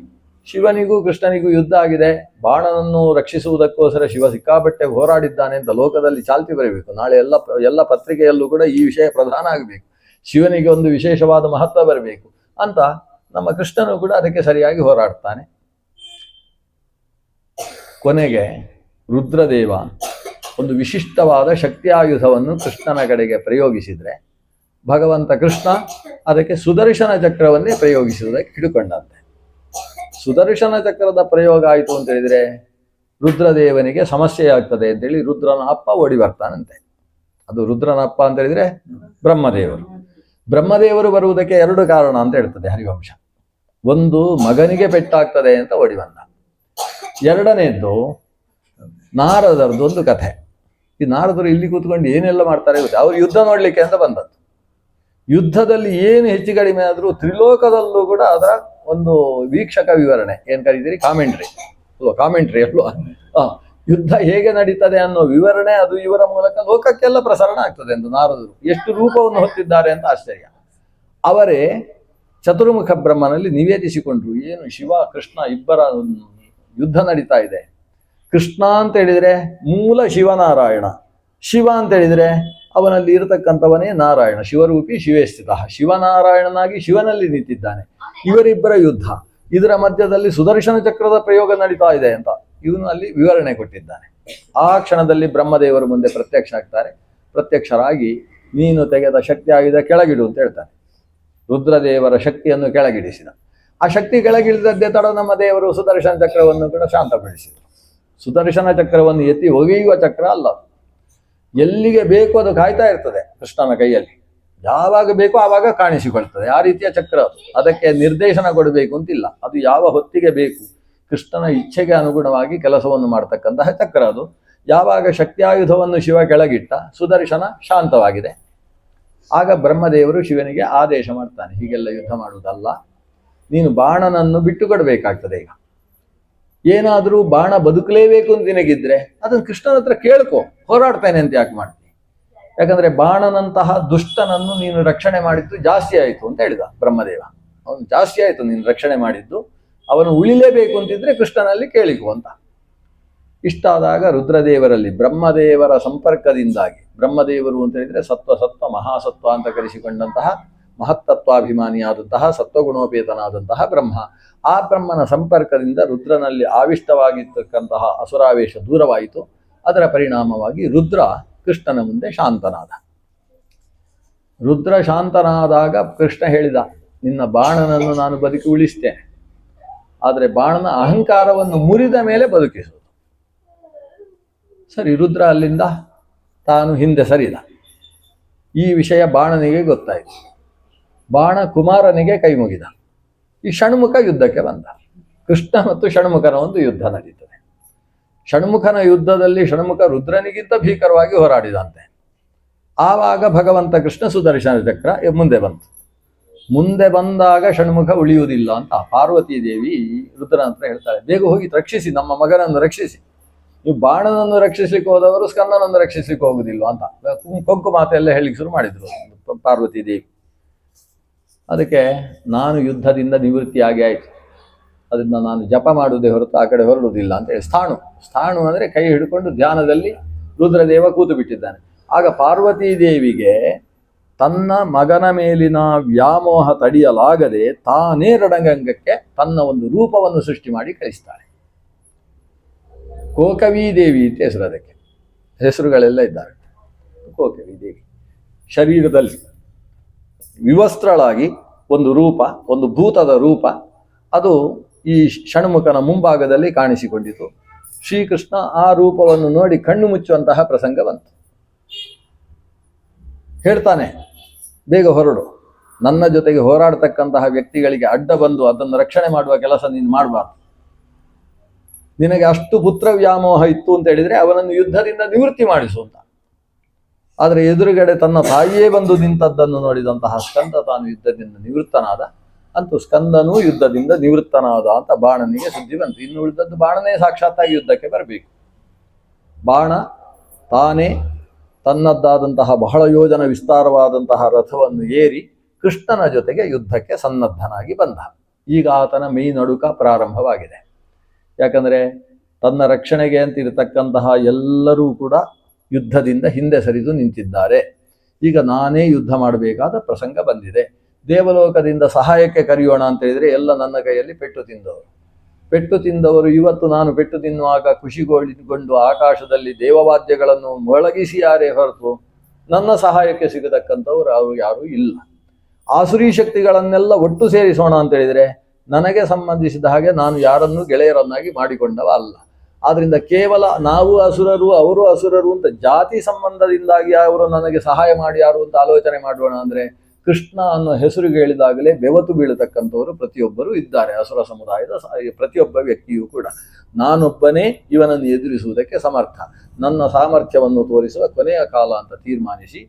Speaker 1: ಶಿವನಿಗೂ ಕೃಷ್ಣನಿಗೂ ಯುದ್ಧ ಆಗಿದೆ, ಬಾಣನನ್ನು ರಕ್ಷಿಸುವುದಕ್ಕೋಸ್ಕರ ಶಿವ ಸಿಕ್ಕಾಪಟ್ಟೆ ಹೋರಾಡಿದ್ದಾನೆ ಅಂತ ಲೋಕದಲ್ಲಿ ಚಾಲ್ತಿ ಬರಬೇಕು. ನಾಳೆ ಎಲ್ಲ ಪತ್ರಿಕೆಯಲ್ಲೂ ಕೂಡ ಈ ವಿಷಯ ಪ್ರಧಾನ ಆಗಬೇಕು, ಶಿವನಿಗೆ ಒಂದು ವಿಶೇಷವಾದ ಮಹತ್ವ ಬರಬೇಕು ಅಂತ ನಮ್ಮ ಕೃಷ್ಣನು ಕೂಡ ಅದಕ್ಕೆ ಸರಿಯಾಗಿ ಹೋರಾಡ್ತಾನೆ. ಕೊನೆಗೆ ರುದ್ರದೇವ ಒಂದು ವಿಶಿಷ್ಟವಾದ ಶಕ್ತಿಯಾಯುಧವನ್ನು ಕೃಷ್ಣನ ಕಡೆಗೆ ಪ್ರಯೋಗಿಸಿದರೆ ಭಗವಂತ ಕೃಷ್ಣ ಅದಕ್ಕೆ ಸುದರ್ಶನ ಚಕ್ರವನ್ನೇ ಪ್ರಯೋಗಿಸುವುದಕ್ಕೆ ಹಿಡ್ಕೊಂಡಂತೆ. ಸುದರ್ಶನ ಚಕ್ರದ ಪ್ರಯೋಗ ಆಯಿತು ಅಂತ ಹೇಳಿದರೆ ರುದ್ರದೇವನಿಗೆ ಸಮಸ್ಯೆ ಆಗ್ತದೆ ಅಂತೇಳಿ ರುದ್ರನ ಅಪ್ಪ ಓಡಿ ಬರ್ತಾನಂತೆ. ಅದು ರುದ್ರನ ಅಪ್ಪ ಅಂತ ಹೇಳಿದರೆ ಬ್ರಹ್ಮದೇವರು. ಬ್ರಹ್ಮದೇವರು ಬರುವುದಕ್ಕೆ ಎರಡು ಕಾರಣ ಅಂತ ಹೇಳ್ತದೆ ಹರಿವಂಶ. ಒಂದು, ಮಗನಿಗೆ ಪೆಟ್ಟಾಗ್ತದೆ ಅಂತ ಓಡಿ ಬಂದ. ಎರಡನೇದ್ದು, ನಾರದರದ್ದು ಒಂದು ಕಥೆ. ಈ ನಾರದರು ಇಲ್ಲಿ ಕೂತ್ಕೊಂಡು ಏನೆಲ್ಲ ಮಾಡ್ತಾರೆ ಗೊತ್ತಾ, ಅವ್ರು ಯುದ್ಧ ನೋಡ್ಲಿಕ್ಕೆ ಅಂತ ಬಂದದ್ದು. ಯುದ್ಧದಲ್ಲಿ ಏನು ಹೆಚ್ಚು ಕಡಿಮೆ ಆದರೂ ತ್ರಿಲೋಕದಲ್ಲೂ ಕೂಡ ಅದರ ಒಂದು ವೀಕ್ಷಕ ವಿವರಣೆ, ಏನು ಕರೀತೀರಿ, ಕಾಮೆಂಟ್ರಿ ಅಲ್ವಾ, ಯುದ್ಧ ಹೇಗೆ ನಡೀತದೆ ಅನ್ನೋ ವಿವರಣೆ ಅದು ಇವರ ಮೂಲಕ ಲೋಕಕ್ಕೆಲ್ಲ ಪ್ರಸರಣ ಆಗ್ತದೆ ಎಂದು ನಾರದರು ಎಷ್ಟು ರೂಪವನ್ನು ಹೊತ್ತಿದ್ದಾರೆ ಅಂತ ಆಶ್ಚರ್ಯ. ಅವರೇ ಚತುರ್ಮುಖ ಬ್ರಹ್ಮನಲ್ಲಿ ನಿವೇದಿಸಿಕೊಂಡ್ರು, ಏನು ಶಿವ ಕೃಷ್ಣ ಇಬ್ಬರ ಯುದ್ಧ ನಡೀತಾ ಇದೆ. ಕೃಷ್ಣ ಅಂತ ಹೇಳಿದರೆ ಮೂಲ ಶಿವನಾರಾಯಣ, ಶಿವ ಅಂತ ಹೇಳಿದರೆ ಅವನಲ್ಲಿ ಇರತಕ್ಕಂಥವನೇ ನಾರಾಯಣ, ಶಿವರೂಪಿ ಶಿವೇ ಸ್ಥಿತ, ಶಿವನಾರಾಯಣನಾಗಿ ಶಿವನಲ್ಲಿ ನಿಂತಿದ್ದಾನೆ. ಇವರಿಬ್ಬರ ಯುದ್ಧ, ಇದರ ಮಧ್ಯದಲ್ಲಿ ಸುದರ್ಶನ ಚಕ್ರದ ಪ್ರಯೋಗ ನಡೀತಾ ಇದೆ ಅಂತ ಇವನು ಅಲ್ಲಿ ವಿವರಣೆ ಕೊಟ್ಟಿದ್ದಾನೆ. ಆ ಕ್ಷಣದಲ್ಲಿ ಬ್ರಹ್ಮದೇವರು ಮುಂದೆ ಪ್ರತ್ಯಕ್ಷ ಆಗ್ತಾರೆ. ಪ್ರತ್ಯಕ್ಷರಾಗಿ ನೀನು ತೆಗೆದ ಶಕ್ತಿ ಆಗಿದೆ ಕೆಳಗಿಡು ಅಂತ ಹೇಳ್ತಾನೆ. ರುದ್ರದೇವರ ಶಕ್ತಿಯನ್ನು ಕೆಳಗಿಡಿಸಿದ. ಆ ಶಕ್ತಿ ಕೆಳಗಿಳಿದದ್ದೇ ತಡ ನಮ್ಮ ದೇವರು ಸುದರ್ಶನ ಚಕ್ರವನ್ನು ಕೂಡ ಶಾಂತಗೊಳಿಸಿದರು. ಸುದರ್ಶನ ಚಕ್ರವನ್ನು ಎತ್ತಿ ಒಗೆಯುವ ಚಕ್ರ ಅಲ್ಲ, ಎಲ್ಲಿಗೆ ಬೇಕು ಅದು ಕಾಯ್ತಾ ಇರ್ತದೆ ಕೃಷ್ಣನ ಕೈಯಲ್ಲಿ, ಯಾವಾಗ ಬೇಕೋ ಆವಾಗ ಕಾಣಿಸಿಕೊಳ್ತದೆ. ಆ ರೀತಿಯ ಚಕ್ರ ಅದು, ಅದಕ್ಕೆ ನಿರ್ದೇಶನ ಕೊಡಬೇಕು ಅಂತಿಲ್ಲ, ಅದು ಯಾವ ಹೊತ್ತಿಗೆ ಬೇಕು ಕೃಷ್ಣನ ಇಚ್ಛೆಗೆ ಅನುಗುಣವಾಗಿ ಕೆಲಸವನ್ನು ಮಾಡತಕ್ಕಂತಹ ಚಕ್ರ ಅದು. ಯಾವಾಗ ಶಕ್ತಿಯಾಯುಧವನ್ನು ಶಿವ ಕೆಳಗಿಟ್ಟ ಸುದರ್ಶನ ಶಾಂತವಾಗಿದೆ, ಆಗ ಬ್ರಹ್ಮದೇವರು ಶಿವನಿಗೆ ಆದೇಶ ಮಾಡ್ತಾನೆ, ಹೀಗೆಲ್ಲ ಯುದ್ಧ ಮಾಡುವುದಲ್ಲ, ನೀನು ಬಾಣನನ್ನು ಬಿಟ್ಟು ಕೊಡಬೇಕಾಗ್ತದೆ. ಈಗ ಏನಾದರೂ ಬಾಣ ಬದುಕಲೇಬೇಕು ಅಂತ ನಿನಗಿದ್ರೆ ಅದನ್ನು ಕೃಷ್ಣನ ಹತ್ರ ಕೇಳ್ಕೊ, ಹೋರಾಡ್ತೇನೆ ಅಂತ ಯಾಕೆ ಮಾಡ್ತೀನಿ, ಯಾಕಂದ್ರೆ ಬಾಣನಂತಹ ದುಷ್ಟನನ್ನು ನೀನು ರಕ್ಷಣೆ ಮಾಡಿದ್ದು ಜಾಸ್ತಿ ಆಯಿತು ಅಂತ ಹೇಳಿದ ಬ್ರಹ್ಮದೇವ. ಅವನು ಜಾಸ್ತಿ ಆಯಿತು ನೀನು ರಕ್ಷಣೆ ಮಾಡಿದ್ದು, ಅವನು ಉಳಿಲೇಬೇಕು ಅಂತಿದ್ರೆ ಕೃಷ್ಣನಲ್ಲಿ ಕೇಳಿಕೊ ಅಂತ. ಇಷ್ಟಾದಾಗ ರುದ್ರದೇವರಲ್ಲಿ ಬ್ರಹ್ಮದೇವರ ಸಂಪರ್ಕದಿಂದಾಗಿ, ಬ್ರಹ್ಮದೇವರು ಅಂತ ಹೇಳಿದ್ರೆ ಸತ್ವ ಮಹಾಸತ್ವ ಅಂತ ಕರೆಸಿಕೊಂಡಂತಹ ಮಹತ್ತತ್ವಾಭಿಮಾನಿಯಾದಂತಹ ಸತ್ವಗುಣೋಪೇತನಾದಂತಹ ಬ್ರಹ್ಮ. ಆ ಬ್ರಹ್ಮನ ಸಂಪರ್ಕದಿಂದ ರುದ್ರನಲ್ಲಿ ಆವಿಷ್ಟವಾಗಿರ್ತಕ್ಕಂತಹ ಅಸುರಾವೇಶ ದೂರವಾಯಿತು. ಅದರ ಪರಿಣಾಮವಾಗಿ ರುದ್ರ ಕೃಷ್ಣನ ಮುಂದೆ ಶಾಂತನಾದ. ರುದ್ರ ಶಾಂತನಾದಾಗ ಕೃಷ್ಣ ಹೇಳಿದ, ನಿನ್ನ ಬಾಣನನ್ನು ನಾನು ಬದುಕಿ ಉಳಿಸ್ತೇನೆ, ಆದರೆ ಬಾಣನ ಅಹಂಕಾರವನ್ನು ಮುರಿದ ಮೇಲೆ ಬದುಕಿಸುವುದು. ಸರಿ, ರುದ್ರ ಅಲ್ಲಿಂದ ತಾನು ಹಿಂದೆ ಸರಿದ. ಈ ವಿಷಯ ಬಾಣನಿಗೆ ಗೊತ್ತಾಯಿತು. ಬಾಣ ಕುಮಾರನಿಗೆ ಕೈ ಮುಗಿದ. ಈ ಷಣ್ಮುಖ ಯುದ್ಧಕ್ಕೆ ಬಂದ. ಕೃಷ್ಣ ಮತ್ತು ಷಣ್ಮುಖನ ಒಂದು ಯುದ್ಧ ನಡೀತದೆ. ಷಣ್ಮುಖನ ಯುದ್ಧದಲ್ಲಿ ಷಣ್ಮುಖ ರುದ್ರನಿಗಿಂತ ಭೀಕರವಾಗಿ ಹೋರಾಡಿದಂತೆ. ಆವಾಗ ಭಗವಂತ ಕೃಷ್ಣ ಸುದರ್ಶನ ಚಕ್ರ ಮುಂದೆ ಬಂತು. ಮುಂದೆ ಬಂದಾಗ ಷಣ್ಮುಖ ಉಳಿಯುವುದಿಲ್ಲ ಅಂತ ಪಾರ್ವತೀ ದೇವಿ ರುದ್ರನ ಹತ್ರ ಹೇಳ್ತಾಳೆ, ಬೇಗ ಹೋಗಿ ರಕ್ಷಿಸಿ, ನಮ್ಮ ಮಗನನ್ನು ರಕ್ಷಿಸಿ. ನೀವು ಬಾಣನನ್ನು ರಕ್ಷಿಸ್ಲಿಕ್ಕೆ ಹೋದವರು ಸ್ಕಂದನನ್ನು ರಕ್ಷಿಸ್ಲಿಕ್ಕೆ ಹೋಗುದಿಲ್ಲ ಅಂತ ಕೊಂಕು ಮಾತೆಲ್ಲ ಹೇಳಿಕ್ಕೆ ಶುರು ಮಾಡಿದ್ರು ಪಾರ್ವತೀ ದೇವಿ. ಅದಕ್ಕೆ ನಾನು ಯುದ್ಧದಿಂದ ನಿವೃತ್ತಿಯಾಗಿ ಆಯಿತು, ಅದರಿಂದ ನಾನು ಜಪ ಮಾಡುವುದೇ ಹೊರತು ಆ ಕಡೆ ಹೊರಡುವುದಿಲ್ಲ ಅಂತ ಹೇಳಿ ಸ್ಥಾಣು ಅಂದರೆ ಕೈ ಹಿಡ್ಕೊಂಡು ಧ್ಯಾನದಲ್ಲಿ ರುದ್ರದೇವ ಕೂತು ಬಿಟ್ಟಿದ್ದಾನೆ. ಆಗ ಪಾರ್ವತೀ ದೇವಿಗೆ ತನ್ನ ಮಗನ ಮೇಲಿನ ವ್ಯಾಮೋಹ ತಡೆಯಲಾಗದೆ ತಾನೇ ರಣರಂಗಕ್ಕೆ ತನ್ನ ಒಂದು ರೂಪವನ್ನು ಸೃಷ್ಟಿ ಮಾಡಿ ಕಳಿಸ್ತಾಳೆ. ಕೋಕವೀ ದೇವಿ ಅಂತ ಹೆಸರು, ಅದಕ್ಕೆ ಹೆಸರುಗಳೆಲ್ಲ ಇದ್ದಾವೆ. ಕೋಕವೀ ದೇವಿ ಶರೀರದಲ್ಲಿ ವಿವಸ್ತ್ರಳಾಗಿ ಒಂದು ರೂಪ, ಒಂದು ಭೂತದ ರೂಪ, ಅದು ಈ ಷಣ್ಮುಖನ ಮುಂಭಾಗದಲ್ಲಿ ಕಾಣಿಸಿಕೊಂಡಿತು. ಶ್ರೀಕೃಷ್ಣ ಆ ರೂಪವನ್ನು ನೋಡಿ ಕಣ್ಣು ಮುಚ್ಚುವಂತಹ ಪ್ರಸಂಗ ಬಂತು. ಹೇಳ್ತಾನೆ, ಬೇಗ ಹೊರಡು. ನನ್ನ ಜೊತೆಗೆ ಹೋರಾಡ್ತಕ್ಕಂತಹ ವ್ಯಕ್ತಿಗಳಿಗೆ ಅಡ್ಡ ಬಂದು ಅದನ್ನು ರಕ್ಷಣೆ ಮಾಡುವ ಕೆಲಸ ನೀನು ಮಾಡಬಾರ್ದು. ನಿನಗೆ ಅಷ್ಟು ಪುತ್ರ ವ್ಯಾಮೋಹ ಇತ್ತು ಅಂತ ಹೇಳಿದರೆ ಅವನನ್ನು ಯುದ್ಧದಿಂದ ನಿವೃತ್ತಿ ಮಾಡಿಸು ಅಂತ. ಆದರೆ ಎದುರುಗಡೆ ತನ್ನ ತಾಯಿಯೇ ಬಂದು ನಿಂತದ್ದನ್ನು ನೋಡಿದಂತಹ ಸ್ಕಂದ ತಾನು ಯುದ್ಧದಿಂದ ನಿವೃತ್ತನಾದ. ಅಂತೂ ಸ್ಕಂದನೂ ಯುದ್ಧದಿಂದ ನಿವೃತ್ತನಾದ ಅಂತ ಬಾಣನಿಗೆ ಸುದ್ದಿ ಬಂತು. ಇನ್ನು ಉಳಿದದ್ದು ಬಾಣನೇ ಸಾಕ್ಷಾತ್ತಾಗಿ ಯುದ್ಧಕ್ಕೆ ಬರಬೇಕು. ಬಾಣ ತಾನೇ ತನ್ನದ್ದಾದಂತಹ ಬಹಳ ಯೋಜನ ವಿಸ್ತಾರವಾದಂತಹ ರಥವನ್ನು ಏರಿ ಕೃಷ್ಣನ ಜೊತೆಗೆ ಯುದ್ಧಕ್ಕೆ ಸನ್ನದ್ಧನಾಗಿ ಬಂದ. ಈಗ ಆತನ ಮೈ ನಡುಕ ಪ್ರಾರಂಭವಾಗಿದೆ. ಯಾಕಂದರೆ ತನ್ನ ರಕ್ಷಣೆಗೆ ಅಂತಿರತಕ್ಕಂತಹ ಎಲ್ಲರೂ ಕೂಡ ಯುದ್ಧದಿಂದ ಹಿಂದೆ ಸರಿದು ನಿಂತಿದ್ದಾರೆ. ಈಗ ನಾನೇ ಯುದ್ಧ ಮಾಡಬೇಕಾದ ಪ್ರಸಂಗ ಬಂದಿದೆ. ದೇವಲೋಕದಿಂದ ಸಹಾಯಕ್ಕೆ ಕರೆಯೋಣ ಅಂತ ಹೇಳಿದರೆ ಎಲ್ಲ ನನ್ನ ಕೈಯಲ್ಲಿ ಪೆಟ್ಟು ತಿಂದವರು ಇವತ್ತು ನಾನು ಪೆಟ್ಟು ತಿನ್ನುವಾಗ ಖುಷಿಗೊಂಡು ಆಕಾಶದಲ್ಲಿ ದೇವವಾದ್ಯಗಳನ್ನು ಮೊಳಗಿಸಿಯಾರೇ ಹೊರತು ನನ್ನ ಸಹಾಯಕ್ಕೆ ಸಿಗತಕ್ಕಂಥವ್ರು ಅವರು ಯಾರೂ ಇಲ್ಲ. ಆಸುರಿ ಶಕ್ತಿಗಳನ್ನೆಲ್ಲ ಒಟ್ಟು ಸೇರಿಸೋಣ ಅಂತ ಹೇಳಿದರೆ ನನಗೆ ಸಂಬಂಧಿಸಿದ ಹಾಗೆ ನಾನು ಯಾರನ್ನೂ ಗೆಳೆಯರನ್ನಾಗಿ ಮಾಡಿಕೊಂಡವ ಅಲ್ಲ. ಆದ್ದರಿಂದ ಕೇವಲ ನಾವು ಅಸುರರು ಅವರು ಅಸುರರು ಅಂತ ಜಾತಿ ಸಂಬಂಧದಿಂದಾಗಿ ಅವರು ನನಗೆ ಸಹಾಯ ಮಾಡಿ ಯಾರು ಅಂತ ಆಲೋಚನೆ ಮಾಡೋಣ ಅಂದರೆ ಕೃಷ್ಣ ಅನ್ನೋ ಹೆಸರು ಹೇಳಿದಾಗಲೇ ಬೆವತು ಬೀಳತಕ್ಕಂಥವರು ಪ್ರತಿಯೊಬ್ಬರು ಇದ್ದಾರೆ. ಅಸುರ ಸಮುದಾಯದ ಪ್ರತಿಯೊಬ್ಬ ವ್ಯಕ್ತಿಯೂ ಕೂಡ ನಾನೊಬ್ಬನೇ ಇವನನ್ನು ಎದುರಿಸುವುದಕ್ಕೆ ಸಮರ್ಥ, ನನ್ನ ಸಾಮರ್ಥ್ಯವನ್ನು ತೋರಿಸುವ ಕೊನೆಯ ಕಾಲ ಅಂತ ತೀರ್ಮಾನಿಸಿ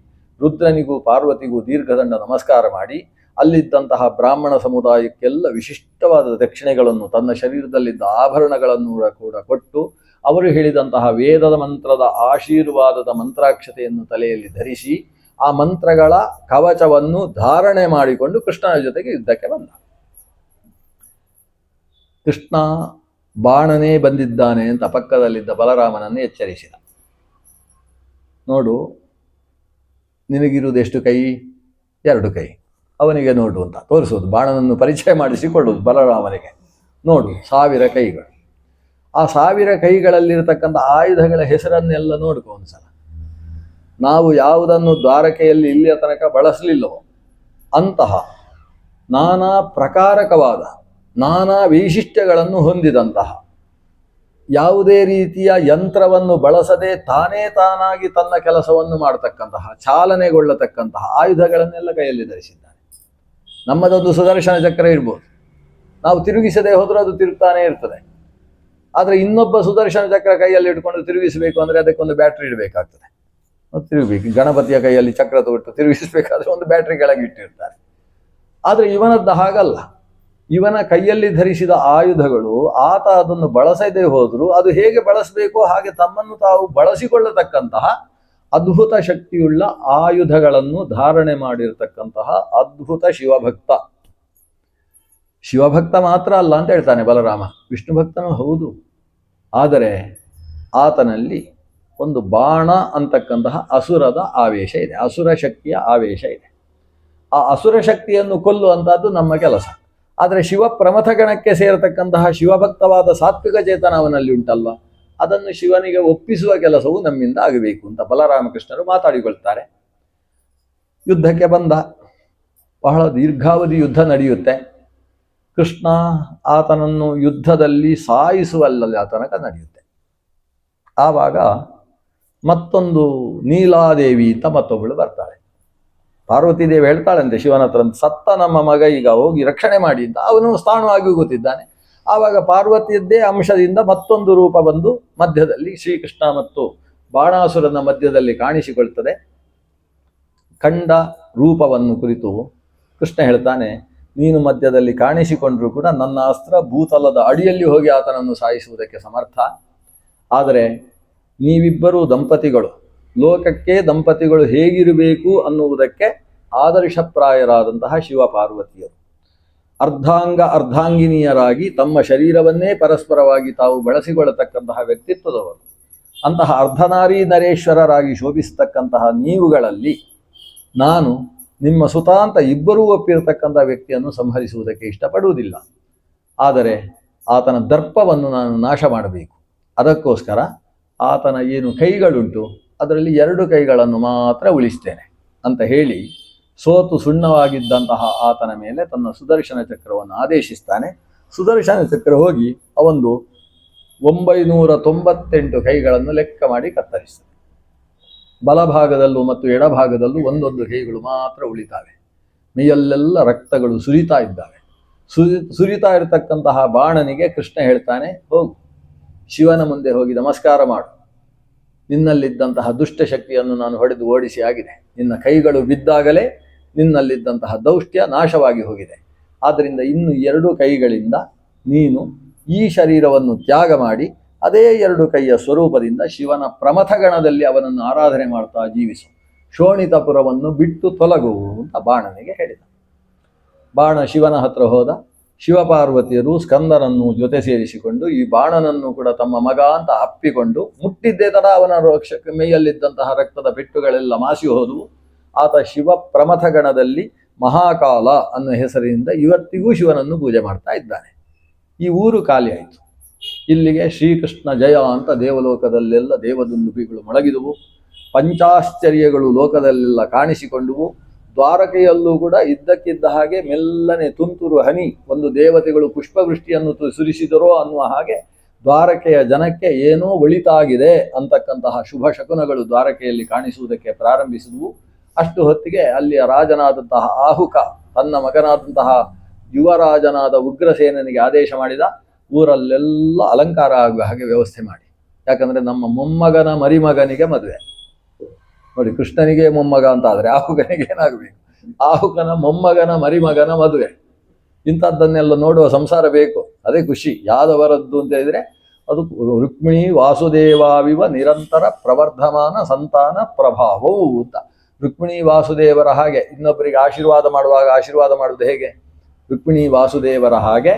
Speaker 1: ರುದ್ರನಿಗೂ ಪಾರ್ವತಿಗೂ ದೀರ್ಘದಂಡ ನಮಸ್ಕಾರ ಮಾಡಿ ಅಲ್ಲಿದ್ದಂತಹ ಬ್ರಾಹ್ಮಣ ಸಮುದಾಯಕ್ಕೆಲ್ಲ ವಿಶಿಷ್ಟವಾದ ದಕ್ಷಿಣೆಗಳನ್ನು ತನ್ನ ಶರೀರದಲ್ಲಿದ್ದ ಆಭರಣಗಳನ್ನು ಕೂಡ ಕೊಟ್ಟು ಅವರು ಹೇಳಿದಂತಹ ವೇದದ ಮಂತ್ರದ ಆಶೀರ್ವಾದದ ಮಂತ್ರಾಕ್ಷತೆಯನ್ನು ತಲೆಯಲ್ಲಿ ಧರಿಸಿ ಆ ಮಂತ್ರಗಳ ಕವಚವನ್ನು ಧಾರಣೆ ಮಾಡಿಕೊಂಡು ಕೃಷ್ಣನ ಜೊತೆಗೆ ಯುದ್ಧಕ್ಕೆ ಬಂದ. ಕೃಷ್ಣ ಬಾಣನೇ ಬಂದಿದ್ದಾನೆ ಅಂತ ಪಕ್ಕದಲ್ಲಿದ್ದ ಬಲರಾಮನನ್ನು ಎಚ್ಚರಿಸಿದ. ನೋಡು, ನಿನಗಿರುವುದು ಎಷ್ಟು ಕೈ? 2 ಕೈ. ಅವನಿಗೆ ನೋಡು ಅಂತ ತೋರಿಸೋದು, ಬಾಣನನ್ನು ಪರಿಚಯ ಮಾಡಿಸಿಕೊಳ್ಳುವುದು ಬಲರಾಮನಿಗೆ. ನೋಡು 1000 ಕೈಗಳು. ಆ 1000 ಕೈಗಳಲ್ಲಿರತಕ್ಕಂಥ ಆಯುಧಗಳ ಹೆಸರನ್ನೆಲ್ಲ ನೋಡ್ಕೊ ಒಂದ್ಸಲ. ನಾವು ಯಾವುದನ್ನು ದ್ವಾರಕೆಯಲ್ಲಿ ಇಲ್ಲಿಯ ತನಕ ಬಳಸಲಿಲ್ಲವೋ ಅಂತಹ ನಾನಾ ಪ್ರಕಾರಕವಾದ ನಾನಾ ವೈಶಿಷ್ಟ್ಯಗಳನ್ನು ಹೊಂದಿದಂತಹ ಯಾವುದೇ ರೀತಿಯ ಯಂತ್ರವನ್ನು ಬಳಸದೆ ತಾನೇ ತಾನಾಗಿ ತನ್ನ ಕೆಲಸವನ್ನು ಮಾಡತಕ್ಕಂತಹ ಚಾಲನೆಗೊಳ್ಳತಕ್ಕಂತಹ ಆಯುಧಗಳನ್ನೆಲ್ಲ ಕೈಯಲ್ಲಿ ಧರಿಸಿದ್ದಾನೆ. ನಮ್ಮದೊಂದು ಸುದರ್ಶನ ಚಕ್ರ ಇರ್ಬೋದು, ನಾವು ತಿರುಗಿಸದೆ ಹೋದರೂ ಅದು ತಿರುಗ್ತಾನೇ ಇರ್ತದೆ. ಆದರೆ ಇನ್ನೊಬ್ಬ ಸುದರ್ಶನ ಚಕ್ರ ಕೈಯಲ್ಲಿ ಇಟ್ಕೊಂಡು ತಿರುಗಿಸಬೇಕು ಅಂದರೆ ಅದಕ್ಕೊಂದು ಬ್ಯಾಟ್ರಿ ಇಡಬೇಕಾಗ್ತದೆ, ತಿರುಗಬೇಕು. ಗಣಪತಿಯ ಕೈಯಲ್ಲಿ ಚಕ್ರ ತೊಗೊಟ್ಟು ತಿರುಗಿಸಬೇಕಾದ್ರೆ ಒಂದು ಬ್ಯಾಟ್ರಿ ಕೆಳಗೆ ಇಟ್ಟಿರ್ತಾರೆ. ಆದರೆ ಇವನದ್ದು ಹಾಗಲ್ಲ. ಇವನ ಕೈಯಲ್ಲಿ ಧರಿಸಿದ ಆಯುಧಗಳು ಆತ ಅದನ್ನು ಬಳಸದೇ ಹೋದರೂ ಅದು ಹೇಗೆ ಬಳಸಬೇಕೋ ಹಾಗೆ ತಮ್ಮನ್ನು ತಾವು ಬಳಸಿಕೊಳ್ಳತಕ್ಕಂತಹ ಅದ್ಭುತ ಶಕ್ತಿಯುಳ್ಳ ಆಯುಧಗಳನ್ನು ಧಾರಣೆ ಮಾಡಿರತಕ್ಕಂತಹ ಅದ್ಭುತ ಶಿವಭಕ್ತ. ಶಿವಭಕ್ತ ಮಾತ್ರ ಅಲ್ಲ ಅಂತ ಹೇಳ್ತಾನೆ ಬಲರಾಮ, ವಿಷ್ಣು ಭಕ್ತನೂ ಹೌದು. ಆದರೆ ಆತನಲ್ಲಿ ಒಂದು ಬಾಣ ಅಂತಕ್ಕಂತಹ ಅಸುರದ ಆವೇಶ ಇದೆ, ಅಸುರ ಶಕ್ತಿಯ ಆವೇಶ ಇದೆ. ಆ ಅಸುರ ಶಕ್ತಿಯನ್ನು ಕೊಲ್ಲುವಂತಹದ್ದು ನಮ್ಮ ಕೆಲಸ. ಆದರೆ ಶಿವ ಪ್ರಮಥ ಗಣಕ್ಕೆ ಸೇರತಕ್ಕಂತಹ ಶಿವಭಕ್ತವಾದ ಸಾತ್ವಿಕ ಚೇತನ ಅವನಲ್ಲಿ ಉಂಟಲ್ಲ, ಅದನ್ನು ಶಿವನಿಗೆ ಒಪ್ಪಿಸುವ ಕೆಲಸವು ನಮ್ಮಿಂದ ಆಗಬೇಕು ಅಂತ ಬಲರಾಮಕೃಷ್ಣರು ಮಾತಾಡಿಕೊಳ್ತಾರೆ. ಯುದ್ಧಕ್ಕೆ ಬಂದ. ಬಹಳ ದೀರ್ಘಾವಧಿ ಯುದ್ಧ ನಡೆಯುತ್ತೆ. ಕೃಷ್ಣ ಆತನನ್ನು ಯುದ್ಧದಲ್ಲಿ ಸಾಯಿಸುವಲ್ಲಿ ಆ ತನಕ ನಡೆಯುತ್ತೆ. ಆವಾಗ ಮತ್ತೊಂದು ನೀಲಾದೇವಿ ಅಂತ ಮತ್ತೊಬ್ಬಳು ಬರ್ತಾಳೆ. ಪಾರ್ವತಿ ದೇವಿ ಹೇಳ್ತಾಳಂತೆ ಶಿವನ ಹತ್ರ, ಸತ್ತ ನಮ್ಮ ಮಗ ಈಗ ಹೋಗಿ ರಕ್ಷಣೆ ಮಾಡಿ ಅಂತ. ಅವನು ಸ್ಥಾನವಾಗಿ ಗೊತ್ತಿದ್ದಾನೆ. ಆವಾಗ ಪಾರ್ವತಿಯದ್ದೇ ಅಂಶದಿಂದ ಮತ್ತೊಂದು ರೂಪ ಬಂದು ಮಧ್ಯದಲ್ಲಿ ಶ್ರೀಕೃಷ್ಣ ಮತ್ತು ಬಾಣಾಸುರನ ಮಧ್ಯದಲ್ಲಿ ಕಾಣಿಸಿಕೊಳ್ತದೆ. ಕಂಡ ರೂಪವನ್ನು ಕುರಿತು ಕೃಷ್ಣ ಹೇಳ್ತಾನೆ, ನೀನು ಮಧ್ಯದಲ್ಲಿ ಕಾಣಿಸಿಕೊಂಡ್ರೂ ಕೂಡ ನನ್ನ ಅಸ್ತ್ರ ಭೂತಲದ ಅಡಿಯಲ್ಲಿ ಹೋಗಿ ಆತನನ್ನು ಸಾಯಿಸುವುದಕ್ಕೆ ಸಮರ್ಥ. ಆದರೆ ನೀವಿಬ್ಬರೂ ದಂಪತಿಗಳು, ಲೋಕಕ್ಕೆ ದಂಪತಿಗಳು ಹೇಗಿರಬೇಕು ಅನ್ನುವುದಕ್ಕೆ ಆದರ್ಶಪ್ರಾಯರಾದಂತಹ ಶಿವ ಪಾರ್ವತಿಯರು ಅರ್ಧಾಂಗಿನಿಯರಾಗಿ ತಮ್ಮ ಶರೀರವನ್ನೇ ಪರಸ್ಪರವಾಗಿ ತಾವು ಬಳಸಿಕೊಳ್ಳತಕ್ಕಂತಹ ವ್ಯಕ್ತಿತ್ವದವರು. ಅಂತಹ ಅರ್ಧನಾರಿ ನರೇಶ್ವರರಾಗಿ ಶೋಭಿಸತಕ್ಕಂತಹ ನೀವುಗಳಲ್ಲಿ ನಾನು ನಿಮ್ಮ ಸುತ ಅಂತ ಇಬ್ಬರೂ ಒಪ್ಪಿರತಕ್ಕಂಥ ವ್ಯಕ್ತಿಯನ್ನು ಸಂಹರಿಸುವುದಕ್ಕೆ ಇಷ್ಟಪಡುವುದಿಲ್ಲ. ಆದರೆ ಆತನ ದರ್ಪವನ್ನು ನಾನು ನಾಶ ಮಾಡಬೇಕು. ಅದಕ್ಕೋಸ್ಕರ ಆತನ ಏನು ಕೈಗಳುಂಟು ಅದರಲ್ಲಿ 2 ಕೈಗಳನ್ನು ಮಾತ್ರ ಉಳಿಸ್ತೇನೆ ಅಂತ ಹೇಳಿ ಸೋತು ಸುಣ್ಣವಾಗಿದ್ದಂತಹ ಆತನ ಮೇಲೆ ತನ್ನ ಸುದರ್ಶನ ಚಕ್ರವನ್ನು ಆದೇಶಿಸ್ತಾನೆ. ಸುದರ್ಶನ ಚಕ್ರ ಹೋಗಿ ಅವೊಂದು 998 ಕೈಗಳನ್ನು ಲೆಕ್ಕ ಮಾಡಿ ಕತ್ತರಿಸ್ತದೆ. ಬಲಭಾಗದಲ್ಲೂ ಮತ್ತು ಎಡಭಾಗದಲ್ಲೂ ಒಂದೊಂದು ಕೈಗಳು ಮಾತ್ರ ಉಳಿತಾವೆ. ಮೈಯಲ್ಲೆಲ್ಲ ರಕ್ತಗಳು ಸುರಿತಾ ಇದ್ದಾವೆ. ಸುರಿತಾ ಇರತಕ್ಕಂತಹ ಬಾಣನಿಗೆ ಕೃಷ್ಣ ಹೇಳ್ತಾನೆ, ಹೋಗು, ಶಿವನ ಮುಂದೆ ಹೋಗಿ ನಮಸ್ಕಾರ ಮಾಡು. ನಿನ್ನಲ್ಲಿದ್ದಂತಹ ದುಷ್ಟಶಕ್ತಿಯನ್ನು ನಾನು ಹೊಡೆದು ಓಡಿಸಿ ಆಗಿದೆ. ನಿನ್ನ ಕೈಗಳು ಬಿದ್ದಾಗಲೇ ನಿನ್ನಲ್ಲಿದ್ದಂತಹ ದೌಷ್ಟ್ಯ ನಾಶವಾಗಿ ಹೋಗಿದೆ. ಆದ್ದರಿಂದ ಇನ್ನು 2 ಕೈಗಳಿಂದ ನೀನು ಈ ಶರೀರವನ್ನು ತ್ಯಾಗ ಮಾಡಿ ಅದೇ 2 ಕೈಯ ಸ್ವರೂಪದಿಂದ ಶಿವನ ಪ್ರಮಥಗಣದಲ್ಲಿ ಅವನನ್ನು ಆರಾಧನೆ ಮಾಡ್ತಾ ಜೀವಿಸು. ಶೋಣಿತಪುರವನ್ನು ಬಿಟ್ಟು ತೊಲಗು ಅಂತ ಬಾಣನಿಗೆ ಹೇಳಿದ. ಬಾಣ ಶಿವನ ಹತ್ರ ಹೋದ. ಶಿವಪಾರ್ವತಿಯರು ಸ್ಕಂದನನ್ನು ಜೊತೆ ಸೇರಿಸಿಕೊಂಡು ಈ ಬಾಣನನ್ನು ಕೂಡ ತಮ್ಮ ಮಗ ಅಂತ ಅಪ್ಪಿಕೊಂಡು ಮುಟ್ಟಿದ್ದೇ ತರ ಅವನ ಮೈಯಲ್ಲಿದ್ದಂತಹ ರಕ್ತದ ಪೆಟ್ಟುಗಳೆಲ್ಲ ಮಾಸಿ ಹೋದವು. ಆತ ಶಿವ ಪ್ರಮಥಗಣದಲ್ಲಿ ಮಹಾಕಾಲ ಅನ್ನೋ ಹೆಸರಿನಿಂದ ಇವತ್ತಿಗೂ ಶಿವನನ್ನು ಪೂಜೆ ಮಾಡ್ತಾ ಇದ್ದಾನೆ. ಈ ಊರು ಖಾಲಿ ಆಯಿತು. ಇಲ್ಲಿಗೆ ಶ್ರೀಕೃಷ್ಣ ಜಯ ಅಂತ ದೇವಲೋಕದಲ್ಲೆಲ್ಲ ದೇವದುಂದುಬಿಗಳು ಮೊಳಗಿದುವು. ಪಂಚಾಶ್ಚರ್ಯಗಳು ಲೋಕದಲ್ಲೆಲ್ಲ ಕಾಣಿಸಿಕೊಂಡುವು. ದ್ವಾರಕೆಯಲ್ಲೂ ಕೂಡ ಇದ್ದಕ್ಕಿದ್ದ ಹಾಗೆ ಮೆಲ್ಲನೆ ತುಂತುರು ಹನಿ, ಒಂದು ದೇವತೆಗಳು ಪುಷ್ಪವೃಷ್ಟಿಯನ್ನು ಸುರಿಸಿದರೋ ಅನ್ನುವ ಹಾಗೆ ದ್ವಾರಕೆಯ ಜನಕ್ಕೆ ಏನೋ ಒಳಿತಾಗಿದೆ ಅಂತಕ್ಕಂತಹ ಶುಭ ಶಕುನಗಳು ದ್ವಾರಕೆಯಲ್ಲಿ ಕಾಣಿಸುವುದಕ್ಕೆ ಪ್ರಾರಂಭಿಸಿದವು. ಅಷ್ಟು ಹೊತ್ತಿಗೆ ಅಲ್ಲಿಯ ರಾಜನಾದಂತಹ ಆಹುಕ ತನ್ನ ಮಗನಾದಂತಹ ಯುವರಾಜನಾದ ಉಗ್ರಸೇನನಿಗೆ ಆದೇಶ ಮಾಡಿದ, ಊರಲ್ಲೆಲ್ಲ ಅಲಂಕಾರ ಆಗುವ ಹಾಗೆ ವ್ಯವಸ್ಥೆ ಮಾಡಿ. ಯಾಕಂದ್ರೆ ನಮ್ಮ ಮೊಮ್ಮಗನ ಮರಿಮಗನಿಗೆ ಮದುವೆ. ನೋಡಿ, ಕೃಷ್ಣನಿಗೆ ಮೊಮ್ಮಗ ಅಂತ ಆದರೆ ಆಹುಕನಿಗೆ ಏನಾಗಬೇಕು? ಆಹುಕನ ಮೊಮ್ಮಗನ ಮರಿಮಗನ ಮದುವೆ. ಇಂಥದ್ದನ್ನೆಲ್ಲ ನೋಡುವ ಸಂಸಾರ ಬೇಕು. ಅದೇ ಖುಷಿ. ಯಾದವರದ್ದು ಅಂತ ಹೇಳಿದ್ರೆ ಅದು ರುಕ್ಮಿಣಿ ವಾಸುದೇವಾವಿವ ನಿರಂತರ ಪ್ರವರ್ಧಮಾನ ಸಂತಾನ ಪ್ರಭಾವವು ಅಂತ. ರುಕ್ಮಿಣಿ ವಾಸುದೇವರ ಹಾಗೆ ಇನ್ನೊಬ್ಬರಿಗೆ ಆಶೀರ್ವಾದ ಮಾಡುವಾಗ ಆಶೀರ್ವಾದ ಮಾಡುವುದು ಹೇಗೆ? ರುಕ್ಮಿಣಿ ವಾಸುದೇವರ ಹಾಗೆ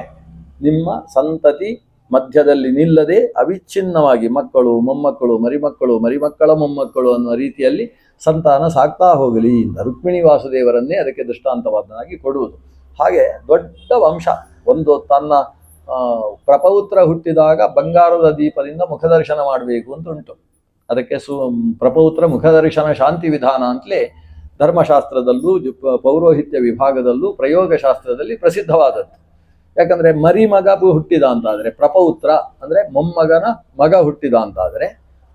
Speaker 1: ನಿಮ್ಮ ಸಂತತಿ ಮಧ್ಯದಲ್ಲಿ ನಿಲ್ಲದೆ ಅವಿಚ್ಛಿನ್ನವಾಗಿ ಮಕ್ಕಳು, ಮೊಮ್ಮಕ್ಕಳು, ಮರಿಮಕ್ಕಳ ಮೊಮ್ಮಕ್ಕಳು ಅನ್ನುವ ರೀತಿಯಲ್ಲಿ ಸಂತಾನ ಸಾಕ್ತಾ ಹೋಗಲಿ ಅಂತ ರುಕ್ಮಿಣಿ ವಾಸುದೇವರನ್ನೇ ಅದಕ್ಕೆ ದೃಷ್ಟಾಂತವಾದನಾಗಿ ಕೊಡುವುದು. ಹಾಗೆ ದೊಡ್ಡ ವಂಶ. ಒಂದು ತನ್ನ ಪ್ರಪೌತ್ರ ಹುಟ್ಟಿದಾಗ ಬಂಗಾರದ ದೀಪದಿಂದ ಮುಖದರ್ಶನ ಮಾಡಬೇಕು ಅಂತ ಉಂಟು. ಅದಕ್ಕೆ ಪ್ರಪೌತ್ರ ಮುಖದರ್ಶನ ಶಾಂತಿ ವಿಧಾನ ಅಂತಲೇ ಧರ್ಮಶಾಸ್ತ್ರದಲ್ಲೂ ಪೌರೋಹಿತ್ಯ ವಿಭಾಗದಲ್ಲೂ ಪ್ರಯೋಗಶಾಸ್ತ್ರದಲ್ಲಿ ಪ್ರಸಿದ್ಧವಾದದ್ದು. ಯಾಕಂದ್ರೆ ಮರಿಮಗ ಹುಟ್ಟಿದ ಅಂತಾದರೆ, ಪ್ರಪೌತ್ರ ಅಂದ್ರೆ ಮೊಮ್ಮಗನ ಮಗ ಹುಟ್ಟಿದ ಅಂತಾದರೆ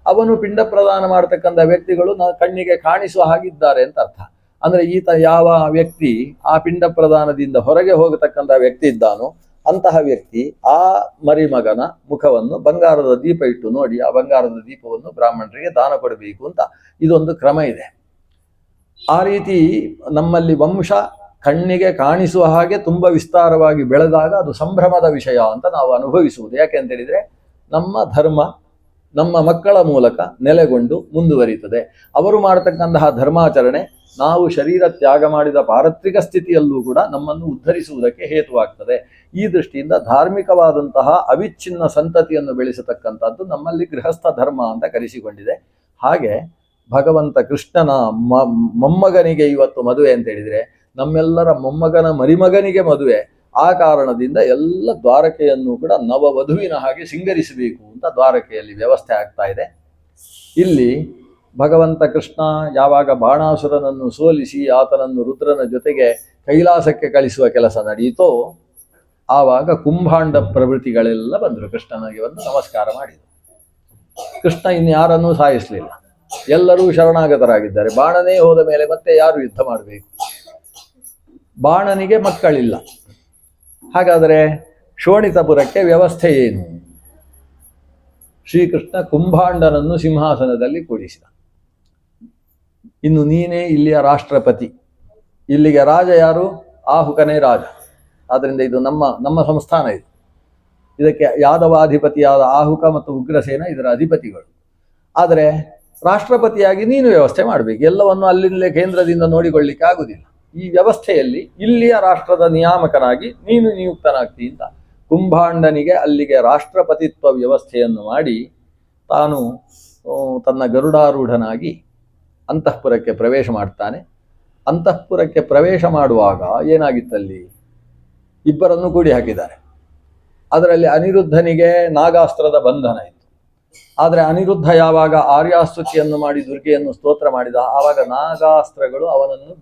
Speaker 1: ಅವನು ಪಿಂಡ ಪ್ರದಾನ ಮಾಡತಕ್ಕಂಥ ವ್ಯಕ್ತಿಗಳು ಕಣ್ಣಿಗೆ ಕಾಣಿಸುವ ಹಾಗಿದ್ದಾರೆ ಅಂತ ಅರ್ಥ. ಅಂದ್ರೆ ಈತ ಯಾವ ವ್ಯಕ್ತಿ ಆ ಪಿಂಡ ಪ್ರದಾನದಿಂದ ಹೊರಗೆ ಹೋಗತಕ್ಕಂಥ ವ್ಯಕ್ತಿ ಇದ್ದಾನೋ ಅಂತಹ ವ್ಯಕ್ತಿ ಆ ಮರಿಮಗನ ಮುಖವನ್ನು ಬಂಗಾರದ ದೀಪ ಇಟ್ಟು ನೋಡಿ ಆ ಬಂಗಾರದ ದೀಪವನ್ನು ಬ್ರಾಹ್ಮಣರಿಗೆ ದಾನ ಕೊಡಬೇಕು ಅಂತ ಇದೊಂದು ಕ್ರಮ ಇದೆ. ಆ ರೀತಿ ನಮ್ಮಲ್ಲಿ ವಂಶ ಕಣ್ಣಿಗೆ ಕಾಣಿಸುವ ಹಾಗೆ ತುಂಬ ವಿಸ್ತಾರವಾಗಿ ಬೆಳೆದಾಗ ಅದು ಸಂಭ್ರಮದ ವಿಷಯ ಅಂತ ನಾವು ಅನುಭವಿಸುವುದು. ಯಾಕೆ ಅಂತ ಹೇಳಿದ್ರೆ ನಮ್ಮ ಧರ್ಮ ನಮ್ಮ ಮಕ್ಕಳ ಮೂಲಕ ನೆಲೆಗೊಂಡು ಮುಂದುವರಿಯುತ್ತದೆ. ಅವರು ಮಾಡತಕ್ಕಂತಹ ಧರ್ಮಾಚರಣೆ ನಾವು ಶರೀರ ತ್ಯಾಗ ಮಾಡಿದ ಪಾರತ್ರಿಕ ಸ್ಥಿತಿಯಲ್ಲೂ ಕೂಡ ನಮ್ಮನ್ನು ಉದ್ಧರಿಸುವುದಕ್ಕೆ ಹೇತುವಾಗ್ತದೆ. ಈ ದೃಷ್ಟಿಯಿಂದ ಧಾರ್ಮಿಕವಾದಂತಹ ಅವಿಚ್ಛಿನ್ನ ಸಂತತಿಯನ್ನು ಬೆಳೆಸತಕ್ಕಂಥದ್ದು ನಮ್ಮಲ್ಲಿ ಗೃಹಸ್ಥ ಧರ್ಮ ಅಂತ ಕರೆಸಿಕೊಂಡಿದೆ. ಹಾಗೆ ಭಗವಂತ ಕೃಷ್ಣನ ಮೊಮ್ಮಗನಿಗೆ ಇವತ್ತು ಮದುವೆ ಅಂತ ಹೇಳಿದ್ರೆ ನಮ್ಮೆಲ್ಲರ ಮೊಮ್ಮಗನ ಮರಿಮಗನಿಗೆ ಮದುವೆ. ಆ ಕಾರಣದಿಂದ ಎಲ್ಲ ದ್ವಾರಕೆಯನ್ನು ಕೂಡ ನವವಧುವಿನ ಹಾಗೆ ಸಿಂಗರಿಸಬೇಕು ಅಂತ ದ್ವಾರಕೆಯಲ್ಲಿ ವ್ಯವಸ್ಥೆ ಆಗ್ತಾ ಇದೆ. ಇಲ್ಲಿ ಭಗವಂತ ಕೃಷ್ಣ ಯಾವಾಗ ಬಾಣಾಸುರನನ್ನು ಸೋಲಿಸಿ ಆತನನ್ನು ರುದ್ರನ ಜೊತೆಗೆ ಕೈಲಾಸಕ್ಕೆ ಕಳಿಸುವ ಕೆಲಸ ನಡೆಯಿತೋ ಆವಾಗ ಕುಂಭಾಂಡ ಪ್ರವೃತ್ತಿಗಳೆಲ್ಲ ಬಂದರು. ಕೃಷ್ಣನಿಗೆ ಒಂದು ನಮಸ್ಕಾರ ಮಾಡಿದರು. ಕೃಷ್ಣ ಇನ್ಯಾರನ್ನೂ ಸಾಯಿಸಲಿಲ್ಲ. ಎಲ್ಲರೂ ಶರಣಾಗತರಾಗಿದ್ದಾರೆ. ಬಾಣನೇ ಹೋದ ಮೇಲೆ ಮತ್ತೆ ಯಾರು ಯುದ್ಧ ಮಾಡಬೇಕು? ಬಾಣನಿಗೆ ಮಕ್ಕಳಿಲ್ಲ. ಹಾಗಾದರೆ ಶೋಣಿತಪುರಕ್ಕೆ ವ್ಯವಸ್ಥೆ ಏನು? ಶ್ರೀಕೃಷ್ಣ ಕುಂಭಾಂಡನನ್ನು ಸಿಂಹಾಸನದಲ್ಲಿ ಕೂಡಿಸಿದ. ಇನ್ನು ನೀನೇ ಇಲ್ಲಿಯ ರಾಷ್ಟ್ರಪತಿ. ಇಲ್ಲಿಗೆ ರಾಜ ಯಾರು? ಆಹುಕನೇ ರಾಜ. ಆದ್ದರಿಂದ ಇದು ನಮ್ಮ ಸಂಸ್ಥಾನ. ಇದಕ್ಕೆ ಯಾದವಾಧಿಪತಿಯಾದ ಆಹುಕ ಮತ್ತು ಉಗ್ರಸೇನ ಇದರ ಅಧಿಪತಿಗಳು. ಆದರೆ ರಾಷ್ಟ್ರಪತಿಯಾಗಿ ನೀನು ವ್ಯವಸ್ಥೆ ಮಾಡಬೇಕು. ಎಲ್ಲವನ್ನು ಅಲ್ಲಿಂದಲೇ ಕೇಂದ್ರದಿಂದ ನೋಡಿಕೊಳ್ಳಿಕ್ಕೆ ಆಗುವುದಿಲ್ಲ. ಈ ವ್ಯವಸ್ಥೆಯಲ್ಲಿ ಇಲ್ಲಿಯ ರಾಷ್ಟ್ರದ ನಿಯಾಮಕನಾಗಿ ನೀನು ನಿಯುಕ್ತನಾಗ್ತಿ ಅಂತ ಕುಂಭಾಂಡನಿಗೆ ಅಲ್ಲಿಗೆ ರಾಷ್ಟ್ರಪತಿತ್ವ ವ್ಯವಸ್ಥೆಯನ್ನು ಮಾಡಿ ತಾನು ತನ್ನ ಗರುಡಾರೂಢನಾಗಿ ಅಂತಃಪುರಕ್ಕೆ ಪ್ರವೇಶ ಮಾಡ್ತಾನೆ. ಅಂತಃಪುರಕ್ಕೆ ಪ್ರವೇಶ ಮಾಡುವಾಗ ಏನಾಗಿತ್ತಲ್ಲಿ? ಇಬ್ಬರನ್ನು ಕೂಡಿ ಹಾಕಿದ್ದಾರೆ. ಅದರಲ್ಲಿ ಅನಿರುದ್ಧನಿಗೆ ನಾಗಾಸ್ತ್ರದ ಬಂಧನ ಇತ್ತು. ಆದರೆ ಅನಿರುದ್ಧ ಯಾವಾಗ ಆರ್ಯಾಸ್ತುತಿಯನ್ನು ಮಾಡಿ ದುರ್ಗೆಯನ್ನು ಸ್ತೋತ್ರ ಮಾಡಿದ ಆವಾಗ ನಾಗಾಸ್ತ್ರಗಳು ಅವನನ್ನು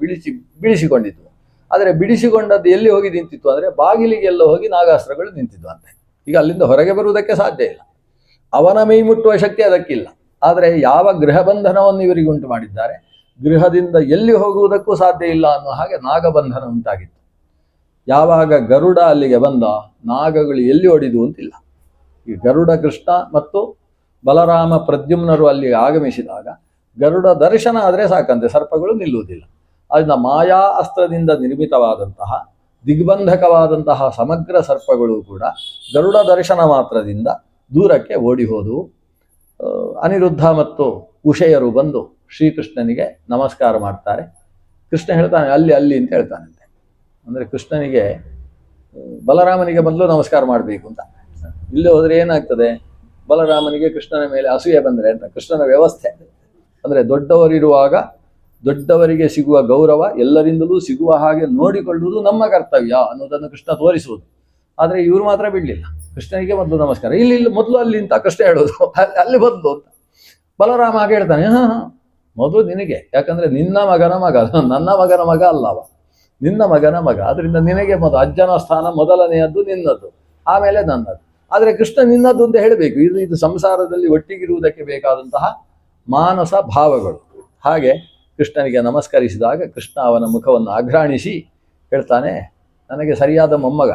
Speaker 1: ಬಿಡಿಸಿಕೊಂಡಿದ್ವು. ಆದರೆ ಬಿಡಿಸಿಕೊಂಡದ್ದು ಎಲ್ಲಿ ಹೋಗಿ ನಿಂತಿತ್ತು ಅಂದರೆ ಬಾಗಿಲಿಗೆಲ್ಲ ಹೋಗಿ ನಾಗಾಸ್ತ್ರಗಳು ನಿಂತಿದ್ವು ಅಂತೆ. ಈಗ ಅಲ್ಲಿಂದ ಹೊರಗೆ ಬರುವುದಕ್ಕೆ ಸಾಧ್ಯ ಇಲ್ಲ. ಅವನ ಮೈ ಮುಟ್ಟುವ ಶಕ್ತಿ ಅದಕ್ಕಿಲ್ಲ. ಆದರೆ ಯಾವ ಗೃಹ ಬಂಧನವನ್ನು ಇವರಿಗೆ ಉಂಟು ಮಾಡಿದ್ದಾರೆ, ಗೃಹದಿಂದ ಎಲ್ಲಿ ಹೋಗುವುದಕ್ಕೂ ಸಾಧ್ಯ ಇಲ್ಲ ಅನ್ನೋ ಹಾಗೆ ನಾಗಬಂಧನ ಉಂಟಾಗಿತ್ತು. ಯಾವಾಗ ಗರುಡ ಅಲ್ಲಿಗೆ ಬಂದ, ನಾಗಗಳು ಎಲ್ಲಿ ಹೊಡಿದು ಅಂತಿಲ್ಲ. ಈ ಗರುಡ ಕೃಷ್ಣ ಮತ್ತು ಬಲರಾಮ ಪ್ರದ್ಯುಮ್ನರು ಅಲ್ಲಿಗೆ ಆಗಮಿಸಿದಾಗ ಗರುಡ ದರ್ಶನ ಆದರೆ ಸಾಕಂತೆ ಸರ್ಪಗಳು ನಿಲ್ಲುವುದಿಲ್ಲ. ಅದನ್ನ ಮಾಯಾ ಅಸ್ತ್ರದಿಂದ ನಿರ್ಮಿತವಾದಂತಹ ದಿಗ್ಬಂಧಕವಾದಂತಹ ಸಮಗ್ರ ಸರ್ಪಗಳು ಕೂಡ ಗರುಡ ದರ್ಶನ ಮಾತ್ರದಿಂದ ದೂರಕ್ಕೆ ಓಡಿ ಹೋದವು. ಅನಿರುದ್ಧ ಮತ್ತು ಉಷೆಯರು ಬಂದು ಶ್ರೀಕೃಷ್ಣನಿಗೆ ನಮಸ್ಕಾರ ಮಾಡ್ತಾರೆ. ಕೃಷ್ಣ ಹೇಳ್ತಾನೆ ಅಲ್ಲಿ ಅಲ್ಲಿ ಅಂತ ಹೇಳ್ತಾನಂತೆ. ಅಂದರೆ ಕೃಷ್ಣನಿಗೆ ಬಲರಾಮನಿಗೆ ಮೊದಲು ನಮಸ್ಕಾರ ಮಾಡಬೇಕು ಅಂತ. ಇಲ್ಲಿ ಹೋದರೆ ಏನಾಗ್ತದೆ, ಬಲರಾಮನಿಗೆ ಕೃಷ್ಣನ ಮೇಲೆ ಅಸೂಯೆ ಬಂದರೆ ಅಂತ ಕೃಷ್ಣನ ವ್ಯವಸ್ಥೆ. ಅಂದರೆ ದೊಡ್ಡವರಿರುವಾಗ ದೊಡ್ಡವರಿಗೆ ಸಿಗುವ ಗೌರವ ಎಲ್ಲರಿಂದಲೂ ಸಿಗುವ ಹಾಗೆ ನೋಡಿಕೊಳ್ಳುವುದು ನಮ್ಮ ಕರ್ತವ್ಯ ಅನ್ನೋದನ್ನು ಕೃಷ್ಣ ತೋರಿಸುವುದು. ಆದರೆ ಇವರು ಮಾತ್ರ ಬಿಡಲಿಲ್ಲ. ಕೃಷ್ಣನಿಗೆ ಮೊದಲು ನಮಸ್ಕಾರ, ಇಲ್ಲಿ ಮೊದಲು ಅಲ್ಲಿ ಅಂತ ಕೃಷ್ಣ ಹೇಳೋದು, ಅಲ್ಲಿ ಮೊದಲು ಅಂತ. ಬಲರಾಮ ಹಾಗೆ ಹೇಳ್ತಾನೆ, ಮೊದಲು ನಿನಗೆ, ಯಾಕಂದ್ರೆ ನಿನ್ನ ಮಗನ ಮಗ, ನನ್ನ ಮಗನ ಮಗ ಅಲ್ಲವ, ನಿನ್ನ ಮಗನ ಮಗ. ಅದರಿಂದ ನಿನಗೆ ಮೊದಲು ಅಜ್ಜನ ಸ್ಥಾನ ಮೊದಲನೆಯದ್ದು ನಿನ್ನದು, ಆಮೇಲೆ ನನ್ನದು. ಆದರೆ ಕೃಷ್ಣ ನಿನ್ನದ್ದು ಅಂತ ಹೇಳಬೇಕು. ಇದು ಸಂಸಾರದಲ್ಲಿ ಒಟ್ಟಿಗಿರುವುದಕ್ಕೆ ಬೇಕಾದಂತಹ ಮಾನಸ ಭಾವಗಳು. ಹಾಗೆ ಕೃಷ್ಣನಿಗೆ ನಮಸ್ಕರಿಸಿದಾಗ ಕೃಷ್ಣ ಅವನ ಮುಖವನ್ನು ಆಘ್ರಾಣಿಸಿ ಹೇಳ್ತಾನೆ, ನನಗೆ ಸರಿಯಾದ ಮೊಮ್ಮಗ,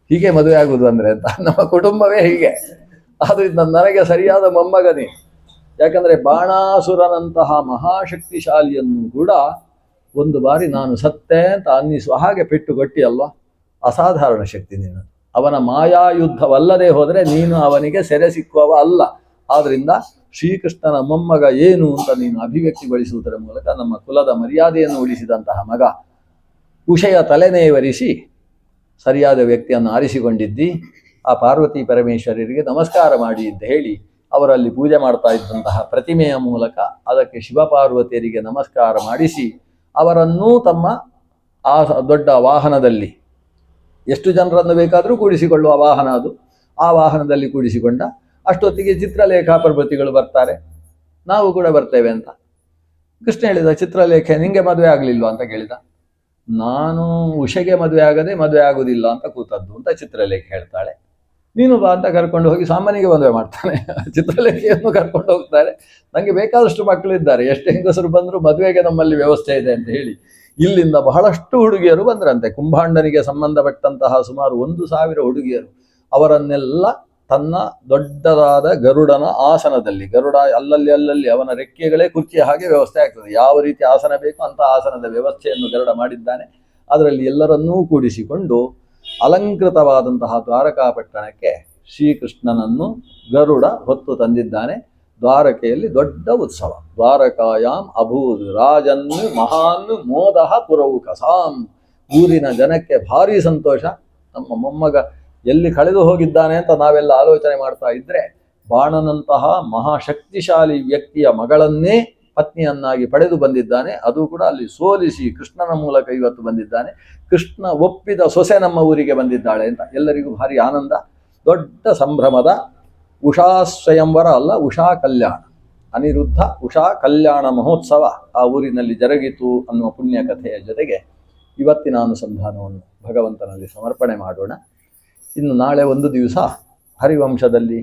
Speaker 1: ಹೀಗೆ ಮದುವೆ ಆಗುವುದು ಅಂದರೆ ಅಂತ. ನಮ್ಮ ಕುಟುಂಬವೇ ಹೀಗೆ, ಆದ್ರಿಂದ ನನಗೆ ಸರಿಯಾದ ಮೊಮ್ಮಗ ನೀನು. ಯಾಕಂದರೆ ಬಾಣಾಸುರನಂತಹ ಮಹಾಶಕ್ತಿಶಾಲಿಯನ್ನು ಕೂಡ ಒಂದು ಬಾರಿ ನಾನು ಸತ್ತೆ ಅಂತ ಅನ್ನಿಸುವ ಹಾಗೆ ಪೆಟ್ಟು ಗಟ್ಟಿ ಅಲ್ವಾ, ಅಸಾಧಾರಣ ಶಕ್ತಿ ನಿನ್ನದು. ಅವನ ಮಾಯಾಯುದ್ಧವಲ್ಲದೆ ಹೋದರೆ ನೀನು ಅವನಿಗೆ ಸೆರೆ ಸಿಕ್ಕುವವ ಅಲ್ಲ. ಆದ್ರಿಂದ ಶ್ರೀಕೃಷ್ಣನ ಮೊಮ್ಮಗ ಏನು ಅಂತ ನೀನು ಅಭಿವ್ಯಕ್ತಿಗೊಳಿಸುವುದರ ಮೂಲಕ ನಮ್ಮ ಕುಲದ ಮರ್ಯಾದೆಯನ್ನು ಉಳಿಸಿದಂತಹ ಮಗ. ಉಷೆಯ ತಲೆನೇವರಿಸಿ ಸರಿಯಾದ ವ್ಯಕ್ತಿಯನ್ನು ಆರಿಸಿಕೊಂಡಿದ್ದಿ. ಆ ಪಾರ್ವತಿ ಪರಮೇಶ್ವರರಿಗೆ ನಮಸ್ಕಾರ ಮಾಡಿ ಅಂತ ಹೇಳಿ ಅವರಲ್ಲಿ ಪೂಜೆ ಮಾಡ್ತಾ ಇದ್ದಂತಹ ಪ್ರತಿಮೆಯ ಮೂಲಕ ಅದಕ್ಕೆ ಶಿವಪಾರ್ವತಿಯರಿಗೆ ನಮಸ್ಕಾರ ಮಾಡಿಸಿ ಅವರನ್ನೂ ತಮ್ಮ ಆ ದೊಡ್ಡ ವಾಹನದಲ್ಲಿ, ಎಷ್ಟು ಜನರನ್ನು ಬೇಕಾದರೂ ಕೂಡಿಸಿಕೊಳ್ಳುವ ವಾಹನ ಅದು, ಆ ವಾಹನದಲ್ಲಿ ಕೂಡಿಸಿಕೊಂಡ. ಅಷ್ಟೊತ್ತಿಗೆ ಚಿತ್ರಲೇಖಾ ಪ್ರಭೃತಿಗಳು ಬರ್ತಾರೆ, ನಾವು ಕೂಡ ಬರ್ತೇವೆ ಅಂತ. ಕೃಷ್ಣ ಹೇಳಿದ, ಚಿತ್ರಲೇಖೆ ನಿಂಗೆ ಮದುವೆ ಆಗಲಿಲ್ವಾ ಅಂತ ಕೇಳಿದ. ನಾನು ಉಷೆಗೆ ಮದುವೆ ಆಗದೆ ಮದುವೆ ಆಗುವುದಿಲ್ಲ ಅಂತ ಕೂತದ್ದು ಅಂತ ಚಿತ್ರಲೇಖೆ ಹೇಳ್ತಾಳೆ. ನೀನು ಬಾ ಅಂತ ಕರ್ಕೊಂಡು ಹೋಗಿ ಸಾಮಾನ್ಯಗೆ ಮದುವೆ ಮಾಡ್ತಾನೆ. ಚಿತ್ರಲೇಖೆಯನ್ನು ಕರ್ಕೊಂಡು ಹೋಗ್ತಾರೆ. ನನಗೆ ಬೇಕಾದಷ್ಟು ಮಕ್ಕಳಿದ್ದಾರೆ, ಎಷ್ಟು ಹೆಂಗಸರು ಬಂದರೂ ಮದುವೆಗೆ ನಮ್ಮಲ್ಲಿ ವ್ಯವಸ್ಥೆ ಇದೆ ಅಂತ ಹೇಳಿ ಇಲ್ಲಿಂದ ಬಹಳಷ್ಟು ಹುಡುಗಿಯರು ಬಂದ್ರಂತೆ. ಕುಂಭಾಂಡನಿಗೆ ಸಂಬಂಧಪಟ್ಟಂತಹ ಸುಮಾರು 1000 ಹುಡುಗಿಯರು. ಅವರನ್ನೆಲ್ಲ ತನ್ನ ದೊಡ್ಡದಾದ ಗರುಡನ ಆಸನದಲ್ಲಿ, ಗರುಡ ಅಲ್ಲಲ್ಲಿ ಅವನ ರೆಕ್ಕೆಗಳೇ ಕುರ್ಚಿಯ ಹಾಗೆ ವ್ಯವಸ್ಥೆ ಆಗ್ತದೆ. ಯಾವ ರೀತಿ ಆಸನ ಬೇಕೋ ಅಂತ ಆಸನದ ವ್ಯವಸ್ಥೆಯನ್ನು ಗರುಡ ಮಾಡಿದ್ದಾನೆ. ಅದರಲ್ಲಿ ಎಲ್ಲರನ್ನೂ ಕೂಡಿಸಿಕೊಂಡು ಅಲಂಕೃತವಾದಂತಹ ದ್ವಾರಕಾಪಟ್ಟಣಕ್ಕೆ ಶ್ರೀಕೃಷ್ಣನನ್ನು ಗರುಡ ಹೊತ್ತು ತಂದಿದ್ದಾನೆ. ದ್ವಾರಕೆಯಲ್ಲಿ ದೊಡ್ಡ ಉತ್ಸವ. ದ್ವಾರಕಾಯಾಮ್ ಅಭೂದ್ ರಾಜನ್ ಮಹಾನ್ ಮೋದಹ ಪುರೌಕಸಾಂ. ಊರಿನ ಜನಕ್ಕೆ ಭಾರಿ ಸಂತೋಷ. ನಮ್ಮ ಮೊಮ್ಮಗ ಎಲ್ಲಿ ಕಳೆದು ಹೋಗಿದ್ದಾನೆ ಅಂತ ನಾವೆಲ್ಲ ಆಲೋಚನೆ ಮಾಡ್ತಾ ಇದ್ರೆ, ಬಾಣನಂತಹ ಮಹಾಶಕ್ತಿಶಾಲಿ ವ್ಯಕ್ತಿಯ ಮಗಳನ್ನೇ ಪತ್ನಿಯನ್ನಾಗಿ ಪಡೆದು ಬಂದಿದ್ದಾನೆ. ಅದು ಕೂಡ ಅಲ್ಲಿ ಸೋಲಿಸಿ ಕೃಷ್ಣನ ಮೂಲಕ ಇವತ್ತು ಬಂದಿದ್ದಾನೆ. ಕೃಷ್ಣ ಒಪ್ಪಿದ ಸೊಸೆ ನಮ್ಮ ಊರಿಗೆ ಬಂದಿದ್ದಾಳೆ ಅಂತ ಎಲ್ಲರಿಗೂ ಭಾರಿ ಆನಂದ, ದೊಡ್ಡ ಸಂಭ್ರಮದ ಉಷಾ ಸ್ವಯಂವರ ಅಲ್ಲ, ಉಷಾ ಕಲ್ಯಾಣ. ಅನಿರುದ್ಧ ಉಷಾ ಕಲ್ಯಾಣ ಮಹೋತ್ಸವ ಆ ಊರಿನಲ್ಲಿ ಜರುಗಿತು ಅನ್ನುವ ಪುಣ್ಯ ಕಥೆಯ ಜೊತೆಗೆ ಇವತ್ತಿನ ಅನುಸಂಧಾನವನ್ನು ಭಗವಂತನಲ್ಲಿ ಸಮರ್ಪಣೆ ಮಾಡೋಣ. ಇನ್ನು ನಾಳೆ ಒಂದು ದಿವಸ ಹರಿವಂಶದಲ್ಲಿ